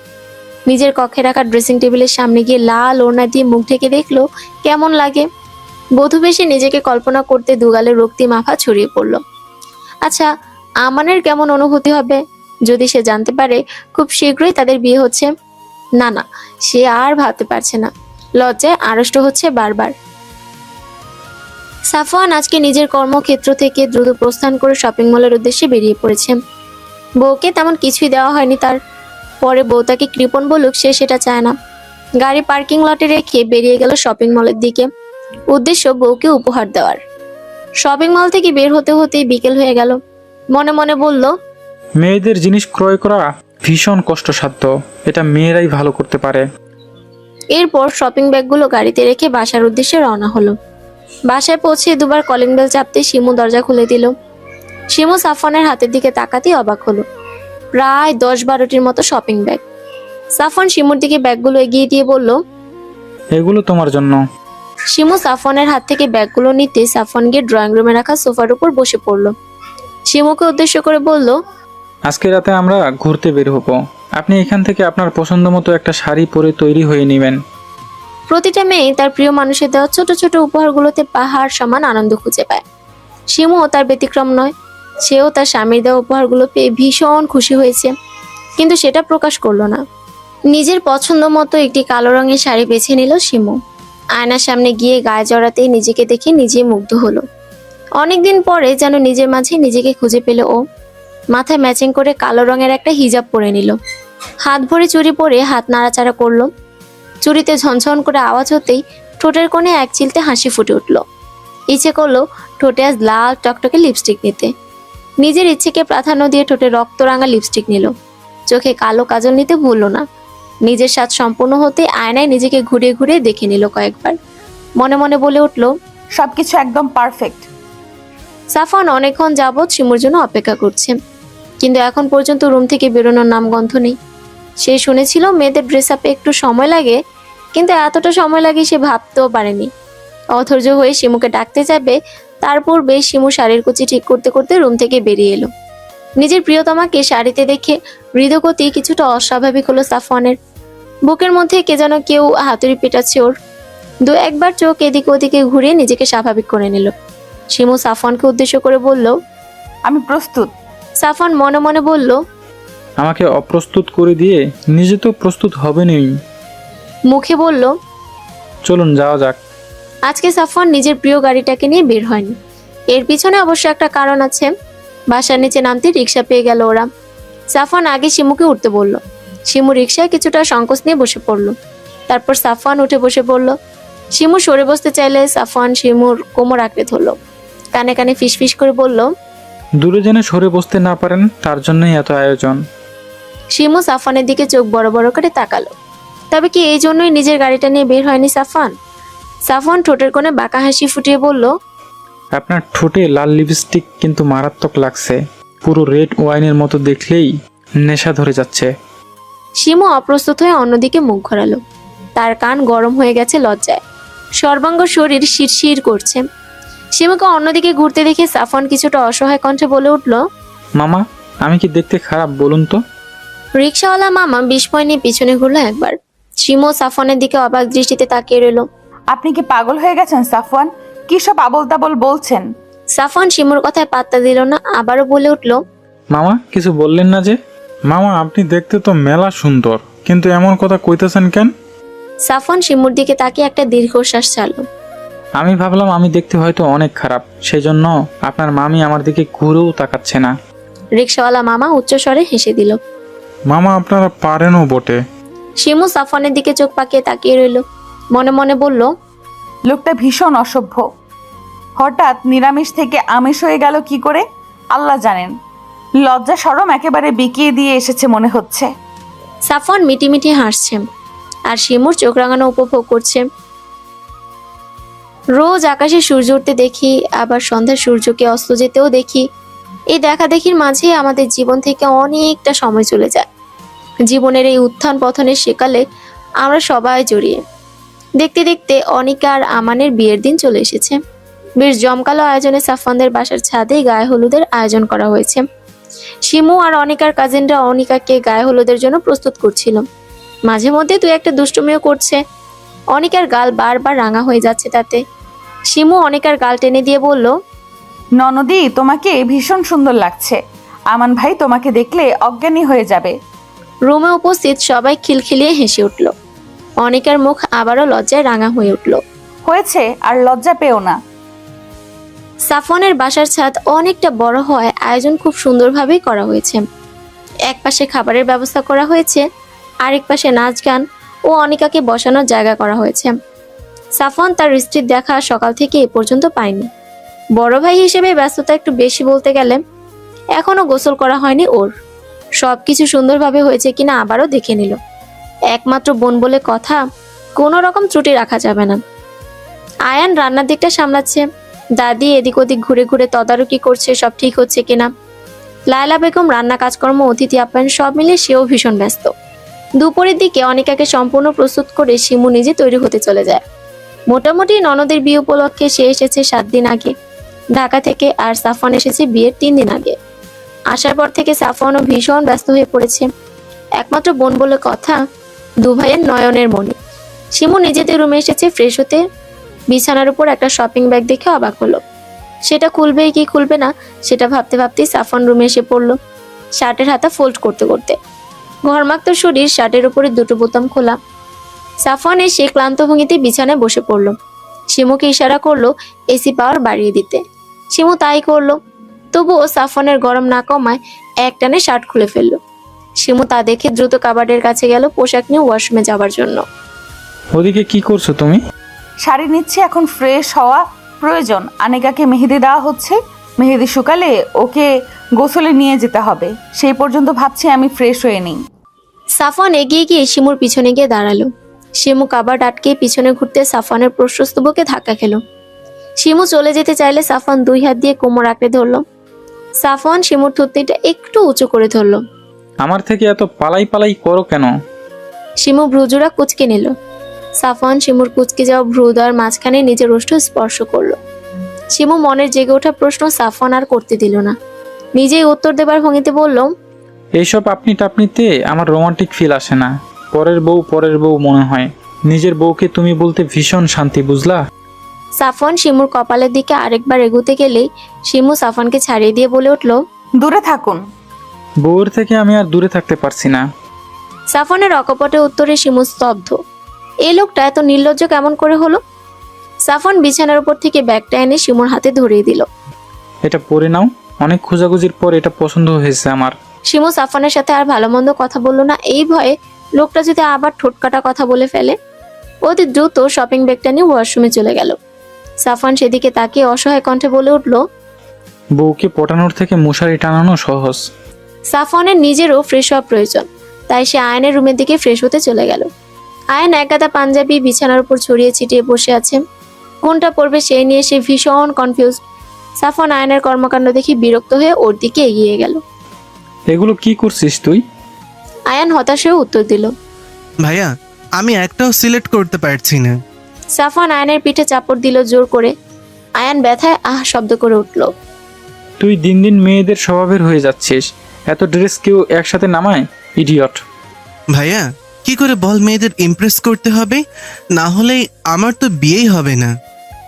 নিজের কক্ষে রাখা ড্রেসিং টেবিলের সামনে গিয়ে লাল ওড়না দিয়ে মুখ ঢেকে দেখলো কেমন লাগে। বধূ বেশে নিজেকে কল্পনা করতে দুগালের রক্তিম আভা ছড়িয়ে পড়ল। আচ্ছা, আমানের কেমন অনুভূতি হবে যদি সে জানতে পারে খুব শীঘ্রই তাদের বিয়ে হচ্ছে? না না, সে আর ভাবতে পারছে না। লজ্জায় আড়ষ্ট হচ্ছে বারবার। সাফওয়ান আজকে নিজের কর্মক্ষেত্র থেকে দ্রুত প্রস্থান করে শপিং মলের উদ্দেশ্যে বেরিয়ে পড়েছে। বউকে তেমন কিছুই দেওয়া হয়নি তার। পরে বউ তাকে কৃপণ বলুক, সে সেটা চায় না। গাড়ি পার্কিং লটে রেখে বেরিয়ে গেল শপিং মলের দিকে। উদ্দেশ্য বউকে উপহার দেওয়ার। শপিং মল থেকে বের হতে হতেই বিকেল হয়ে গেল। মনে মনে বলল, মেয়েদের জিনিস ক্রয় করা ভীষণ কষ্টসাধ্য, এটা মেয়েরাই ভালো করতে পারে। এরপর শপিং ব্যাগগুলো গাড়িতে রেখে বাসার উদ্দেশ্যে রওনা হলো। বাসায় পৌঁছে 2বার কলিং বেল চাপতে শিমু দরজা খুলে দিল। শিমু সাফওয়ানের হাতের দিকে তাকাতেই অবাক হলো। প্রায় 10-12টির মতো শপিং ব্যাগ। সাফওয়ান শিমুর দিকে ব্যাগগুলো এগিয়ে দিয়ে বলল, এগুলো তোমার জন্য। শিমু সাফওয়ানের হাত থেকে ব্যাগগুলো নিতে সাফওয়ান গিয়ে ড্রয়িং রুমে রাখা সোফার উপর বসে পড়ল। শিমুকে উদ্দেশ্য করে বলল, আজকে রাতে আমরা ঘুরতে বের হব। আপনি এখান থেকে আপনার পছন্দ মতো একটা শাড়ি পরে তৈরি হয়ে নেবেন। প্রতিটা মেয়ে তার প্রিয় মানুষের দেওয়া ছোট ছোট উপহারগুলোতে পাহাড় সমান আনন্দ খুঁজে পায়। শিমুও তার ব্যতিক্রম নয়। সেও তার স্বামীর দেওয়া উপহারগুলো পেয়ে ভীষণ খুশি হয়েছে, কিন্তু সেটা প্রকাশ করলো না। নিজের পছন্দ মতো একটি কালো রঙের শাড়ি বেছে নিল শিমু। আয়নার সামনে গিয়ে গায়ে জড়াতেই নিজেকে দেখে নিজেই মুগ্ধ হলো। অনেকদিন পরে যেন নিজের মাঝে নিজেকে খুঁজে পেল ও। মাথায় ম্যাচিং করে কালো রঙের একটা হিজাব পরে নিল। হাত ভরে চুড়ি পরে হাত নাড়াচাড়া করলো। চুড়িতে ঝনঝন করে আওয়াজ হতেই ঠোঁটের কোণে এক চিলতে হাসি ফুটে উঠল। ইচ্ছে করলো ঠোঁটে আজ লাল টকটকে লিপস্টিক নিতে। নিজের ইচ্ছেকে প্রাধান্য দিয়ে ঠোঁটে রক্তরাঙা লিপস্টিক নিল। চোখে কালো কাজল নিতে ভুলল না। নিজের স্বাদ সম্পূর্ণ হতে আয়নায় নিজেকে ঘুরিয়ে ঘুরিয়ে দেখে নিল কয়েকবার। মনে মনে বলে উঠল, সবকিছু একদম পারফেক্ট। সাফওয়ান অনেকক্ষণ যাবৎ শিমুর জন্য অপেক্ষা করছে, কিন্তু এখন পর্যন্ত রুম থেকে বেরোনোর নামগন্ধ নেই। সে শুনেছিল মেয়েদের ড্রেস আপে একটু সময় লাগে, কিন্তু এতটা সময় লাগে সে ভাবতেও পারেনি। অধৈর্য হয়ে শিমুকে ডাকতে যাবে তার পূর্বে শিমু শাড়ির কুচি ঠিক করতে করতে রুম থেকে বেরিয়ে এলো। নিজের প্রিয়তমাকে শাড়িতে দেখে হৃদগতি কিছুটা অস্বাভাবিক হলো সাফওয়ানের। বুকের মধ্যে কে যেন কেউ হাতুড়ি পেটাচ্ছে ওর। 2-1বার চোখ এদিকে ওদিকে ঘুরিয়ে নিজেকে স্বাভাবিক করে নিল। শিমু সাফওয়ানকে উদ্দেশ্য করে বলল, আমি প্রস্তুত। সাফওয়ান মনে মনে বলল, আমাকে অপ্রস্তুত করে দিয়ে নিজে তো প্রস্তুত হবেনই। মুখে বলল, চলুন যাওয়া যাক। আজকে সাফওয়ান নিজের প্রিয় গাড়িটাকে নিয়ে বের হয়নি। এর পিছনে অবশ্য একটা কারণ আছে। বাসার নিচে নামতে রিক্সা পেয়ে গেল ওরা। সাফওয়ান আগে শিমুকে উঠতে বলল। শিমু রিক্সায় কিছুটা সংকোচ নিয়ে বসে পড়ল। তারপর সাফওয়ান উঠে বসে পড়ল। শিমু সরে বসতে চাইলে সাফওয়ান শিমুর কোমর আঁকড়ে ধরল। কানে কানে ফিসফিস করে বলল, দূরে যেন সরে বসতে না পারেন, তার জন্যই এত আয়োজন। শিমু সাফওয়ানের দিকে চোখ বড় বড় করে তাকালো। তবে কি এই জন্যই নিজের গাড়িটা নিয়ে বের হয়নি সাফওয়ান? সাফওয়ান ঠোঁটের কোণে বাঁকা হাসি ফুটিয়ে বলল, আপনার ঠোঁটে লাল লিপস্টিক কিন্তু মারাত্মক লাগছে। পুরো রেড ওয়াইনের মতো দেখলেই নেশা ধরে যাচ্ছে। শিমু অপ্রস্তুত হয়ে অন্যদিকে মুখ ঘোরালো। তার কান গরম হয়ে গেছে লজ্জায়, সর্বাঙ্গ শরীর শিরশির করছে। শিমুকে অন্যদিকে ঘুরতে দেখে সাফওয়ান কিছুটা অসহায় কণ্ঠে বলে উঠল, মামা, আমি কি দেখতে খারাপ বলুন তো? রিক্সাওয়ালা মামা বিস্ময় নিয়ে পিছনে ঘুরলো একবার। শিমু সাফওয়ানের দিকে অবাক দৃষ্টিতে তাকিয়ে রইল। আপনি কি পাগল হয়ে গেছেন সাফওয়ান? কি সব আবোল তাবোল বলছেন? সাফওয়ান শিমুর কথায় পাত্তা দিল না, আবারও বলে উঠল, মামা কিছু বললেন না যে? মামা আপনি দেখতে তো মেলা সুন্দর, কিন্তু এমন কথা কইতেছেন কেন? সাফওয়ান শিমুর দিকে তাকিয়ে একটা দীর্ঘশ্বাস ছাড়ল। আমি ভাবলাম আমি দেখতে হয়তো অনেক খারাপ, সেই জন্য আপনার মামি আমার দিকে ঘুরেও তাকাচ্ছে না। রিক্সাওয়ালা মামা উচ্চস্বরে হেসে দিল। মামা আপনারা পারেনও বটে। শিমু সাফওয়ানের দিকে চোখ পাকিয়ে তাকিয়ে রইল। মনে মনে বলল, লোকটা ভীষণ অসভ্য। হঠাৎ নিরামিষ থেকে আমিষ হয়ে গেল কি করে আল্লাহ জানেন। লজ্জা শরম একেবারে বিকিয়ে দিয়ে এসেছে মনে হচ্ছে। সাফওয়ান মিটিমিটি হাসছে আর শিমুর চোখ রাঙানো উপভোগ করছে। রোজ আকাশে সূর্য উঠতে দেখি, আবার সন্ধ্যার সূর্যকে অস্ত যেতেও দেখি। এই দেখা দেখির মাঝে আমাদের জীবন থেকে অনেকটা সময় চলে যায়। জীবনের এই উত্থান পতনের সেকালে আমরা সবাই জড়িয়ে। দেখতে দেখতে অনিকা আর আমানের বিয়ের দিন চলে এসেছে। বেশ জমকালো আয়োজনে সাফওয়ানদের বাসার ছাদেই গায়ে হলুদের আয়োজন করা হয়েছে। শিমু আর অনিকার কাজিনরা অনিকাকে গায়ে হলুদের জন্য প্রস্তুত করছিল। মাঝে মধ্যে দু একটা দুষ্টুমিও করছে। অনিকার গাল বারবার রাঙা হয়ে যাচ্ছে তাতে। শিমু অনিকার গাল টেনে দিয়ে বলল, ননদি, তোমাকে ভীষণ সুন্দর লাগছে। আমান ভাই তোমাকে দেখলে অজ্ঞানী হয়ে যাবে। রুমে উপস্থিত সবাই খিলখিলিয়ে হেসে উঠল। অনিকার মুখ আবারও লজ্জায় রাঙা হয়ে উঠল। হয়েছে, আর লজ্জা পেও না। সাফওয়ানের বাসার ছাদ অনেকটা বড় হয় আয়োজন খুব সুন্দরভাবেই করা হয়েছে। এক পাশে খাবারের ব্যবস্থা করা হয়েছে, আরেক পাশে নাচ গান ও অনিকাকে বসানোর জায়গা করা হয়েছে। সাফওয়ান তার স্ত্রীর দেখা সকাল থেকে এ পর্যন্ত পায়নি। বড় ভাই হিসেবে ব্যস্ততা একটু বেশি বলতে গেলে। এখনো গোসল করা হয়নি ওর। সবকিছু সুন্দরভাবে হয়েছে কিনা আবারও দেখে নিল। একমাত্র বোন বলে কথা, কোনো রকম ত্রুটি রাখা যাবে না। আয়ান রান্নার দিকটা সামলাচ্ছে। দাদি এদিক ওদিক ঘুরে ঘুরে তদারকি করছে সব ঠিক হচ্ছে কিনা। লায়লা বেগম রান্না কাজকর্ম অতিথি আপ্যায়ন সব মিলে সেও ভীষণ ব্যস্ত। দুপুরের দিকে অনিকাকে সম্পূর্ণ প্রস্তুত করে শিমু নিজে তৈরি হতে চলে যায়। মোটামুটি ননদের বিয়ে উপলক্ষে সে এসেছে 7 দিন আগে ঢাকা থেকে, আর সাফওয়ান এসেছে বিয়ের 3 দিন আগে। আসার পর থেকে সাফওয়ানও ভীষণ ব্যস্ত হয়ে পড়েছে। একমাত্র বোন বলে কথা, দু ভাইয়ের নয়নের মণি। শিমু নিজেদের রুমে এসেছে ফ্রেশ হতে। বিছানার উপর একটা শপিং ব্যাগ দেখে অবাক হলো। সেটা খুলবে কি খুলবে না সেটা ভাবতে ভাবতেই সাফওয়ান রুমে এসে পড়লো, শার্টের হাতা ফোল্ড করতে করতে। ঘরমাক্ত শরীর, শার্টের উপরে দুটো বোতাম খোলা। সাফওয়ান এসে ক্লান্ত ভঙ্গিতে বিছানায় বসে পড়লো। শিমুকে ইশারা করলো এসি পাওয়ার বাড়িয়ে দিতে। শিমু তাই করলো। তবুও সাফওয়ানের গরম না কমায় একটানে শার্ট খুলে ফেললো। শিমু তা দেখে দ্রুত কাবার্ডের কাছে গেল পোশাক নিয়ে ওয়াশরুমে যাওয়ার জন্য। ওদিকে কি করছো তুমি? শাড়ি নিচ্ছি, এখন ফ্রেশ হওয়া প্রয়োজন। আনিকাকে মেহেদি দেওয়া হচ্ছে। মেহেদি শুকালে ওকে গোসলে নিয়ে যেতে হবে। সেই পর্যন্ত ভাবছি আমি ফ্রেশ হয়ে নিই। সাফওয়ান এগিয়ে গিয়ে শিমুর পিছনে গিয়ে দাঁড়ালো। শিমু কাবার্ড আটকে পিছনে ঘুরতে সাফওয়ানের প্রশস্ত বুকে ধাক্কা খেলো। শিমু চলে যেতে চাইলে সাফওয়ান 2 হাত দিয়ে কোমর আঁকড়ে ধরলো। সাফওয়ান শিমুর থুতনিটা একটু উঁচু করে ধরলো। আমার থেকে এত পালাই পালাই করো কেন? শিমু ভ্রুজোড়া কুচকে নিল। সাফওয়ান শিমুর কুচকে যাওয়া ভ্রুদ্বয়ের মাঝখানে নিজের ওষ্ঠ স্পর্শ করলো। শিমু মনের জেগে ওঠা প্রশ্ন সাফওয়ান আর করতে দিল না। নিজেই উত্তর দেবার ভঙ্গিতে বলল, এইসব আপনি টাপনিতে আমার রোমান্টিক ফিল আসে না। পরের বউ মনে হয়। নিজের বউকে তুমি বলতে ভীষণ শান্তি, বুঝলা? সাফওয়ান শিমুর কপালের দিকে আরেকবার এগোতে গেলেই শিমু সাফওয়ানকে ছাড়িয়ে দিয়ে বলে উঠল, দূরে থাকুন। বউয়ের থেকে আমি আর দূরে থাকতে পারছি না। সাফওয়ানের অকপটে উত্তরে শিমু স্তব্ধ। এই লোকটা এত নির্লজ্জ কেমন করে হলো? সাফওয়ান বিছানার উপর থেকে ব্যাগটা এনে শিমুর হাতে ধরিয়ে দিল। এটা পরে নাও, অনেক খোঁজাখুঁজির পর এটা পছন্দ হয়েছে আমার। শিমু সাফনের সাথে আর ভালো মন্দ কথা বলল না, এই ভয়ে লোকটা যদি আবার ঠোঁটকাটা কথা বলে ফেলে। অতি দ্রুত শপিং ব্যাগটা নিয়ে ওয়াশরুমে চলে গেল। সাফন সেদিকে তাকিয়ে অসহায় কণ্ঠে বলে উঠল, বউকে পটানোর থেকে মশারি টানানো সহজ। সাফনের নিজেরও ফ্রেশ হওয়া প্রয়োজন, তাই সে আয়নের রুমের দিকে ফ্রেশ হতে চলে গেল। আয়ন একগাদা পাঞ্জাবি বিছানার উপর ছড়িয়ে ছিটিয়ে বসে আছে। কোনটা পরবে সেই নিয়ে সে ভীষণ কনফিউজ। সাফন আয়নের কর্মকাণ্ড দেখে বিরক্ত হয়ে ওর দিকে এগিয়ে গেল। এগুলো কি করছিস তুই? আয়ান হতাশ হয়ে উত্তর দিল। ভাইয়া, আমি একটাও সিলেক্ট করতে পারছি না। সাফন আয়নের পিঠে চাপড় দিল জোর করে। আয়ান ব্যথায় আহ শব্দ করে উঠল। তুই দিন দিন মেয়েদের স্বভাবের হয়ে যাচ্ছিস। এত ড্রেস কেউ একসাথে নামায়? ইডিয়ট। ভাইয়া, কি করে বল মেয়েদের ইমপ্রেস করতে হবে? না হলে আমার তো বিয়েই হবে না।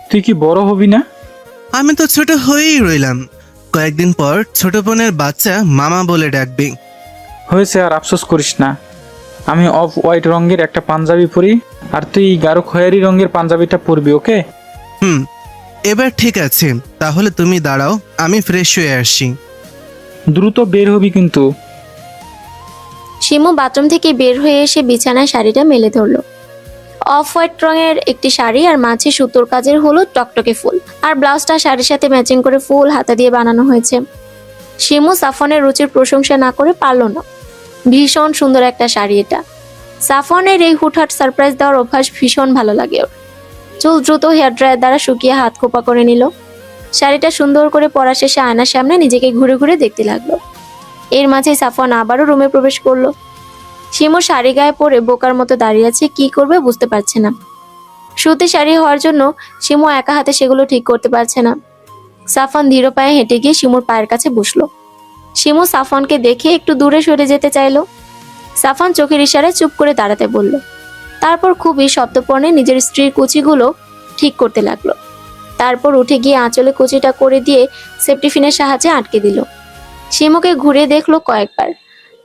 তুই কি বড় হবি না? আমি তো ছোট হয়েই রইলাম। কয়েকদিন পর ছোট বোনের বাচ্চা মামা বলে ডাকবে। হয়েছে, আর আফসোস করিস না। আমি অফ হোয়াইট রঙের একটা পাঞ্জাবি পরি, আর তুই গাঢ় খয়েরি রঙের পাঞ্জাবিটা পরবি, ওকে? এবার ঠিক আছে, তাহলে তুমি দাঁড়াও, আমি ফ্রেশ হয়ে আসি। দ্রুত বের হবি কিন্তু। শিমু বাথরুম থেকে বের হয়ে এসে বিছানায় শাড়িটা মেলে ধরলো। অফ হোয়াইট রঙের একটি শাড়ি, আর মাঝে সুতোর কাজের হলুদ টকটকে ফুল, আর ব্লাউজটা শাড়ির সাথে ম্যাচিং করে ফুল হাতা দিয়ে বানানো হয়েছে। শিমু সাফনের রুচির প্রশংসা না করে পারল না। ভীষণ সুন্দর একটা শাড়ি এটা। সাফনের এই হুটহাট সারপ্রাইজ দেওয়ার অভ্যাস ভীষণ ভালো লাগে ওর। চুল দ্রুত হেয়ার ড্রায়ার দ্বারা শুকিয়ে হাত খোপা করে নিল। শাড়িটা সুন্দর করে পরা শেষে আয়নার সামনে নিজেকে ঘুরে ঘুরে দেখতে লাগলো। এর মাঝে সাফন আবারও রুমে প্রবেশ করলো। শিমু শাড়ি গায়ে পরে বোকার মতো দাঁড়িয়ে আছে, কি করবে বুঝতে পারছে না। সুতি শাড়ি হওয়ার জন্য শিমু একা হাতে সেগুলো ঠিক করতে পারছে না। সাফন ধীর পায়ে হেঁটে গিয়ে শিমুর পায়ের কাছে বসলো। শিমু সাফনকে দেখে একটু দূরে সরে যেতে চাইলো। সাফন চোখের ইশারায় চুপ করে দাঁড়াতে বলল। তারপর খুবই শব্দপর্ণে নিজের স্ত্রীর কুচিগুলো ঠিক করতে লাগলো। তারপর উঠে গিয়ে আঁচলে কুচিটা করে দিয়ে সেফটিফিনের সাহায্যে আটকে দিল। শিমুকে ঘুরে দেখলো কয়েকবার,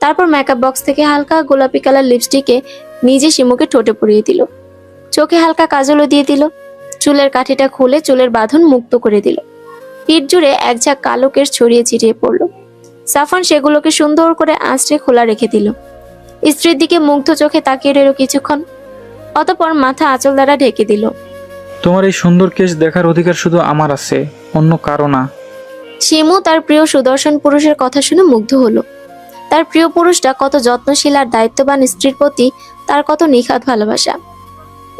তারপর মেকআপ বক্স থেকে হালকা গোলাপি কালার লিপস্টিকে নিজে শিমুকে ঠোঁটে পরিয়ে দিল। চোখে হালকা কাজলও দিয়ে দিল। চুলের কাঠিটা খুলে চুলের বাঁধন মুক্ত করে দিল। পিঠ জুড়ে এক ঝাঁক কালো কেশ ছড়িয়ে ছিটিয়ে পড়লো। সাফন সেগুলোকে সুন্দর করে আঁচড়ে খোলা রেখে দিল। স্ত্রীর দিকে মুগ্ধ চোখে তাকিয়ে রইল কিছুক্ষণ, অতঃপর মাথা আঁচল দ্বারা ঢেকে দিল। তোমার এই সুন্দর কেশ দেখার অধিকার শুধু আমার আছে, অন্য কারো না। শিমু তার প্রিয় সুদর্শন পুরুষের কথা শুনে মুগ্ধ হলো। তার প্রিয় পুরুষটা কত যত্নশীল আর দায়িত্ববান, স্ত্রীর প্রতি তার কত নিখাত ভালোবাসা।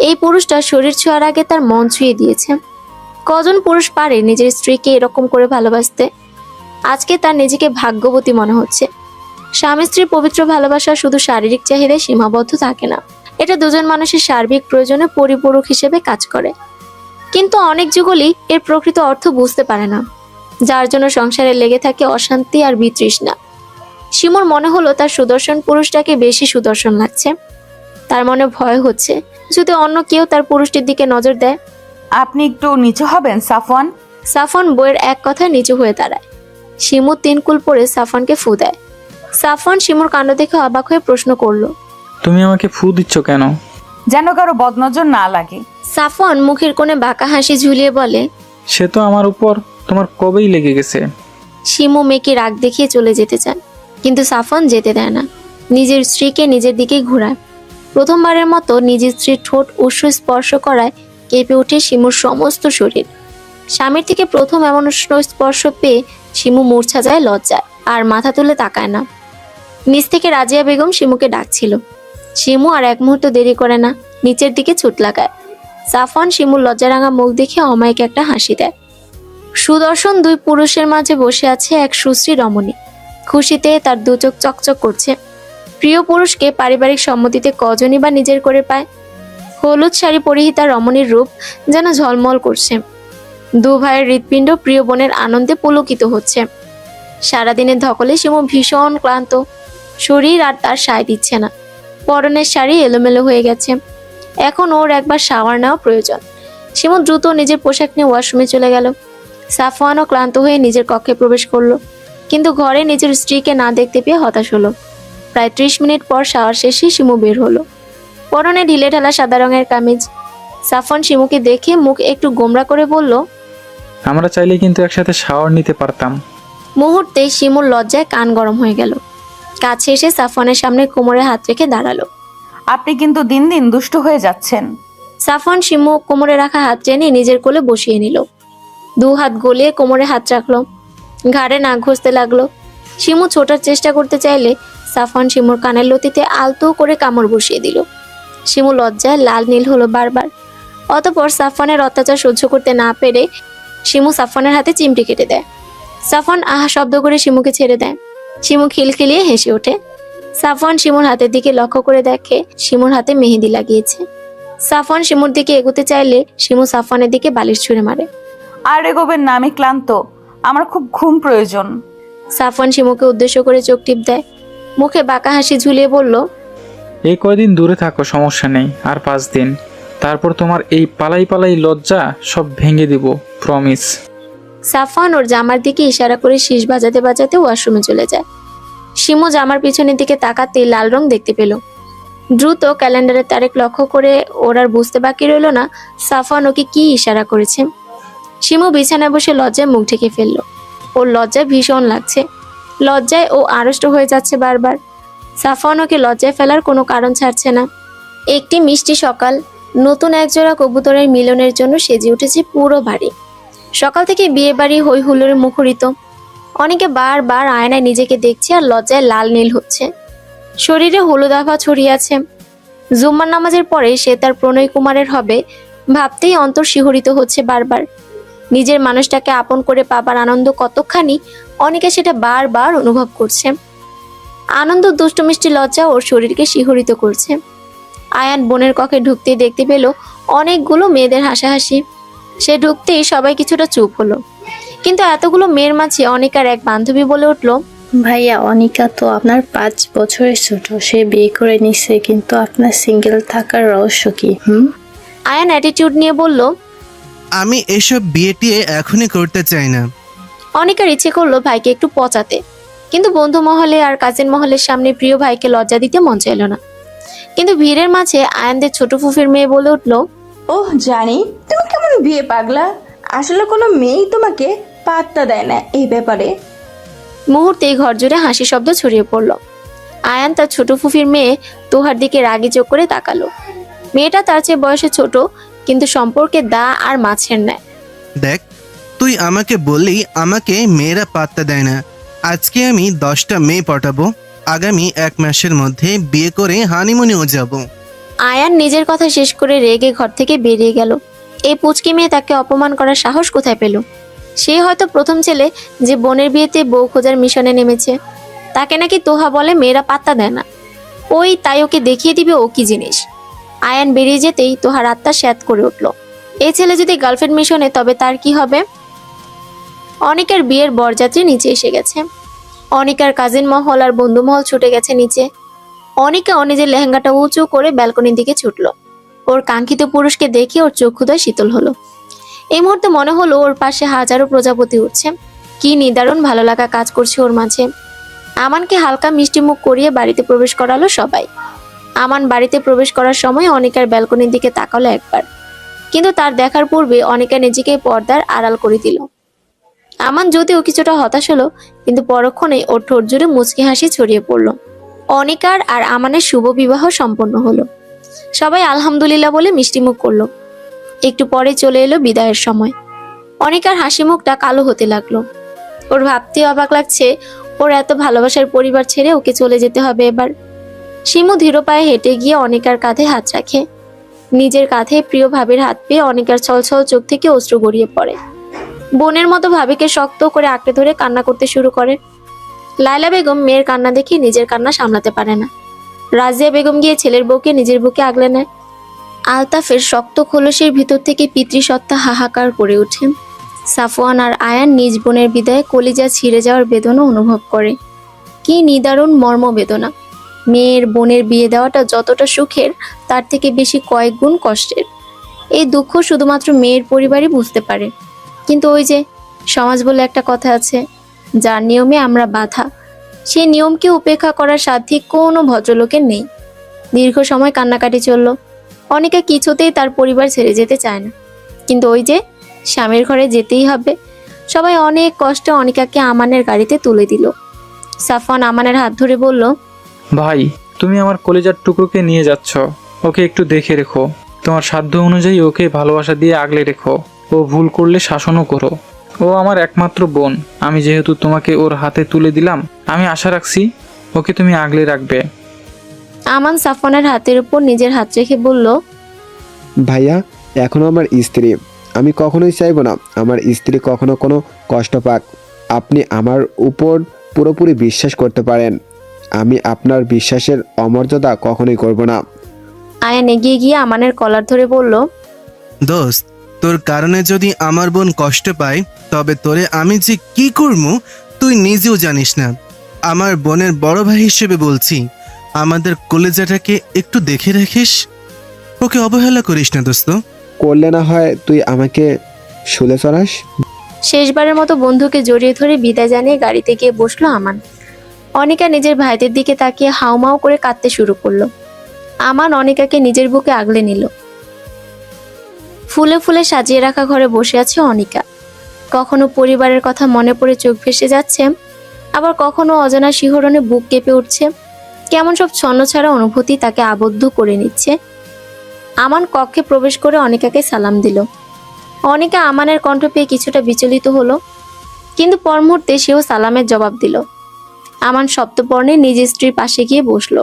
এই পুরুষটা শরীর ছোঁয়ার আগে তার মন ছুঁয়ে দিয়েছে। কজন পুরুষ পারে নিজের স্ত্রীকে এরকম করে ভালোবাসতে? আজকে তার নিজেকে ভাগ্যবতী মনে হচ্ছে। স্বামী স্ত্রীর পবিত্র ভালোবাসা শুধু শারীরিক চাহিদায় সীমাবদ্ধ থাকে না, এটা দুজন মানুষের সার্বিক প্রয়োজনে পরিপূরক হিসেবে কাজ করে। কিন্তু অনেক যুগলই এর প্রকৃত অর্থ বুঝতে পারে না, যার জন্য সংসারে লেগে থাকে অশান্তি আর বিতৃষ্ণা। শিমুর মনে হলো তার সুদর্শন পুরুষটাকে বেশি সুদর্শন লাগছে। তার মনে ভয় হচ্ছে যদি অন্য কেউ তার পুরুষটির দিকে নজর দেয়। আপনি একটু নিচু হবেন সাফওয়ান? সাফন বইয়ের এক কথায় নিচু হয়ে দাঁড়ায়। শিমু তিনকুল পরে সাফনকে ফু দেয়। সাফন শিমুর কাণ্ড দেখে অবাক হয়ে প্রশ্ন করলো, তুমি আমাকে ফু দিচ্ছ কেন? যেন কারো বদনজর না লাগে। সাফন মুখের কোণে বাঁকা হাসি ঝুলিয়ে বলে, সে তো আমার উপর তোমার কবেই লেগে গেছে। শিমু মেয়েকে রাগ দেখিয়ে চলে যেতে চান, কিন্তু সাফন যেতে দেয় না। নিজের স্ত্রীকে নিজের দিকে ঘোরায়। প্রথমবারের মতো নিজের স্ত্রীর ঠোঁট উষ্ণ স্পর্শ করায় কেঁপে ওঠে শিমুর সমস্ত শরীর। স্বামীর থেকে প্রথম এমন উষ্ণ স্পর্শ পেয়ে শিমু মূর্ছা যায় লজ্জায়, আর মাথা তুলে তাকায় না। নিচ থেকে রাজিয়া বেগম শিমুকে ডাকছিল। শিমু আর এক মুহূর্ত দেরি করে না, নিচের দিকে ছুট লাগায়। সাফন শিমুর লজ্জারাঙা মুখ দেখে অমায়িক একটা হাসি দেয়। সুদর্শন দুই পুরুষের মাঝে বসে আছে এক সুশ্রী রমণী। খুশিতে তার দু চোখ চকচক করছে। প্রিয় পুরুষকে পারিবারিক সম্মতিতে কজনই বা নিজের করে পায়। হলুদ শাড়ি পরিহিতা রমণীর রূপ যেন ঝলমল করছে। দু ভাইয়ের হৃৎপিণ্ড প্রিয় বোনের আনন্দে পুলকিত হচ্ছে। সারাদিনের ধকলে শিমু ভীষণ ক্লান্ত, শরীর আর তার সায় দিচ্ছে না। পরনের শাড়ি এলোমেলো হয়ে গেছে। এখন ওর একবার শাওয়ার নেওয়া প্রয়োজন। শিমু দ্রুত নিজের পোশাক নিয়ে ওয়াশরুমে চলে গেল। সাফওয়ানও ক্লান্ত হয়ে নিজের কক্ষে প্রবেশ করলো, কিন্তু ঘরে নিজের স্ত্রীকে না দেখতে পেয়ে হতাশ হলো। প্রায় 30 মিনিট পর শাওয়ার শেষে শিমু বের হলো। পরনে ঢিলেঢালা সাদা রঙের কামিজ। সাফওয়ান শিমুকে দেখে মুখ একটু গোমরা করে বলল, আমরা চাইলে কিন্তু একসাথে শাওয়ার নিতে পারতাম। মুহূর্তে শিমুর লজ্জায় কান গরম হয়ে গেল। কাছে এসে সাফওয়ানের সামনে কোমরে হাত রেখে দাঁড়ালো। আপনি কিন্তু দিন দিন দুষ্ট হয়ে যাচ্ছেন। সাফওয়ান শিমু কোমরে রাখা হাত টেনে নিজের কোলে বসিয়ে নিল। দু হাত গলিয়ে কোমরে হাত রাখলো, ঘাড়ে নাক ঘষতে লাগলো। শিমু ছোটার চেষ্টা করতে চাইলে সাফওয়ান শিমুর কানের লতিতে আলতো করে কামড় বসিয়ে দিল। শিমু লজ্জায় লাল নীল হলো বারবার। অতঃপর সাফওয়ানের অত্যাচার সহ্য করতে না পেরে শিমু সাফওয়ানের হাতে চিমটি কেটে দেয়। সাফওয়ান আহা শব্দ করে শিমুকে ছেড়ে দেয়। শিমু খিলখিলিয়ে হেসে ওঠে। সাফওয়ান শিমুর হাতের দিকে লক্ষ্য করে দেখে শিমুর হাতে মেহেদি লাগিয়েছে। সাফওয়ান শিমুর দিকে এগোতে চাইলে শিমু সাফওয়ানের দিকে বালিশ ছুঁড়ে মারে। আর এগোবেন না, আমি ক্লান্ত, আমার খুব ঘুম প্রয়োজন। সাফওয়ান শিমুকে উদ্দেশ্য করে চোখ টিপ দেয়, মুখে বাঁকা হাসি ঝুলিয়ে বলল, এই কয়দিন দূরে থাকো, সমস্যা নেই, আর 5 দিন, তারপর তোমার এই পালাই পালাই লজ্জা সব ভেঙে দিব, প্রমিস। সাফওয়ান ওর জামার দিকে ইশারা করে শীষ বাজাতে বাজাতে ওয়াশরুমে চলে যায়। শিমু জামার পিছনের দিকে তাকাতেই লাল রং দেখতে পেল। দ্রুত ক্যালেন্ডারের তারিখ লক্ষ্য করে ওর আর বুঝতে বাকি রইল না সাফওয়ান ওকে কি ইশারা করেছে। শিমু বিছানায় বসে লজ্জায় মুখ ঢেকে ফেলল। ওর লজ্জায় ভীষণ লাগছে। লজ্জায় ও আড়ষ্ট হয়ে যাচ্ছে বারবার। সাফওয়ান ওকে লজ্জায় ফেলার কোনো কারণ ছাড়ছে না। একটি মিষ্টি সকাল, নতুন একজোড়া কবুতরের মিলনের জন্য সেজে উঠেছে পুরো বাড়ি। সকাল থেকে বিয়ে বাড়ি হই হুল্লোড়ে মুখরিত। অনেকে বারবার আয়নায় নিজেকে দেখছে আর লজ্জায় লাল নীল হচ্ছে। শরীরে হলুদ আভা ছড়িয়ে আছে। জুম্মার নামাজের পরে সে তার প্রণয় কুমারের হবে ভাবতেই অন্তর শিহরিত হচ্ছে বারবার। নিজের মানুষটাকে আপন করে পাবার আনন্দ কতখানি অনেকে সেটা বারবার অনুভব করছে। আনন্দ দুষ্ট মিষ্টি লজ্জা ওর শরীরকে শিহরিত করছে। আয়ান বোনের কক্ষে ঢুকতেই দেখতে পেল অনেকগুলো মেয়েদের হাসাহাসি। সে ঢুকতেই সবাই কিছুটা চুপ হলো। কিন্তু এতগুলো মেয়ের মাঝে অনিকার এক বান্ধবী বলে উঠল, ভাইয়া, অনিকা তো আপনার 5 বছরের ছোট, সে বিয়ে করে নিছে, কিন্তু আপনার সিঙ্গেল থাকার রহস্য কি? আয়ান অ্যাটিটিউড নিয়ে বলল, আমি এসব বিয়ে টিয়ে এখনই করতে চাই না। অনিকার ইচ্ছে করলো ভাইকে একটু পচাতে, কিন্তু বন্ধু মহলে আর কাজিন মহলের সামনে প্রিয় ভাইকে লজ্জা দিতে মন চাইল না। কিন্তু ভিড়ের মাঝে আয়ানদের ছোট ফুফির মেয়ে বলে উঠল, ওহ জানি, তুমি কেমন বিয়ে পাগলা, আসলে কোনো মেয়েই তোমাকে পাত্তা দেয় না এই ব্যাপারে। মুহূর্তেই ঘর জুড়ে হাসি শব্দ ছড়িয়ে পড়ল। আয়ান তার ছোট ফুফির মেয়ে তোহার দিকে রাগি চোখ করে তাকালো। মেয়েটা তার চেয়ে বয়সে ছোট, কিন্তু সম্পর্কে দা আর মাছের ন্যায়। দেখ, তুই আমাকে বললি আমাকে মেয়েরা পাত্তা দেয় না। আজকে আমি 10টা মেয়ে পটাবো, আগামী 1 মাসের মধ্যে বিয়ে করে হানিমুনেও যাব। আয়ান নিজের কথা শেষ করে রেগে ঘর থেকে বেরিয়ে গেল। এই পুচকি মেয়ে তাকে অপমান করার সাহস কোথায় পেল? সে হয়তো প্রথম ছেলে যে বোনের বিয়েতে বউ খোঁজার মিশনে নেমেছে। তাকে নাকি তোহা বলে মেয়েরা পাত্তা দেয় না। ওই তাই ওকে দেখিয়ে দিবে ও কি জিনিস। আয়ান বেরিয়ে যেতেই তোহার আত্মা স্যাঁত করে উঠল। এই ছেলে যদি গার্লফ্রেন্ড মিশনে, তবে তার কি হবে? অনিকার বিয়ের বরযাত্রী নিচে এসে গেছে। অনিকার কাজিন মহল আর বন্ধু মহল ছুটে গেছে নিচে। অনিকা নিজের লেহেঙ্গাটা উঁচু করে ব্যালকনির দিকে ছুটল। ওর কাঙ্ক্ষিত পুরুষকে দেখে ওর চক্ষুদয় শীতল হলো। এই মুহূর্তে মনে হলো ওর পাশে হাজারো প্রজাপতি উঠছে। কি নিদারুণ ভালো লাগা কাজ করছে ওর মাঝে। আমানকে হালকা মিষ্টি মুখ করিয়ে বাড়িতে প্রবেশ করালো সবাই। আমান বাড়িতে প্রবেশ করার সময় অনিকার ব্যালকনির দিকে তাকালো একবার, কিন্তু তার দেখার পূর্বে অনিকা নিজেকে পর্দার আড়াল করে দিল। আমান যদিও কিছুটা হতাশ হলো, কিন্তু পরক্ষণেই ওর ঠোঁট জুড়ে মুচকি হাসি ছড়িয়ে পড়ল। অনিকার আর আমানের শুভ বিবাহ সম্পন্ন হলো। সবাই আলহামদুলিল্লাহ বলে মিষ্টিমুখ করলো। একটু পরে চলে এলো বিদায়ের সময়। অনিকার হাসি মুখটা কালো হতে লাগলো। ওর ভাবতে অবাক লাগছে, ওর এত ভালোবাসার পরিবার ছেড়ে ওকে চলে যেতে হবে এবার। শিমু ধীর পায়ে হেঁটে গিয়ে অনিকার কাঁধে হাত রাখে। নিজের কাঁধে প্রিয় ভাবির হাত পেয়ে অনিকার ছলছল চোখ থেকে অশ্রু গড়িয়ে পড়ে। বোনের মতো ভাবিকে শক্ত করে আঁকড়ে ধরে কান্না করতে শুরু করে। লায়লা বেগম মেয়ের কান্না দেখে নিজের কান্না সামলাতে পারে না। রাজিয়া বেগম গিয়ে ছেলের বউকে নিজের বুকে আগলে নেয়। আলতাফের শক্ত খোলসের ভিতর থেকে পিতৃসত্তা হাহাকার করে ওঠে। সাফওয়ান আর আয়ান নিজ বোনের বিদায়ে কলিজা ছিঁড়ে যাওয়ার বেদনা অনুভব করে। কি নিদারুণ মর্ম বেদনা! মেয়ের বোনের বিয়ে দেওয়াটা যতটা সুখের, তার থেকে বেশি কয়েক গুণ কষ্টের। এই দুঃখ শুধুমাত্র মেয়ের পরিবারই বুঝতে পারে। কিন্তু ওই যে সমাজ বলে একটা কথা আছে, যার নিয়মে আমরা বাঁধা, সেই নিয়মকে উপেক্ষা করার সাধ্যই কোনো ভদ্রলোকের নেই। দীর্ঘ সময় কান্নাকাটি চলল। অনিকা কিছুতেই তার পরিবার ছেড়ে যেতে চায় না, কিন্তু ওই যে স্বামীর ঘরে যেতেই হবে। সবাই অনেক কষ্টে অনিকাকে আমানের গাড়িতে তুলে দিল। সাফওয়ান আমানের হাত ধরে বলল, ভাই, তুমি আমার কলেজার টুকরোকে নিয়ে যাচ্ছ, ওকে একটু দেখে রেখো। তোমার সাধ্য অনুযায়ী ওকে ভালোবাসা দিয়ে আগলে রেখো। ও ভুল করলে শাসনও করো। ও আমার একমাত্র বোন। আমি যেহেতু তোমাকে ওর হাতে তুলে দিলাম, আমি আশা রাখছি ওকে তুমি আগলে রাখবে। আমান সাফওয়ানের হাতের উপর নিজের হাত রেখে বলল, ভাইয়া এখনো আমার স্ত্রী, আমি কখনোই চাইবো না আমার স্ত্রী কখনো কোনো কষ্ট পাক। আপনি আমার উপর পুরোপুরি বিশ্বাস করতে পারেন, আমি আপনার বিশ্বাসের অমর্যাদা কখনোই করব না। আয়ান এগিয়ে গিয়ে আমানের কলার ধরে বলল, দোস্ত, তোর কারণে যদি আমার বোন কষ্ট পায় তবে তোরে আমি যে কি করবো তুই নিজেও জানিস না। আমার বোনের বড় ভাই হিসেবে বলছি, আমাদের কলেজাটাকে একটু দেখে রাখিস। ওকে অবহেলা করিস না দোস্ত। করলে না হয় তুই আমাকে শুলে চড়াস। শেষবারের মতো বন্ধুকে জড়িয়ে ধরে বিদায় জানিয়ে গাড়িতে গিয়ে বসলো আমান। অনিকা নিজের ভাইদের দিকে তাকিয়ে হাউমাউ করে কাঁদতে শুরু করলো। আমান অনিকাকে নিজের বুকে আগলে নিল। ফুলে ফুলে সাজিয়ে রাখা ঘরে বসে আছে অনিকা। কখনো পরিবারের কথা মনে পড়ে চোখ ভেসে যাচ্ছে, আবার কখনো অজানা শিহরণে বুক কেঁপে উঠছে। কেমন সব ছন্নছাড়া অনুভূতি তাকে আবদ্ধ করে নিচ্ছে। আমান কক্ষে প্রবেশ করে অনিকাকে সালাম দিল। অনিকা আমানের কণ্ঠ পেয়ে কিছুটা বিচলিত হলো, কিন্তু পর মুহূর্তে সেও সালামের জবাব দিল। আমান সপ্তপর্ণে নিজের স্ত্রীর পাশে গিয়ে বসলো।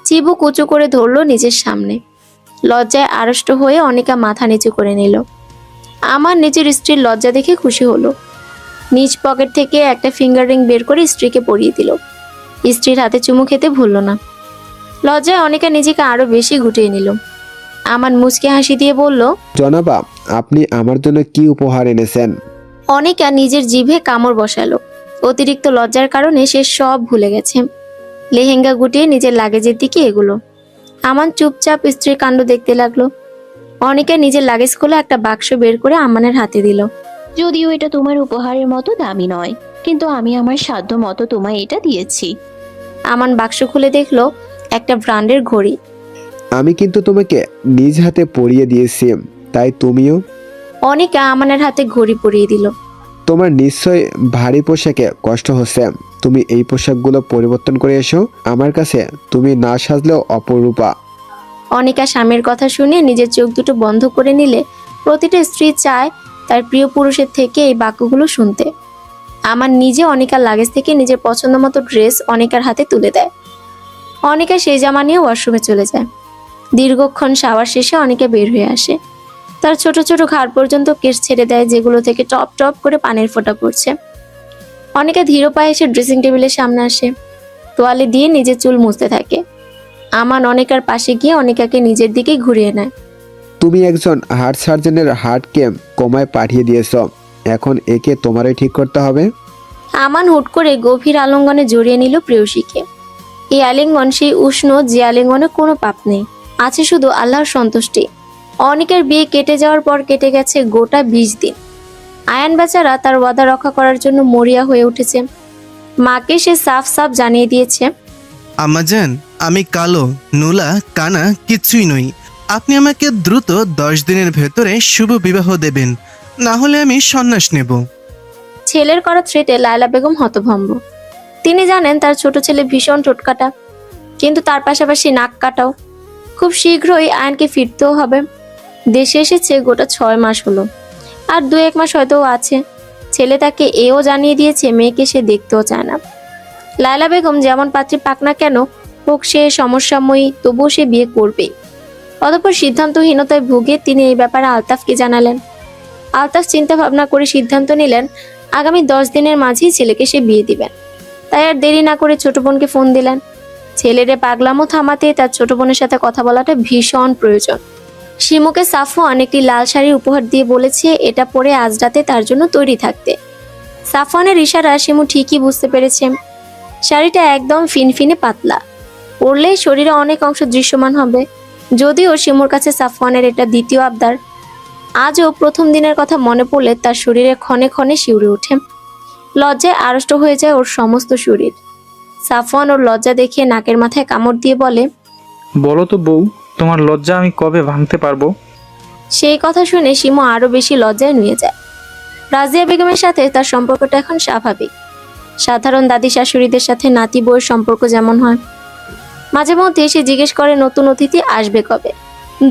চিবুক উঁচু করে ধরলো নিজের সামনে। লজ্জায় আড়ষ্ট হয়ে অনিকা মাথা নিচু করে নিল। আমান নিজের স্ত্রীর লজ্জা দেখে খুশি হলো। নিজ পকেট থেকে একটা ফিঙ্গার রিং বের করে স্ত্রীকে পরিয়ে দিল। স্ত্রীর হাতে চুমু খেতে ভুলল না। লজ্জায় অনিকা নিজেকে আরো বেশি গুটিয়ে নিল। আমান মুচকে হাসি দিয়ে বলল, জনাবা, আপনি আমার জন্য কি উপহার এনেছেন? অনিকা নিজের জিভে কামড় বসালো। অতিরিক্ত লজ্জার কারণে সে সব ভুলে গেছে। লেহেঙ্গা গুটিয়ে নিজের লাগেজের দিকে এগুলো। আমান চুপচাপ স্ত্রীর কাণ্ড দেখতে লাগলো। অনিকা নিজের লাগেজ খুলে একটা বাক্স বের করে আমানের হাতে দিল। যদিও এটা তোমার উপহারের মতো দামি নয়, কিন্তু আমি আমার সাধ্য মতো তোমায় এটা দিয়েছি। আমান বাক্স খুলে দেখলো একটা ব্র্যান্ডের ঘড়ি। আমি কিন্তু তোমাকে নিজ হাতে পরিয়ে দিয়েছি, তাই তুমিও। অনিকা আমানের হাতে ঘড়ি পরিয়ে দিল। তোমার নিশ্চয় ভারী পোশাকে কষ্ট হচ্ছে, তুমি এই পোশাকগুলো পরিবর্তন করে এসো। আমার কাছে তুমি না সাজলেও অপরূপা। অনিকা স্বামীর কথা শুনে নিজের চোখ দুটো বন্ধ করে নিলে প্রতিটা স্ত্রী চায় তার প্রিয় পুরুষের থেকে এই বাক্যগুলো শুনতে। আমার নিজে অনিকার লাগেজ থেকে নিজের পছন্দ মতো ড্রেস অনিকার হাতে তুলে দেয়। অনিকা সেই জামা নিয়ে ওয়াশরুমে চলে যায়। দীর্ঘক্ষণ শাওয়ার শেষে অনিকা বের হয়ে আসে। তার ছোট ছোট ঘাড় পর্যন্ত কেশ ছেড়ে দেয়, যেগুলো থেকে টপ টপ করে পানির ফোঁটা পড়ছে। অনিকা ধীর পায়ে এসে ড্রেসিং টেবিলের সামনে আসে। তোয়ালে দিয়ে নিজের চুল মুছতে থাকে। আমান অনিকার পাশে গিয়ে অনিকাকে নিজের দিকে ঘুরিয়ে নেয়। তুমি একজন হার্ট সার্জনের হার্টকে কোমায় পাঠিয়ে দিয়েছ, এখন একে তোমারই ঠিক করতে হবে। আমান হুট করে গভীর আলিঙ্গনে জড়িয়ে নিল প্রেয়সীকে। এই আলিঙ্গন সেই উষ্ণ যে আলিঙ্গনে কোনো পাপ নেই, আছে শুধু আল্লাহর সন্তুষ্টি। অনিকার বিয়ে কেটে যাওয়ার পর কেটে গেছে গোটা 20 দিন। আয়ান বেচারা তার ওয়াদা রক্ষা করার জন্য মরিয়া হয়ে উঠেছে। মাকে সে সাফ সাফ জানিয়ে দিয়েছে, আম্মাজান, আমি কালো, নুলা, কানা কিচ্ছুই নই। আপনি আমাকে দ্রুত 10 দিনের ভেতরে শুভ বিবাহ দেবেন, না হলে আমি সন্ন্যাস নেব। ছেলের করা থ্রেটে লায়লা বেগম হতভম্ব। তিনি জানেন তার ছোট ছেলে ভীষণ টোটকাটা, কিন্তু তার পাশাপাশি নাক কাটাও। খুব শীঘ্রই আয়নকে ফিরতেও হবে। দেশে এসেছে গোটা 6 মাস হলো, আর 2-1 মাস হয়তো আছে। ছেলে তাকে এও জানিয়ে দিয়েছে মেয়েকে সে দেখতেও চায় না। লায়লা বেগম যেমন পাত্রী পাক না কেন হোক, সে সমস্যাময়ী, তবুও সে বিয়ে করবে। অতঃপর সিদ্ধান্তহীনতায় ভুগে তিনি এই ব্যাপারে আলতাফকে জানালেন। আলতাফ চিন্তা ভাবনা করে সিদ্ধান্ত নিলেন আগামী 10 দিনের মাঝেই ছেলেকে সে বিয়ে দিবেন। তাই আর দেরি না করে ছোট বোনকে ফোন দিলেন। ছেলেরে পাগলামো থামাতে তার ছোট বোনের সাথে কথা বলাটা ভীষণ প্রয়োজন। শিমুকে সাফওয়ান একটি লাল শাড়ি উপহার দিয়ে বলেছে এটা পরে আজ রাতে তার জন্য তৈরি থাকতে। সাফওয়ানের ইশারা শিমু ঠিকই বুঝতে পেরেছে। শাড়িটা একদম ফিনফিনে পাতলা, পরলে শরীরে অনেক অংশ দৃশ্যমান হবে। যদিও শিমুর কাছে সাফওয়ানের এটা দ্বিতীয় আবদার। আজও প্রথম দিনের কথা মনে পড়লে তার শরীরে ক্ষণে ক্ষণে শিউরে ওঠে। লজ্জায় আড়ষ্ট হয়ে যায় ওর সমস্ত শরীর। সাফওয়ান ওর লজ্জা দেখিয়ে নাকের মাথায় কামড় দিয়ে বলে, বলো তো বউ, তোমার লজ্জা আমি কবে ভাঙতে পারবো? সেই কথা শুনে শিমু আরো বেশি লজ্জায় নুয়ে যায়। রাজিয়া বেগমের সাথে তার সম্পর্কটা এখন স্বাভাবিক। সাধারণ দাদি শাশুড়িদের সাথে নাতি বউয়ের সম্পর্ক যেমন হয়। মাঝে মধ্যে সে জিজ্ঞেস করে নতুন অতিথি আসবে কবে।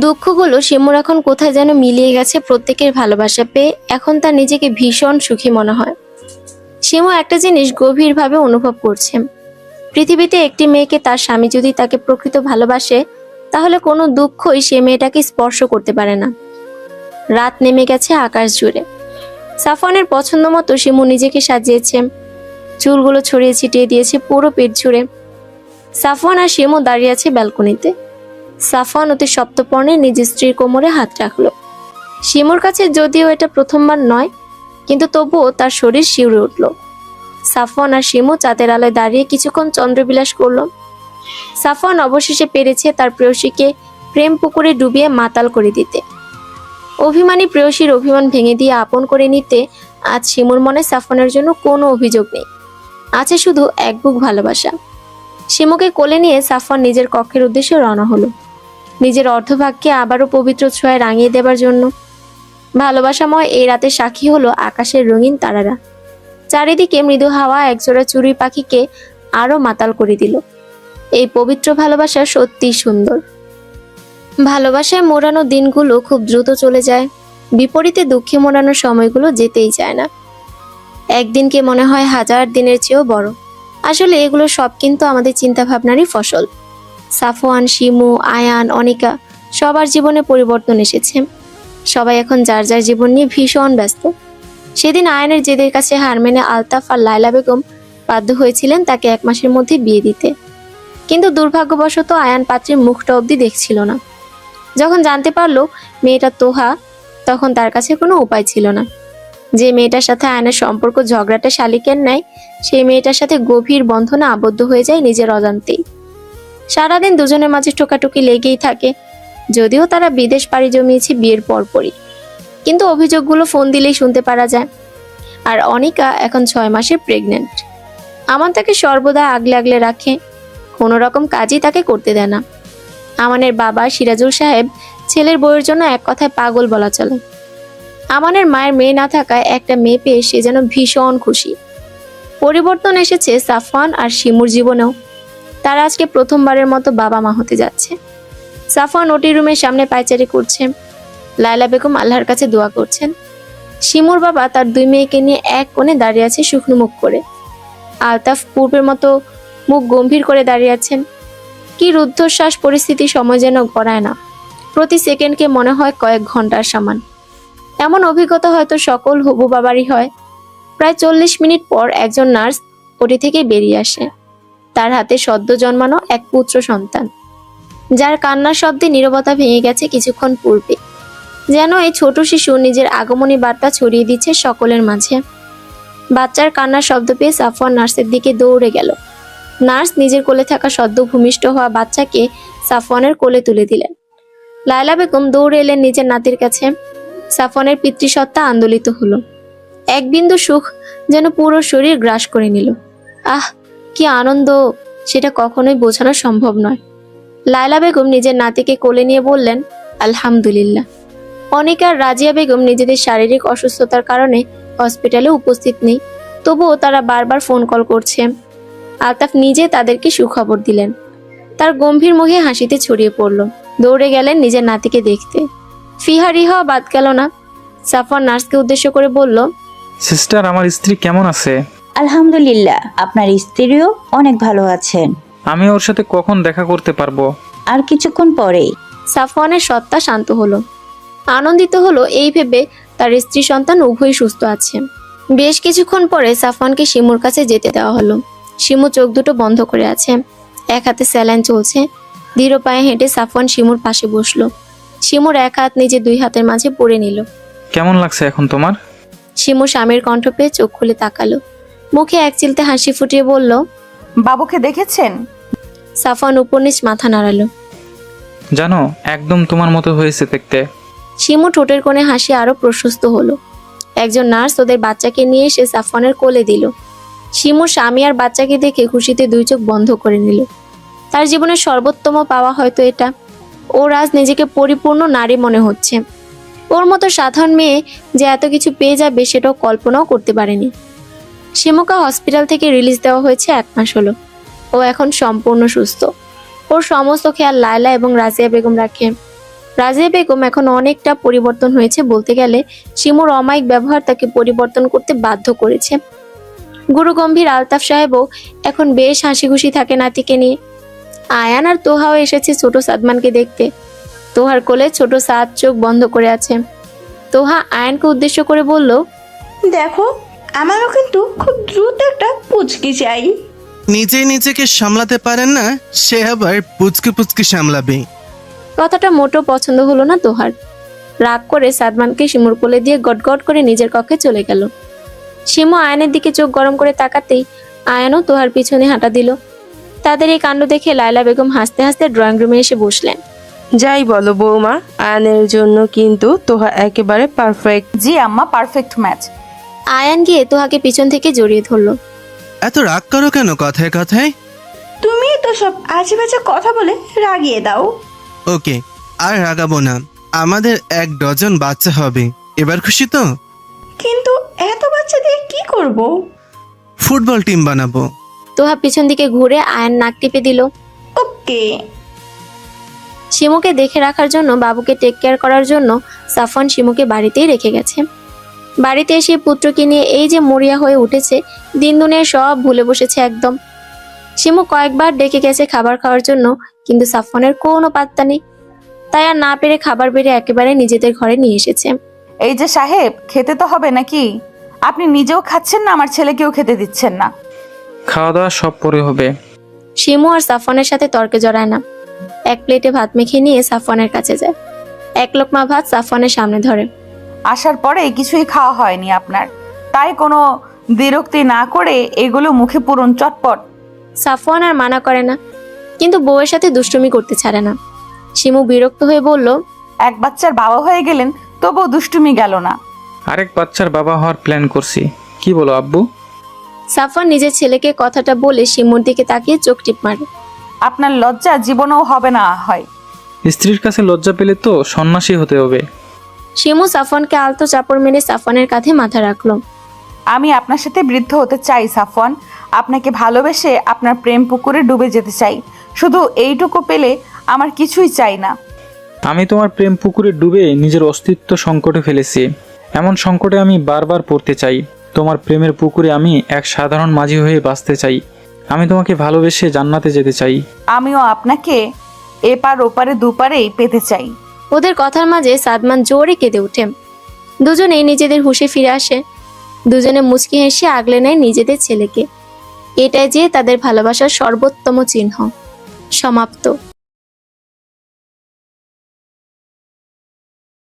দুঃখগুলো শিমুর এখন কোথায় যেন মিলিয়ে গেছে প্রত্যেকের ভালোবাসা পেয়ে। এখন তার নিজেকে ভীষণ সুখী মনে হয়। শিমু একটা জিনিস গভীরভাবে অনুভব করছে, পৃথিবীতে একটি মেয়েকে তার স্বামী যদি তাকে প্রকৃত ভালোবাসে, তাহলে কোনো দুঃখই সে মেয়েটাকে স্পর্শ করতে পারে না। রাত নেমে গেছে আকাশ জুড়ে। সাফওয়ানের পছন্দ মতো শিমু নিজেকে সাজিয়েছে, চুলগুলো ছড়িয়ে ছিটিয়ে দিয়েছে পুরো পেট জুড়ে। সাফওয়ান আর শিমু দাঁড়িয়ে আছে ব্যালকনিতে। সাফওয়ান অতি সপ্তপর্ণে নিজ স্ত্রীর কোমরে হাত রাখলো। শিমুর কাছে যদিও এটা প্রথমবার নয়, কিন্তু তবুও তার শরীর শিউরে উঠল। সাফওয়ান আর শিমু চাঁদের আলোয় দাঁড়িয়ে কিছুক্ষণ চন্দ্রবিলাস করলো। সাফওয়ান অবশেষে পেরেছে তার প্রেয়সীকে প্রেম পুকুরে ডুবিয়ে মাতাল করে দিতে। অভিমানী প্রেয়সীর অভিমান ভেঙে দিয়ে আপন করে নিতে আজ শিমুর মনে সাফওয়ানের জন্য কোনো অভিযোগ নেই, আছে শুধু এক বুক ভালোবাসা। শিমুকে কোলে নিয়ে সাফওয়ান নিজের কক্ষের উদ্দেশ্যে রওনা হলো, নিজের অর্ধভাগকে আবারও পবিত্র ছোঁয়ায় রাঙিয়ে দেবার জন্য। ভালোবাসাময় এই রাতে সাক্ষী হলো আকাশের রঙিন তারারা। চারিদিকে মৃদু হাওয়া একজোড়া চড়ুই পাখিকে আরো মাতাল করে দিল। এই পবিত্র ভালোবাসা সত্যিই সুন্দর। ভালোবাসায় মোড়ানো দিনগুলো খুব দ্রুত চলে যায়, বিপরীতে দুঃখে মোড়ানো সময়গুলো যেতেই চায় না। একদিনকে মনে হয় হাজার দিনের চেয়েও বড়। আসলে এগুলো সব কিন্তু আমাদের চিন্তা ভাবনারই ফসল। সাফওয়ান, শিমু, আয়ান, অনিকা সবার জীবনে পরিবর্তন এসেছে। সবাই এখন যার যার জীবন নিয়ে ভীষণ ব্যস্ত। সেদিন আয়ানের জেদের কাছে হার মেনে আলতাফ আর লায়লা বেগম বাধ্য হয়েছিলেন তাকে 1 মাসের মধ্যে বিয়ে দিতে। কিন্তু দুর্ভাগ্যবশত আয়ান পাত্রীর মুখটা অবধি দেখছিল না। যখন জানতে পারলো মেয়েটা তোহা, তখন তার কাছে কোনো উপায় ছিল না। যে মেয়েটার সাথে আয়ানের সম্পর্ক ঝগড়াটা শালিকের ন্যায়, সেই মেয়েটার সাথে গভীর বন্ধনে আবদ্ধ হয়ে যায় নিজের অজান্তেই। সারাদিন দুজনের মাঝে টোকাটুকি লেগেই থাকে, যদিও তারা বিদেশ পাড়ি জমিয়েছে বিয়ের পরপরই। কিন্তু অভিযোগগুলো ফোন দিলেই শুনতে পারা যায়। আর অনিকা এখন 6 মাসে প্রেগনেন্ট। আমান তাকে সর্বদা আগলে আগলে রাখে, কোনো রকম কাজই তাকে করতে দেয় না। আমানের বাবা সিরাজুল সাহেব ছেলের বউয়ের জন্য এক কথায় পাগল বলা চলে। আমানের মায়ের মেয়ে না থাকায় একটা মেয়ে পেয়ে সে যেন ভীষণ খুশি। পরিবর্তন এসেছে সাফওয়ান আর শিমুর জীবনেও। তারা আজকে প্রথমবারের মতো বাবা মা হতে যাচ্ছে। সাফওয়ান ওটি রুমের সামনে পায়চারি করছে, লায়লা বেগম আল্লাহর কাছে দোয়া করছেন। শিমুর বাবা তার 2 মেয়েকে নিয়ে এক কোণে দাঁড়িয়ে আছে শুকনো মুখ করে। আলতাফ পূর্বের মতো মুখ গম্ভীর করে দাঁড়িয়ে আছেন। কি রুদ্ধশ্বাস পরিস্থিতি, সময় যেন গড়ায় না। প্রতি সেকেন্ডকে মনে হয় কয়েক ঘন্টার সমান। এমন অভিজ্ঞতা হয়তো সকল হবু বাবারই হয়। প্রায় 40 মিনিট পর একজন নার্স ওটি থেকে বেরিয়ে আসে। তার হাতে সদ্য জন্মানো এক পুত্র সন্তান, যার কান্নার শব্দে নীরবতা ভেঙে গেছে কিছুক্ষণ পূর্বে। যেন এই ছোট শিশু নিজের আগমনী বার্তা ছড়িয়ে দিচ্ছে সকলের মাঝে। বাচ্চার কান্নার শব্দ পেয়ে সাফওয়ান নার্সের দিকে দৌড়ে গেল। নার্স নিজের কোলে থাকা সদ্য ভূমিষ্ঠ হওয়া বাচ্চাকে সাফওয়ানের কোলে তুলে দিলেন। লায়লা বেগম দৌড়ে এলেন নিজের নাতির কাছে। সাফওয়ানের পিতৃসত্তা আন্দোলিত হলো। এক বিন্দু সুখ যেন পুরো শরীর গ্রাস করে নিল। আহ, কি আনন্দ, সেটা কখনোই বোঝানো সম্ভব নয়। লায়লা বেগম নিজের নাতিকে কোলে নিয়ে বললেন, আলহামদুলিল্লাহ। অনিকা আর রাজিয়া বেগম নিজেদের শারীরিক অসুস্থতার কারণে হসপিটালে উপস্থিত নেই, তবুও তারা বারবার ফোন কল করছে। আলতাফ নিজে তাদেরকে সুখবর দিলেন। তার গম্ভীর মুখে হাসিতে ছড়িয়ে পড়ল। দৌড়ে গেলেন নিজের নাতিকে দেখতে। ফিহারি হওয়া বাদ গেল না। সাফওয়ান নার্সকে উদ্দেশ্য করে বলল, সিস্টার, আমার স্ত্রী কেমন আছে? আলহামদুলিল্লাহ, আপনার স্ত্রীও অনেক ভালো আছেন। আমি ওর সাথে কখন দেখা করতে পারবো? আর কিছুক্ষণ পরেই। সাফওয়ানের সত্তা শান্ত হলো। আনন্দিত হলো এই ভেবে তার স্ত্রী সন্তান উভয়ই সুস্থ আছে। বেশ কিছুক্ষণ পরে সাফওয়ানকে শিমুর কাছে যেতে দেওয়া হলো। শিমু চোখ দুটো বন্ধ করে আছে, এক হাতে স্যালাইন চলছে। ধীর পায়ে হেঁটে সাফওয়ান শিমুর পাশে বসলো। শিমুর এক হাত নিজে 2 হাতের মাঝে পড়ে নিল। কেমন লাগছে এখন তোমার? শিমু স্বামীর কণ্ঠ পেয়ে চোখ খুলে তাকালো। মুখে এক চিলতে হাসি ফুটিয়ে বলল, বাবুকে দেখেছেন? সাফওয়ান উপর নিচ মাথা নাড়ালো। জানো, একদম তোমার মতো হয়েছে দেখতে। শিমু ঠোঁটের কোণে হাসি আরো প্রশস্ত হলো। একজন নার্স ওদের বাচ্চাকে নিয়ে এসে সাফওয়ানের কোলে দিল। শিমু স্বামী আর বাচ্চাকে দেখে খুশিতে 2 চোখ বন্ধ করে নিল। তার জীবনের সর্বোত্তম পাওয়া হয়তো এটা। ওর আজ নিজেকে পরিপূর্ণ নারী মনে হচ্ছে। ওর মতো সাধারণ মেয়ে যে এত কিছু পেয়ে যাবে সেটাও কল্পনাও করতে পারেনি। শিমুকে হসপিটাল থেকে রিলিজ দেওয়া হয়েছে 1 মাস হলো। ও এখন সম্পূর্ণ সুস্থ। ওর সমস্ত খেয়াল লায়লা এবং রাজিয়া বেগম রাখে। রাজিয়া বেগম এখন অনেকটা পরিবর্তন হয়েছে বলতে গেলে। শিমুর অমায়িক ব্যবহার তাকে পরিবর্তন করতে বাধ্য করেছে। গুরু গম্ভীর আলতাফ সাহেবও এখন বেশ হাসি খুশি থাকে নাতিকে নিয়ে। আয়ান আর তোহাও এসেছে ছোট সাদমানকে দেখতে। তোহার কোলে ছোট সাদ চোখ বন্ধ করে আছে। তোহা আয়ানকে উদ্দেশ্য করে বলল, দেখো আমারও কিন্তু খুব দ্রুত একটা পুচকি চাই। নিজেই নিজেকে সামলাতে পারেন না, সে আবার পুচকে পুচকে সামলাবে। কথাটা মোটেও পছন্দ হলো না তোহার। রাগ করে সাদমানকে শিমুর কোলে দিয়ে গটগট করে নিজের কক্ষে চলে গেল। শিমু আয়ানের দিকে চোখ গরম করে তাকাতেই আয়ানও তোহার পিছনে হাঁটা দিল। তাদের এই কাণ্ড দেখে লায়লা বেগম হাসতে হাসতে ড্রয়িং রুমে এসে বসলেন। যাই বলো বৌমা, আয়ানের জন্য কিন্তু তোহা একেবারে পারফেক্ট। জি আম্মা, পারফেক্ট ম্যাচ। আয়ান গিয়ে তোহাকে পিছন থেকে জড়িয়ে ধরলো। এত রাগ করো কেন কথায় কথায়? তুমি তো সব আজেবাজে কথা বলে রাগিয়ে দাও। ওকে, আর রাগাবো না। আমাদের 1 ডজন বাচ্চা হবে, এবার খুশি তো? কিন্তু এত বাচ্চা দিয়ে কি করব? ফুটবল টিম বানাবো। তোহা পিছন দিকে ঘুরে আয়ান নাক টিপে দিল। ওকে। শিমুকে দেখে রাখার জন্য, বাবুকে টেক কেয়ার করার জন্য সাফওয়ান শিমুকে বাড়িতেই রেখে গেছে। বাড়িতে এসে পুত্রকে নিয়ে এই যে মরিয়া হয়ে উঠেছে, দিন দুনিয়া সব ভুলে বসেছে একদম। শিমু কয়েকবার ডেকে গেছে খাবার খাওয়ার জন্য, কিন্তু সাফওয়ানের কোনো পাত্তা নেই। তাই আর না পেরে খাবার বেড়ে একেবারে নিজেদের ঘরে নিয়ে এসেছে। এই যে সাহেব, খেতে তো হবে নাকি? আপনি নিজেও খাচ্ছেন না, আমার ছেলেকেও খেতে দিচ্ছেন না। খাওয়া দাওয়া সব পরে হবে। শিমু আর সাফওয়ানের সাথে তর্কে জড়ায় না। 1 প্লেটে ভাত মেখে নিয়ে সাফওয়ানের কাছে যায়। 1 লোকমা ভাত সাফওয়ানের সামনে ধরে। আসার পরে কিছুই খাওয়া হয়নি আপনার, তাই কোনো বিরক্তি না করে এগুলো মুখে পুরুন চটপট। সাফওয়ান আর মানা করে না, কিন্তু বউয়ের সাথে দুষ্টুমি করতে ছাড়ে না। শিমু বিরক্ত হয়ে বলল, 1 বাচ্চার বাবা হয়ে গেলেন, তবুও দুষ্টুমি গেল না। আরেক বাচ্চার বাবা হওয়ার প্ল্যান করছি, কি বলো আব্বু? সাফওয়ান নিজের ছেলেকে কথাটা বলে শিমুর দিকে তাকিয়ে চোখ টিপ মারে। আপনার লজ্জা জীবনেও হবে না হয়। স্ত্রীর কাছে লজ্জা পেলে তো সন্ন্যাসী হতে হবে। শিমু সাফওয়ানকে আলতো চাপড় মেরে সাফওয়ানের কাঁধে মাথা রাখলো। আমি আপনার সাথে বৃদ্ধ হতে চাই সাফওয়ান, আপনাকে ভালোবেসে আপনার প্রেম পুকুরে ডুবে যেতে চাই। শুধু এইটুকু পেলে আমার কিছুই চাই না। আমি তোমার প্রেম পুকুরে ডুবে নিজের অস্তিত্ব সংকটে ফেলেছি। এমন সংকটে আমি বারবার পড়তে চাই। তোমার প্রেমের পুকুরে আমি এক সাধারণ মাঝি হয়ে বাঁচতে চাই। আমি তোমাকে ভালোবেসে জান্নাতে যেতে চাই। আমিও আপনাকে এপার ওপারে দুপারেই পেতে চাই। ওদের কথার মাঝে সাদমান জোরে কেঁদে ওঠে। দুজনেই নিজেদের হুঁশে ফিরে আসে। দুজনে মুচকি হেসে আগলে নেয় নিজেদের ছেলেকে। এটাই যে তাদের ভালোবাসার সর্বোত্তম চিহ্ন। সমাপ্ত।